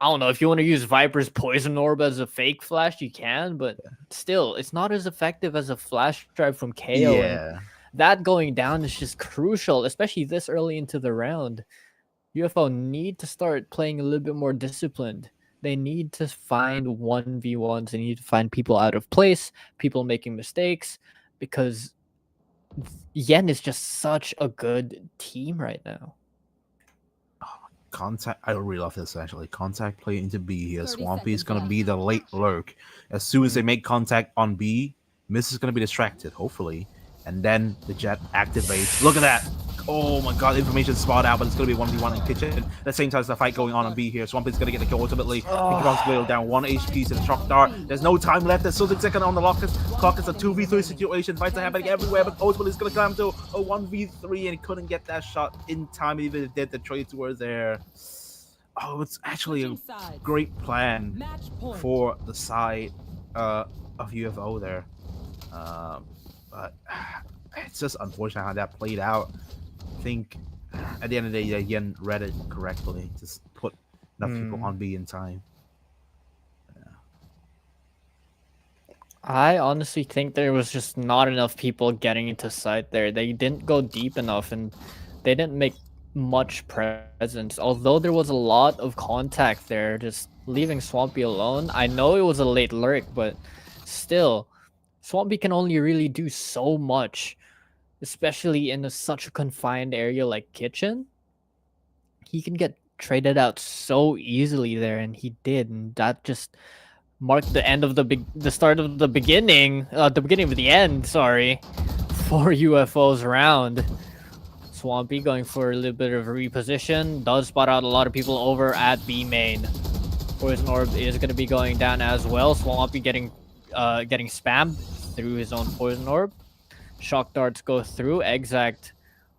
I don't know if you want to use Viper's Poison Orb as a fake flash, you can, but still, it's not as effective as a flash drive from KO. Yeah. And that going down is just crucial, especially this early into the round. UFO need to start playing a little bit more disciplined. They need to find 1v1s. They need to find people out of place, people making mistakes, because Yen is just such a good team right now. Contact. I really love this actually. Contact play into B here. 30 Swampy is seconds gonna left. be the late lurk. As soon as they make contact on B, Miss is gonna be distracted, hopefully, and then the jet activates. Look at that! Oh my god, information spot out, but it's gonna be 1v1 in kitchen. At the same time, there's a fight going on B here. Swampy's gonna get the kill ultimately. Pinky Bomb's gonna go down 1 HP to the shock dart. There's no time left. There's something second on the clock. It's a 2v3 situation. Fights are happening everywhere, but ultimately it's gonna come to a 1v3 and he couldn't get that shot in time. Even if it did, the trade towards there. Oh, it's actually a Switching sides. great plan Match point. for the side of UFO there. But it's just unfortunate how that played out. I think at the end of the day, Yen read it correctly. Just put enough people on B in time. I honestly think there was just not enough people getting into sight there. They didn't go deep enough and they didn't make much presence. Although there was a lot of contact there, just leaving Swampy alone. I know it was a late lurk, but still, Swampy can only really do so much, especially in such a confined area like Kitchen. He can get traded out so easily there, and he did, and that just marked the end of the start of the beginning of the end. Sorry, for UFO's round. Swampy going for a little bit of a reposition. Does spot out a lot of people over at B main. Poison Orb is going to be going down as well. Swampy getting spammed through his own Poison Orb. Shock darts go through. Exact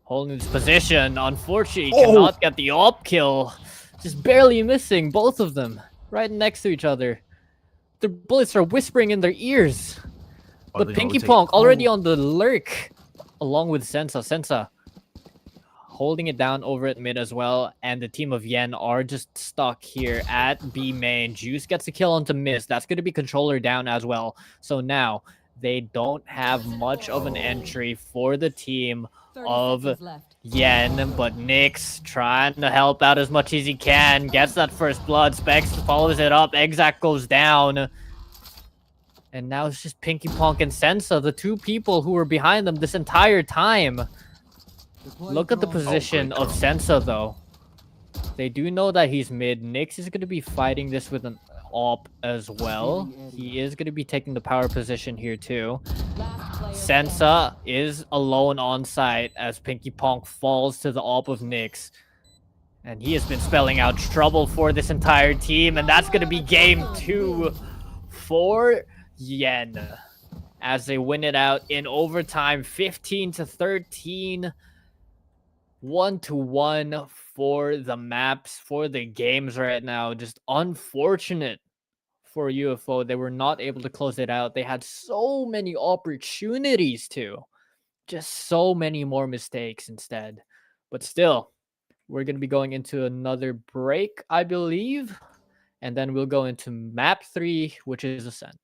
holding his position. Unfortunately, cannot get the op kill. Just barely missing both of them right next to each other. The bullets are whispering in their ears. But Pinky Pong already on the lurk, along with Sensa. Sensa holding it down over at mid as well, and the team of Yen are just stuck here at B main. Juice gets a kill onto Miss. That's going to be controller down as well. So now they don't have much of an entry for the team 30 of seconds left. Yen, but Nyx trying to help out as much as he can. Gets that first blood. Specs follows it up. Exact goes down. And now it's just Pinky Pong and Sensa, the two people who were behind them this entire time. Look at the position of Sensa, though. They do know that he's mid. Nyx is going to be fighting this with an op as well. He is going to be taking the power position here, too. Last player Sensa is alone on site as Pinky Pong falls to the op of Nyx. And he has been spelling out trouble for this entire team. And that's going to be game 2 for Yen as they win it out in overtime, 15-13. 1-1 for the maps, for the games right now. Just unfortunate for UFO. They were not able to close it out. They had so many opportunities to. Just so many more mistakes instead. But still, we're going to be going into another break, I believe. And then we'll go into map 3, which is Ascent.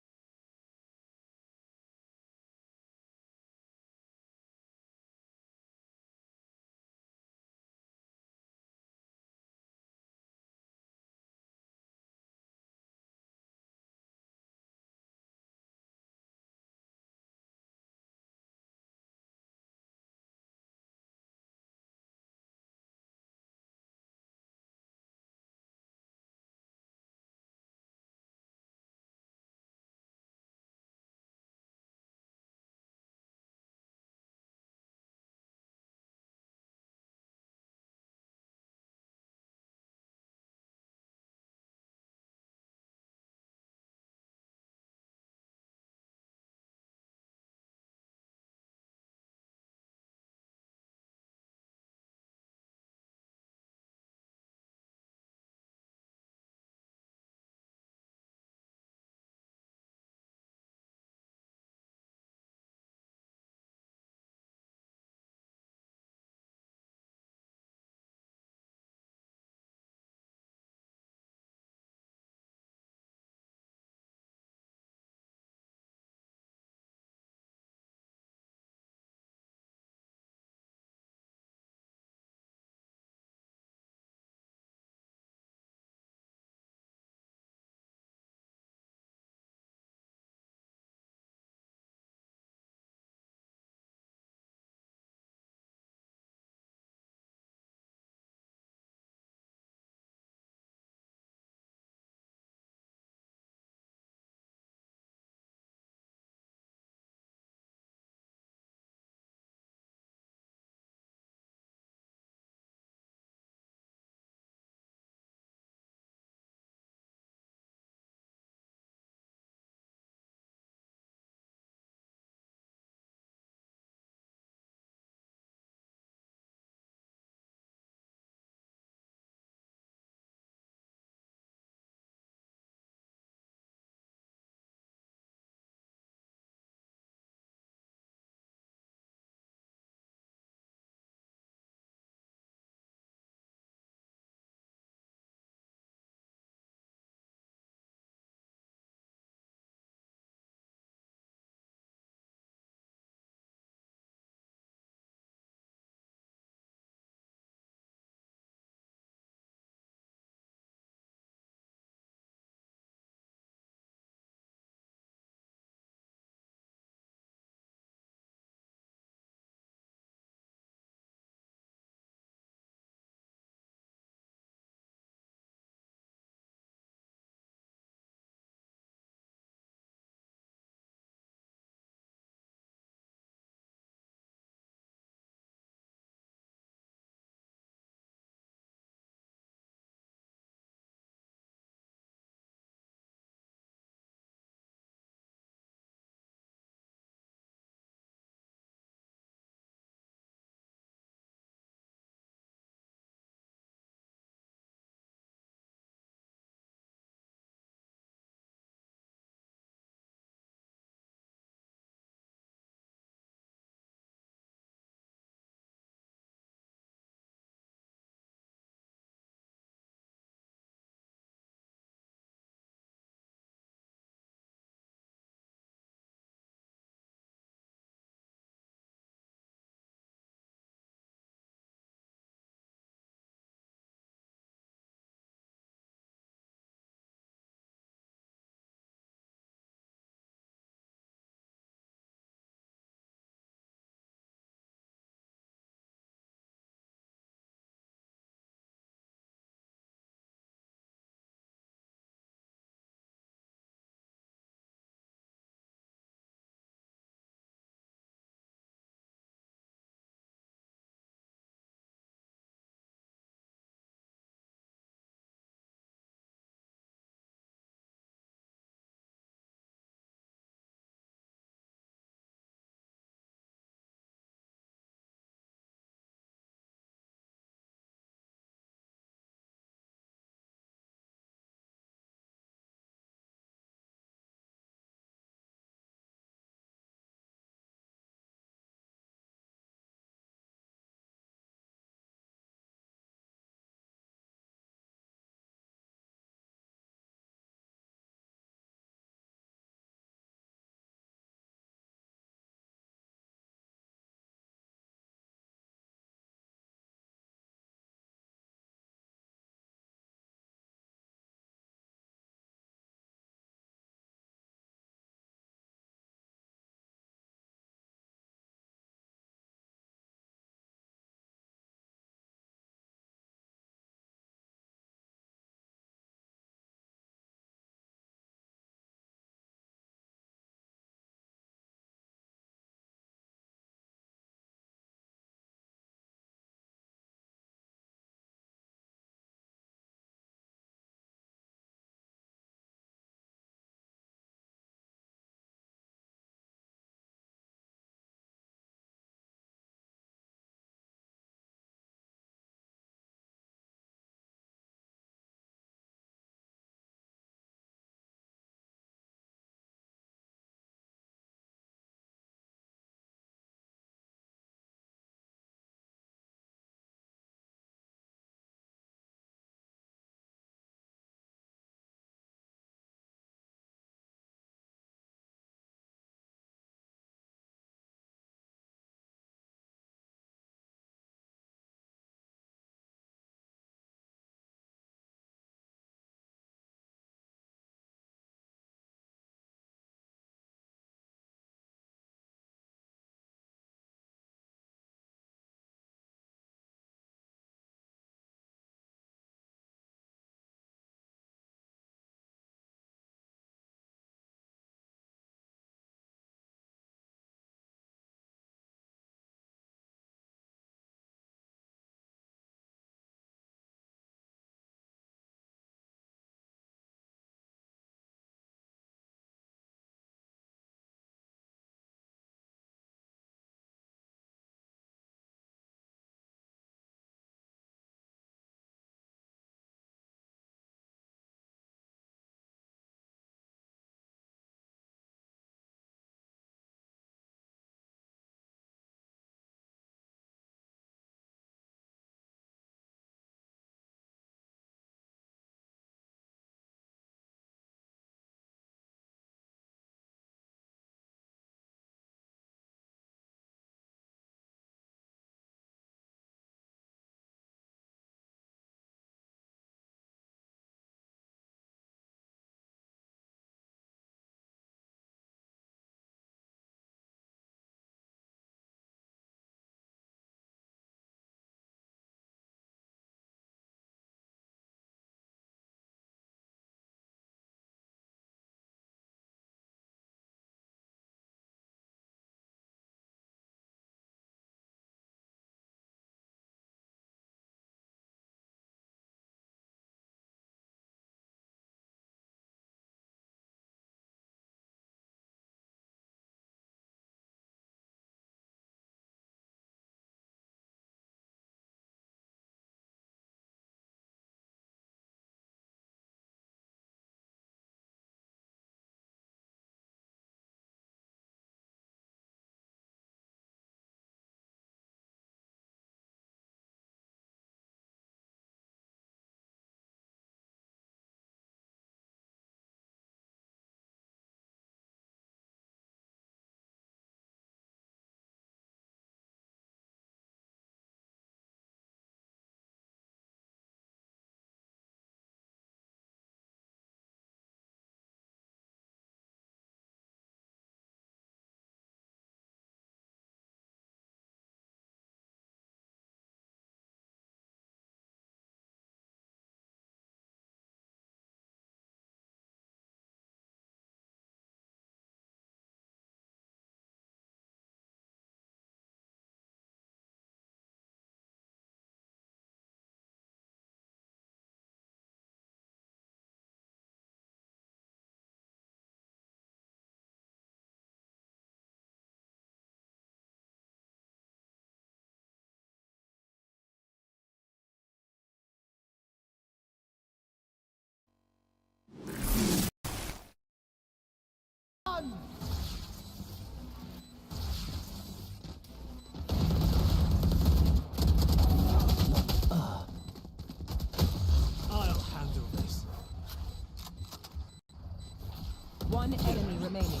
One enemy remaining.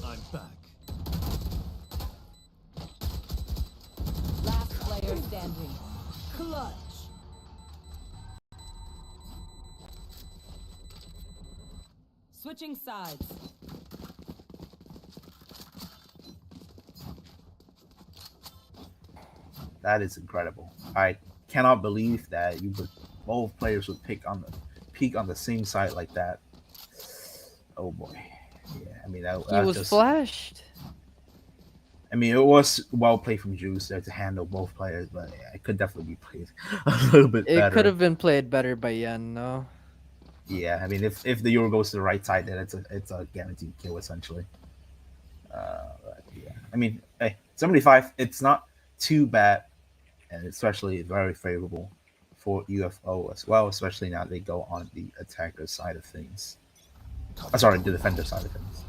I'm back. Last player standing. Clutch. Switching sides. That is incredible. I cannot believe that both players would peak on the same side like that. Oh boy. Yeah, I mean He was just flashed. I mean, it was well played from Juice there to handle both players, but yeah, it could definitely be played a little bit It better. could have been played better by Yen, no? Yeah, I mean, if the Euro goes to the right side, then it's a guaranteed kill essentially. But yeah, I mean, hey, 75. It's not too bad, and especially very favorable for UFO as well. Especially now they go on the attacker side of things. Sorry, the defender side of things.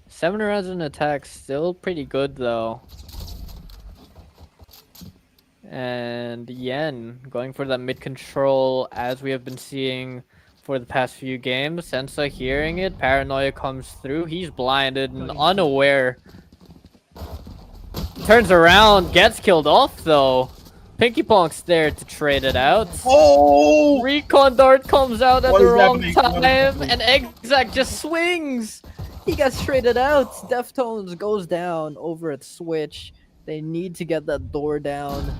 7 rounds in attack, still pretty good though. And Yen going for that mid control as we have been seeing for the past few games. Sensa hearing it, paranoia comes through. He's blinded and unaware. Turns around, gets killed off though. Pinky Ponk's there to trade it out. Oh! Recon Dart comes out at What the is wrong happening? What is time, happening? and Exact just swings. He gets traded out. Deftones goes down over at Switch. They need to get that door down,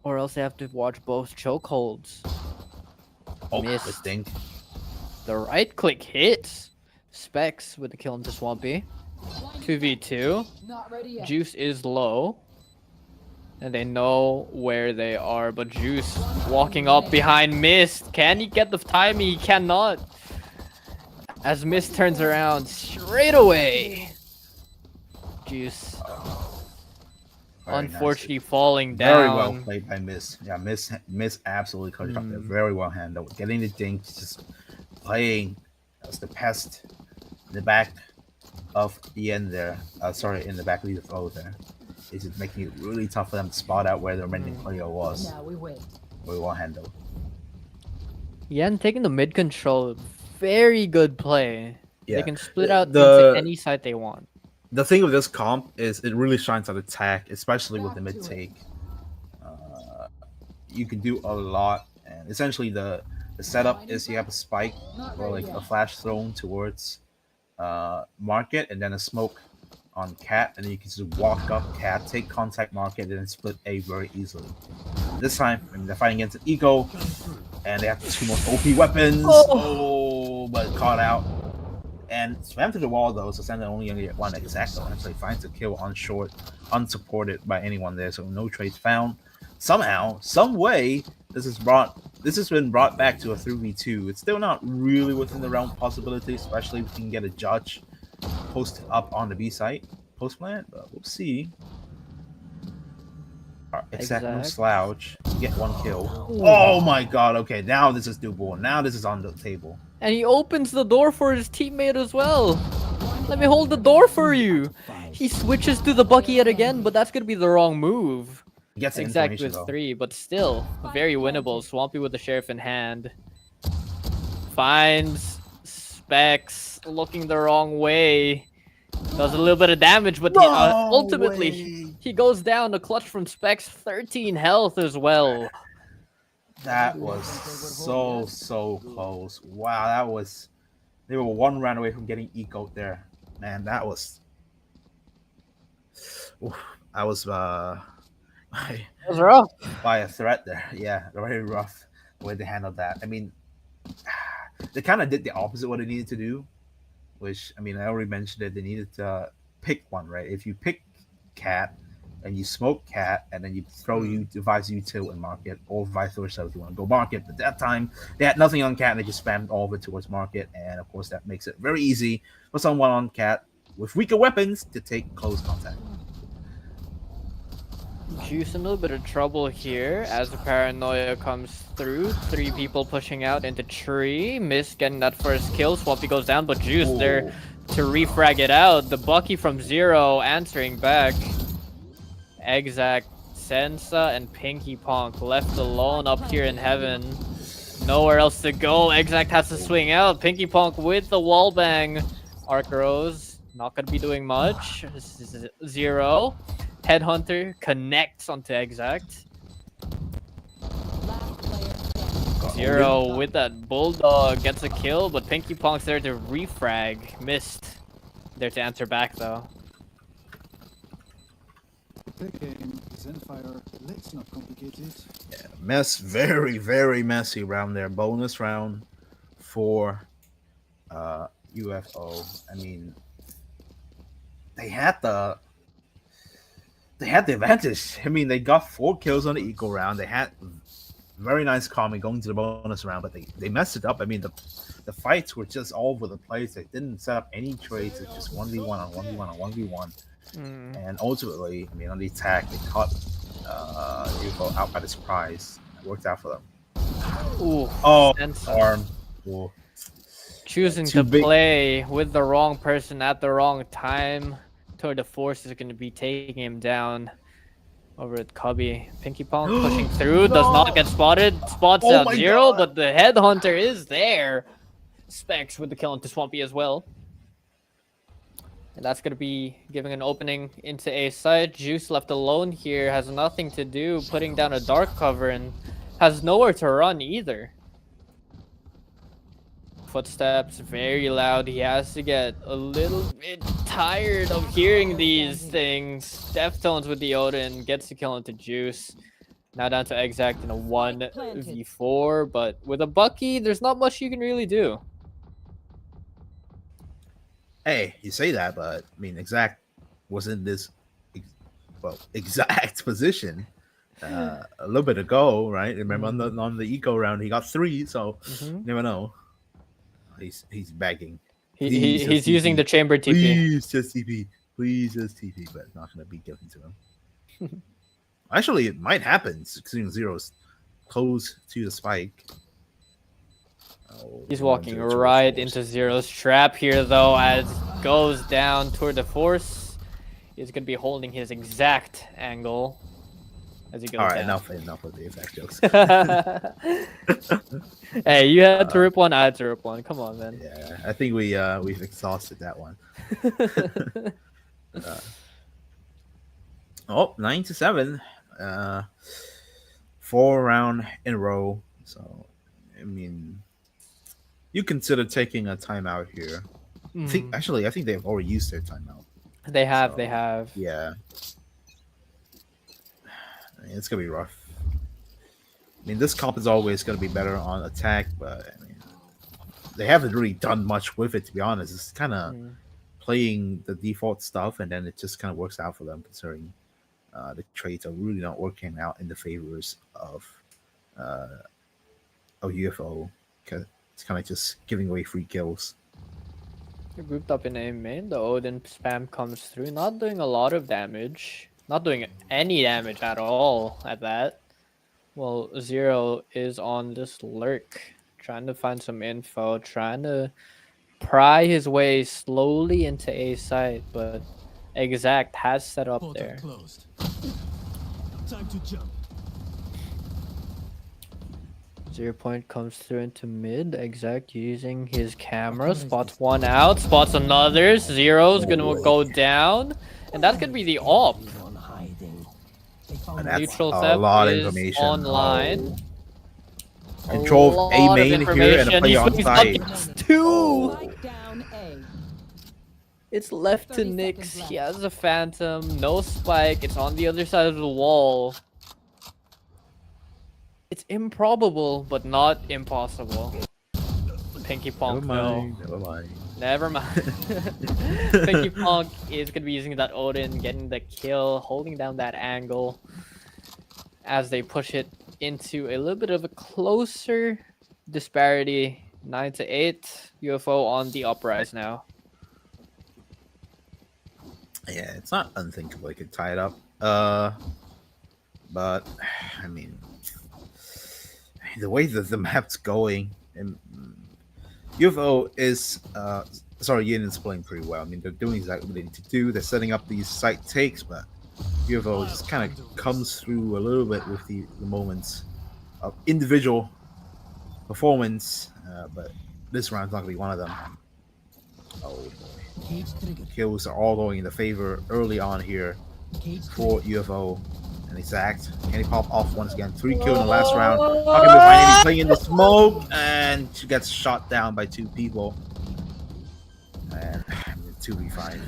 or else they have to watch both chokeholds. Oh, Missed. good thing. The right click hits. Specs with the kill into Swampy. 2v2. Not ready yet. Juice is low. And they know where they are, but Juice walking up behind Mist. Can he get the timing? He cannot. As Mist turns around straight away. Juice Very unfortunately nice. falling down. Very well played by Miss. Yeah, Miss absolutely coached up there. Very well handled. Getting the dink, just playing as the pest in the back of the end there. Sorry, in the back of the UFO there. Is it making it really tough for them to spot out where the remaining player was? Now we wait. Very well handled. Yen taking the mid control. Very good play. Yeah. They can split out The- into any side they want. The thing with this comp is it really shines on attack, especially with the mid take. You can do a lot, and essentially the setup is you have a spike or like a flash thrown towards market, and then a smoke on Cat, and then you can just walk up Cat, take contact market, and then split A very easily. This time, I mean, they're fighting against an Eco, and they have 2 more OP weapons. Oh, but caught out. And swam to the wall though, so Santa only gonna get 1 exact though, and so he finds a kill on short, unsupported by anyone there, so no trades found. Somehow, some way, this has been brought back to a 3v2. It's still not really within the realm of possibility, especially if we can get a judge posted up on the B site post plant, but we'll see. Exact no slouch. Get 1 kill. Oh my god, okay, now this is doable. Now this is on the table. And he opens the door for his teammate as well. Let me hold the door for you. He switches to the Bucky yet again, but that's gonna be the wrong move. Gets the Exact information, with though. 3, but still very winnable. Swampy with the sheriff in hand. Finds Specs looking the wrong way. Does a little bit of damage, but ultimately he goes down. The clutch from Specs, 13 health as well. That was so close. Wow, that was. They were 1 round away from getting ecoed there. Man, that was. Oof, I was That was rough. by a threat there. Yeah, very rough the way they handled that. I mean, they kind of did the opposite of what they needed to do, which I mean, I already mentioned it. They needed to pick one, right? If you pick Cat and you smoke Cat, and then you throw you device util and market, or vice versa if you want to go market. But that time they had nothing on Cat, and they just spammed all of it towards market, and of course that makes it very easy for someone on Cat with weaker weapons to take close contact. Juice in a little bit of trouble here as the paranoia comes through. 3 people pushing out into tree. Miss getting that first kill. Swampy goes down, but Juice there to refrag it out. The Bucky from 0 answering back. Exact, Sensa, and Pinky Ponk left alone up here in heaven. nowhere else to go. Exact has to swing out. Pinky Punk with the wall bang. Arc Rose not gonna be doing much. This is 0. Headhunter connects onto Exact. Last player standing. 0 with that Bulldog gets a kill, but Pinky Punk's there to refrag. Missed. There to answer back though. The game is in fire. Let's not complicate it. Very, very messy round there. Bonus round for UFO. I mean, they had the advantage. I mean, they got 4 kills on the eco round. They had very nice calming going to the bonus round, but they messed it up. I mean, the fights were just all over the place. They didn't set up any trades. It's just 1v1 on 1v1 on 1v1. And ultimately, I mean, on the attack, they caught UFO out by the surprise. It worked out for them. Ooh, Oh, sense. arm. Ooh. Choosing Too to big. play with the wrong person at the wrong time. Tour de Force is going to be taking him down over at Cubby. Pinky Pong pushing through, does not get spotted. Spots Oh out my 0, God. but the Headhunter is there. Specs with the kill into Swampy as well. And that's going to be giving an opening into A side. Juice left alone here, has nothing to do, putting down a dark cover and has nowhere to run either. Footsteps very loud. He has to get a little bit tired of hearing these things. Deftones with the Odin gets the kill into Juice. Now down to Exact in a 1v4, but with a Bucky, there's not much you can really do. Hey, you say that, but I mean, Exact was in this exact position a little bit ago, right? Remember on the eco round, he got 3, so you never know. He's begging. He's using the chamber TP. Please just TP. Please just TP, but it's not going to be given to him. Actually, it might happen, considering 0's close to the spike. Oh, He's going walking to the Tour de right Force. into 0's trap here, though, as goes down Tour de Force. He's going to be holding his exact angle as he goes All right, down. enough of the exact jokes. Hey, you had to rip one, I had to rip one. Come on, man. Yeah, I think we've exhausted that one. 9-7. 4 round in a row. So, I mean, you consider taking a timeout here. I think they've already used their timeout. They have, So, they have. Yeah. I mean, it's gonna be rough. I mean, this comp is always gonna be better on attack, but I mean, they haven't really done much with it, to be honest. It's kind of playing the default stuff, and then it just kind of works out for them, considering the traits are really not working out in the favors of UFO. Cause it's kind of just giving away free kills. They're grouped up in A main. The Odin spam comes through, not doing a lot of damage. Not doing any damage at all at that. Well, 0 is on this lurk, trying to find some info, trying to pry his way slowly into A site, but Exact has set up Portal there. closed. Time to jump. 0 point comes through into mid. Exact using his camera, spots one out, spots another. 0's gonna go down, and that's gonna be the op. And that's Neutral a Theft lot of is information. online. Control A A lot of main here and a information. play He on swings up, site. gets 2. Spike down A. It's left to 30 Nyx. seconds He left. has a phantom, no spike. It's on the other side of the wall. It's improbable, but not impossible. Pinky Pong, no. Never mind. Never mind. Pinky Pong is going to be using that Odin, getting the kill, holding down that angle as they push it into a little bit of a closer disparity. 9-8. UFO on the uprise now. Yeah, it's not unthinkable they could tie it up. But I mean, the way that the map's going, and UFO is Yin is playing pretty well. I mean, they're doing exactly what they need to do. They're setting up these site takes, but UFO just kind of comes through a little bit with the moments of individual performance, but this round's not gonna be one of them. Oh boy, Cage triggered. kills are all going in the favor early on here Cage for triggered. UFO. And exact. Can he pop off once again? 3 kills in the last round. How can we find him playing in the smoke? And she gets shot down by 2 people. And 2v5.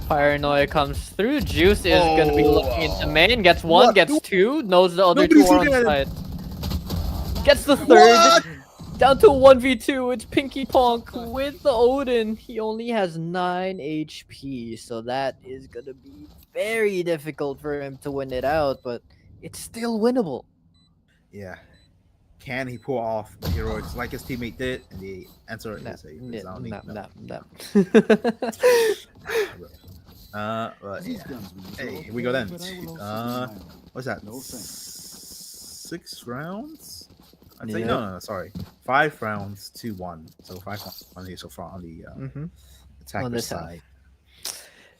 Paranoia comes through. Juice is going to be looking into main. Gets one, What? gets two. Knows the other Nobody's two are on looking at side. Gets the third. Down to 1v2. It's Pinky Ponk with the Odin. He only has 9 HP. So that is going to be very difficult for him to win it out. But it's still winnable. Yeah. Can he pull off the heroics like his teammate did? And the answer Nah, is a nah, resounding nah, no. nah. But These yeah. guns we use Hey, are here we go then. but I will also Uh, be mine. What's that? No thanks. 6 rounds? I'd say Yeah. no, sorry. 5 rounds to 1. So 5 on here so far on the On attacker this half. side.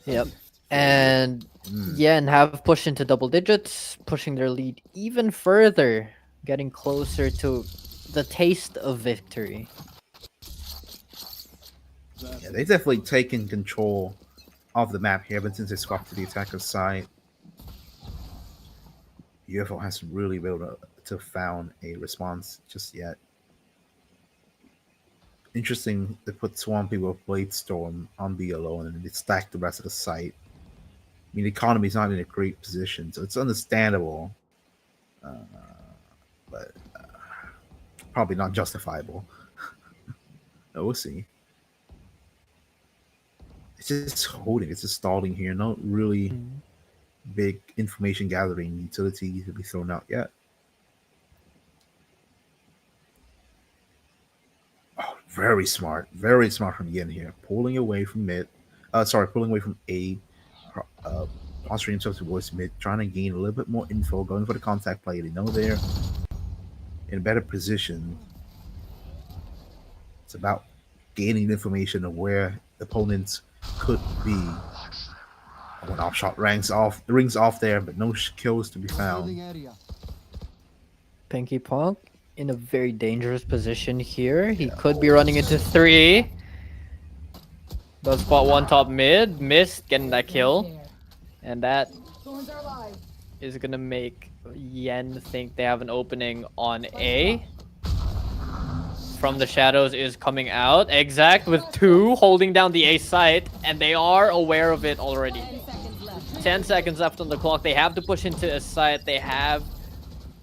Yep. And Yen have pushed into double digits, pushing their lead even further, getting closer to the taste of victory. Yeah, they've definitely taken control of the map here, but since they swapped to the attacker's side, UFO hasn't really been able to found a response just yet. Interesting, they put Swampy with Blade Storm on B alone and they stacked the rest of the site. I mean, the economy's not in a great position, so it's understandable, but probably not justifiable. We'll see. It's just holding, it's just stalling here. Not really big information gathering utility to be thrown out yet. Oh, very smart from Yin here. Pulling away from mid. Pulling away from A. Posturing himself towards mid, trying to gain a little bit more info, going for the contact play. They know they're in a better position. It's about gaining information of where opponents could be. When off shot rings off there, but no kills to be Building found. area. Pinky Ponk in a very dangerous position here. He could be running into 3. Does spot one top mid, missed getting that kill. And that Thorns are alive. is gonna make Yen think they have an opening on A. From the shadows is coming out. Exact with 2 holding down the A site, and they are aware of it already. 10 seconds left. 10 seconds left on the clock. They have to push into a site. They have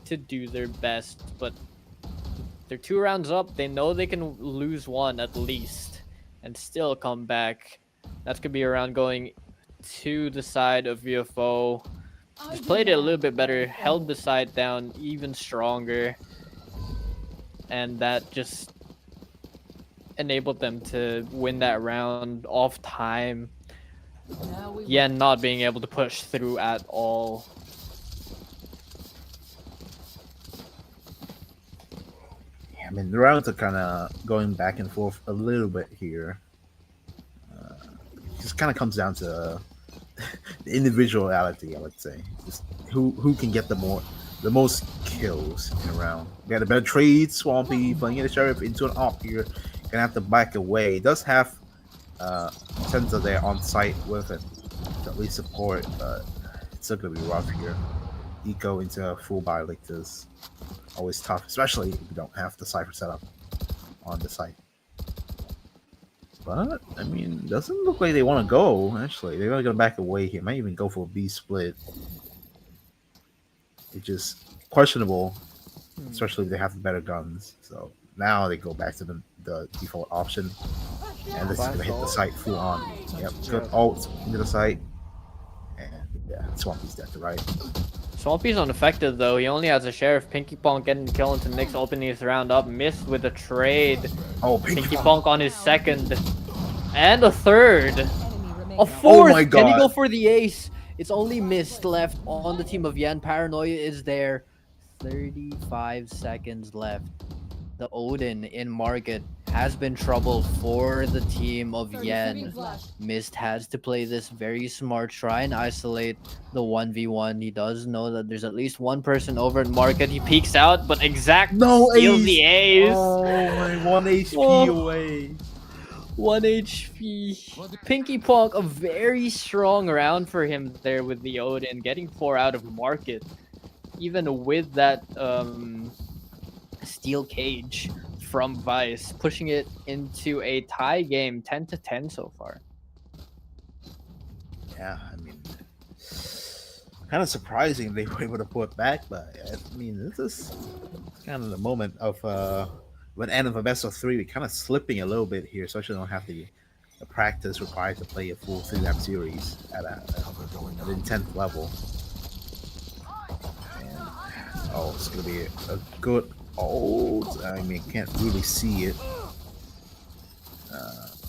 to do their best, but they're 2 rounds up. They know they can lose 1 at least and still come back. That's gonna be a round going to the side of UFO. Just played it a little bit better, held the side down even stronger, and that just enabled them to win that round off time. Now we Yen not being able to push through at all. Yeah, I mean, the rounds are kind of going back and forth a little bit here. It just kind of comes down to the individuality, I would say. Just who can get the most kills in a round. We had a better trade. Swampy playing in the sheriff into an op here. Gonna have to back away. It does have Senza there on site with it to at least support, but it's still gonna be rough here. Eco into a full buy like this, always tough, especially if you don't have the cipher setup on the site. But I mean, doesn't look like they want to go. Actually, they're gonna back away here. Might even go for a B split. It's just questionable, especially if they have the better guns. So now they go back to the default option, and this is gonna hit the site full on. Yep, good ult into the site, and yeah, Swampy's dead to right. Swampy's unaffected though. He only has a sheriff. Pinky Ponk getting the kill into Nick's opening his round up. Missed with a trade. Oh, Pinky Ponk on his second. And a third. enemy A remains. fourth. my Can he God. go for the ace? It's only missed left on the team of Yen. Paranoia is there. 35 seconds left. The Odin in market has been trouble for the team of 30 Yen. seconds left. Mist has to play this very smart, try and isolate the 1v1. He does know that there's at least one person over at market. He peeks out, but Exact No steals ace. the ace. Oh my, 1 HP Oh. away. 1 HP. Pinky Pong, a very strong round for him there with the Odin, getting 4 out of market. Even with that steel cage from Vice, pushing it into a tie game, 10-10 so far. Yeah, I mean, kind of surprising they were able to pull it back, but I mean, this is kind of the moment of when end of a best of 3, we're kind of slipping a little bit here, especially don't have the practice required to play a full 3-lap series at an intense level. And, oh, it's gonna be a good. Oh, I mean, can't really see it.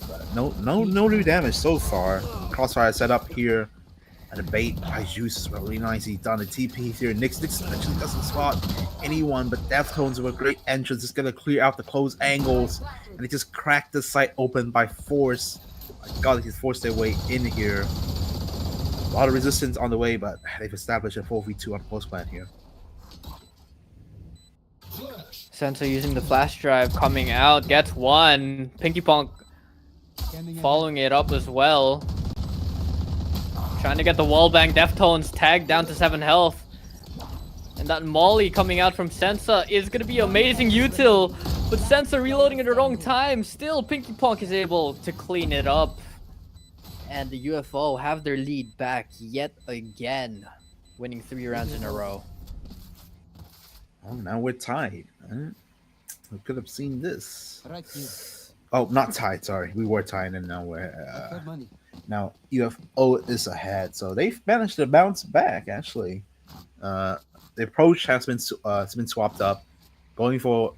But no new damage so far. Crossfire set up here. And the bait by Juice is really nice. He's done the TP here. Nix actually doesn't spot anyone, but Deftones with a great entrance is gonna clear out the close angles, and he just cracked the site open by force. My God, he's forced their way in here. A lot of resistance on the way, but they've established a 4v2 on post plan here. Senso using the flash drive, coming out, gets 1. Pinky Pong following it up as well. Trying to get the wallbang. Deftones tagged down to 7 health. And that Molly coming out from Sensa is going to be amazing util. But Sensa reloading at the wrong time. Still, Pinky Pong is able to clean it up. And the UFO have their lead back yet again. Winning 3 rounds in a row. Oh, now we're tied. Huh? We could have seen this. Right here. Oh, not tied, sorry. We were tied, and now we're... Got money. Now UFO is ahead, so they've managed to bounce back. Actually, the approach has been swapped up, going for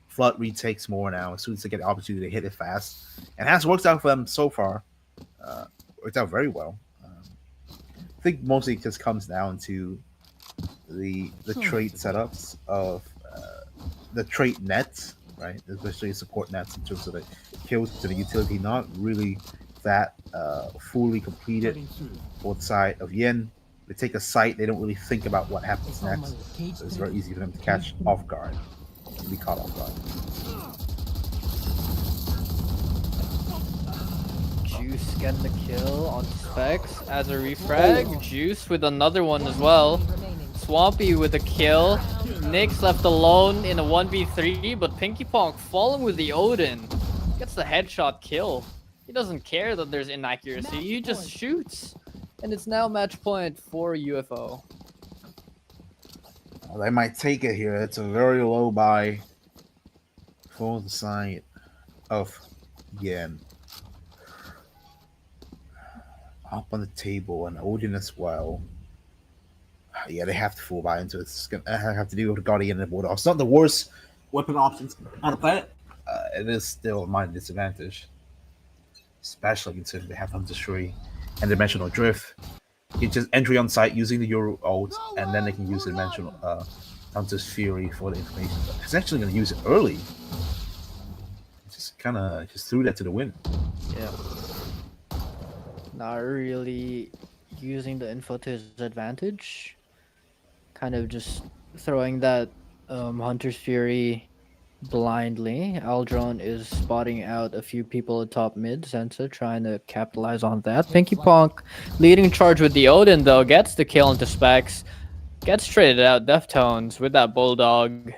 flood retakes more now as soon as they get the opportunity to hit it fast, and has worked out for them so far. Worked out very well. I think mostly it just comes down to the trait setups of the trait nets, right? Especially support nets in terms of the kills to the utility, not really that fully completed for the side of Yen. They take a site, they don't really think about what happens next. So it's very easy for them to catch off guard, to be caught off guard. Juice getting the kill on Specs as a refrag. Juice with another one as well. Remaining. Swampy with a kill. Nyx left alone in a 1v3, but Pinky Pong following with the Odin. Gets the headshot kill. He doesn't care that there's inaccuracy, he just shoots. And it's now match point for UFO. Well, they might take it here. It's a very low buy for the side of Yen. Up on the table, and Odin as well. Yeah, they have to full buy into it. It's gonna have to deal with the Guardian and the Border. It's not the worst weapon options on the planet. It is still a minor disadvantage, especially considering they have Hunter's Fury and Dimensional Drift. It's just entry on site using the Euro ult, and then they can use the Dimensional Hunter's Fury for the information. But it's actually going to use it early. Just kind of threw that to the wind. Yeah. Not really using the info to his advantage. Kind of just throwing that Hunter's Fury blindly. Aldrone is spotting out a few people atop mid. Sensa trying to capitalize on that. Pinky Pong leading charge with the Odin though. Gets the kill into Specs. Gets traded out Deftones with that Bulldog.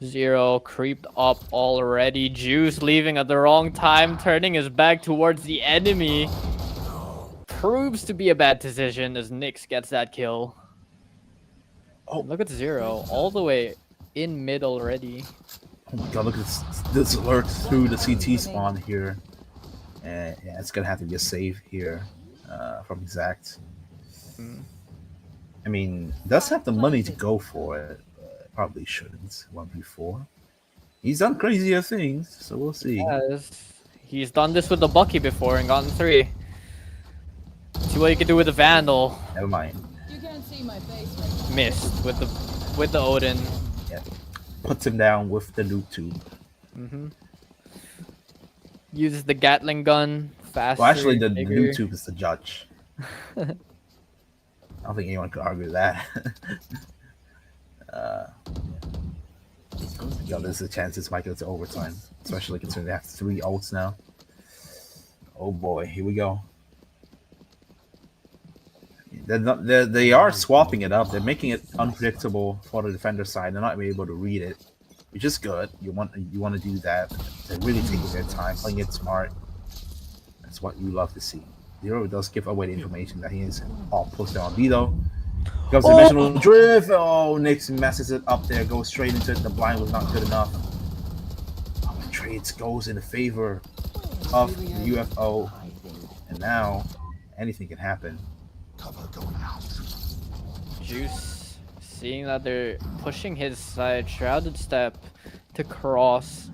Zero creeped up already. Juice leaving at the wrong time. Turning his back towards the enemy. Proves to be a bad decision as Nyx gets that kill. Oh, look at Zero all the way in mid already. Oh my god, look at this alert through the CT spawn here. And yeah, it's gonna have to be a save here from Exact. I mean, does have the money to go for it, but probably shouldn't. 1v4. He's done crazier things, so we'll see. Yes. He's done this with the Bucky before and gotten 3. See what you can do with the Vandal. Never mind. You can't see my face right now. Missed with the Odin. Yeah. Puts him down with the loot tube. Mm-hmm. Uses the Gatling gun faster, Well, actually, the bigger. noob tube is the judge. I don't think anyone could argue that. uh, there's a chance this might go to overtime, especially considering they have 3 ults now. Oh boy, here we go. They are swapping it up. They're making it unpredictable for the defender side. They're not able to read it, which is good. You want to do that. They're really taking their time, playing it smart. That's what you love to see. Zero does give away the information that he is all posted on B though. Comes dimensional drift. Oh, Nix messes it up there. Goes straight into it. The blind was not good enough. Trades goes in the favor of the UFO, and now anything can happen. Juice, seeing that they're pushing his side, Shrouded Step to cross.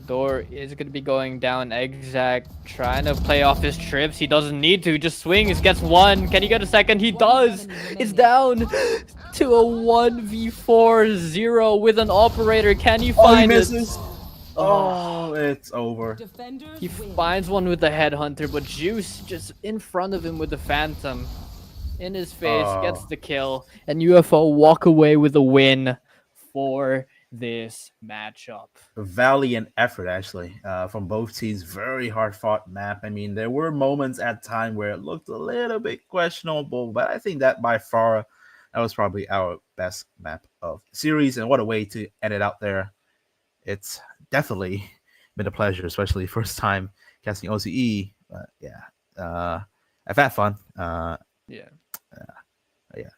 Door is going to be going down exact, trying to play off his trips. He doesn't need to, just swings, gets one. Can he get a second? He does. It's down to a 1v4-0 with an operator. Can he find he it? misses. Oh, it's over. He finds one with the headhunter, but Juice just in front of him with the Phantom. In his face, gets the kill, and UFO walk away with a win for this matchup. Valiant effort, actually, from both teams. Very hard fought map. I mean, there were moments at time where it looked a little bit questionable, but I think that by far, that was probably our best map of the series. And what a way to end it out there. It's definitely been a pleasure, especially first time casting OCE. But yeah, I've had fun. Yeah.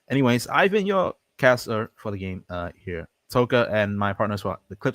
Anyways, I've been your caster for the game here. Toka and my partners, the Clips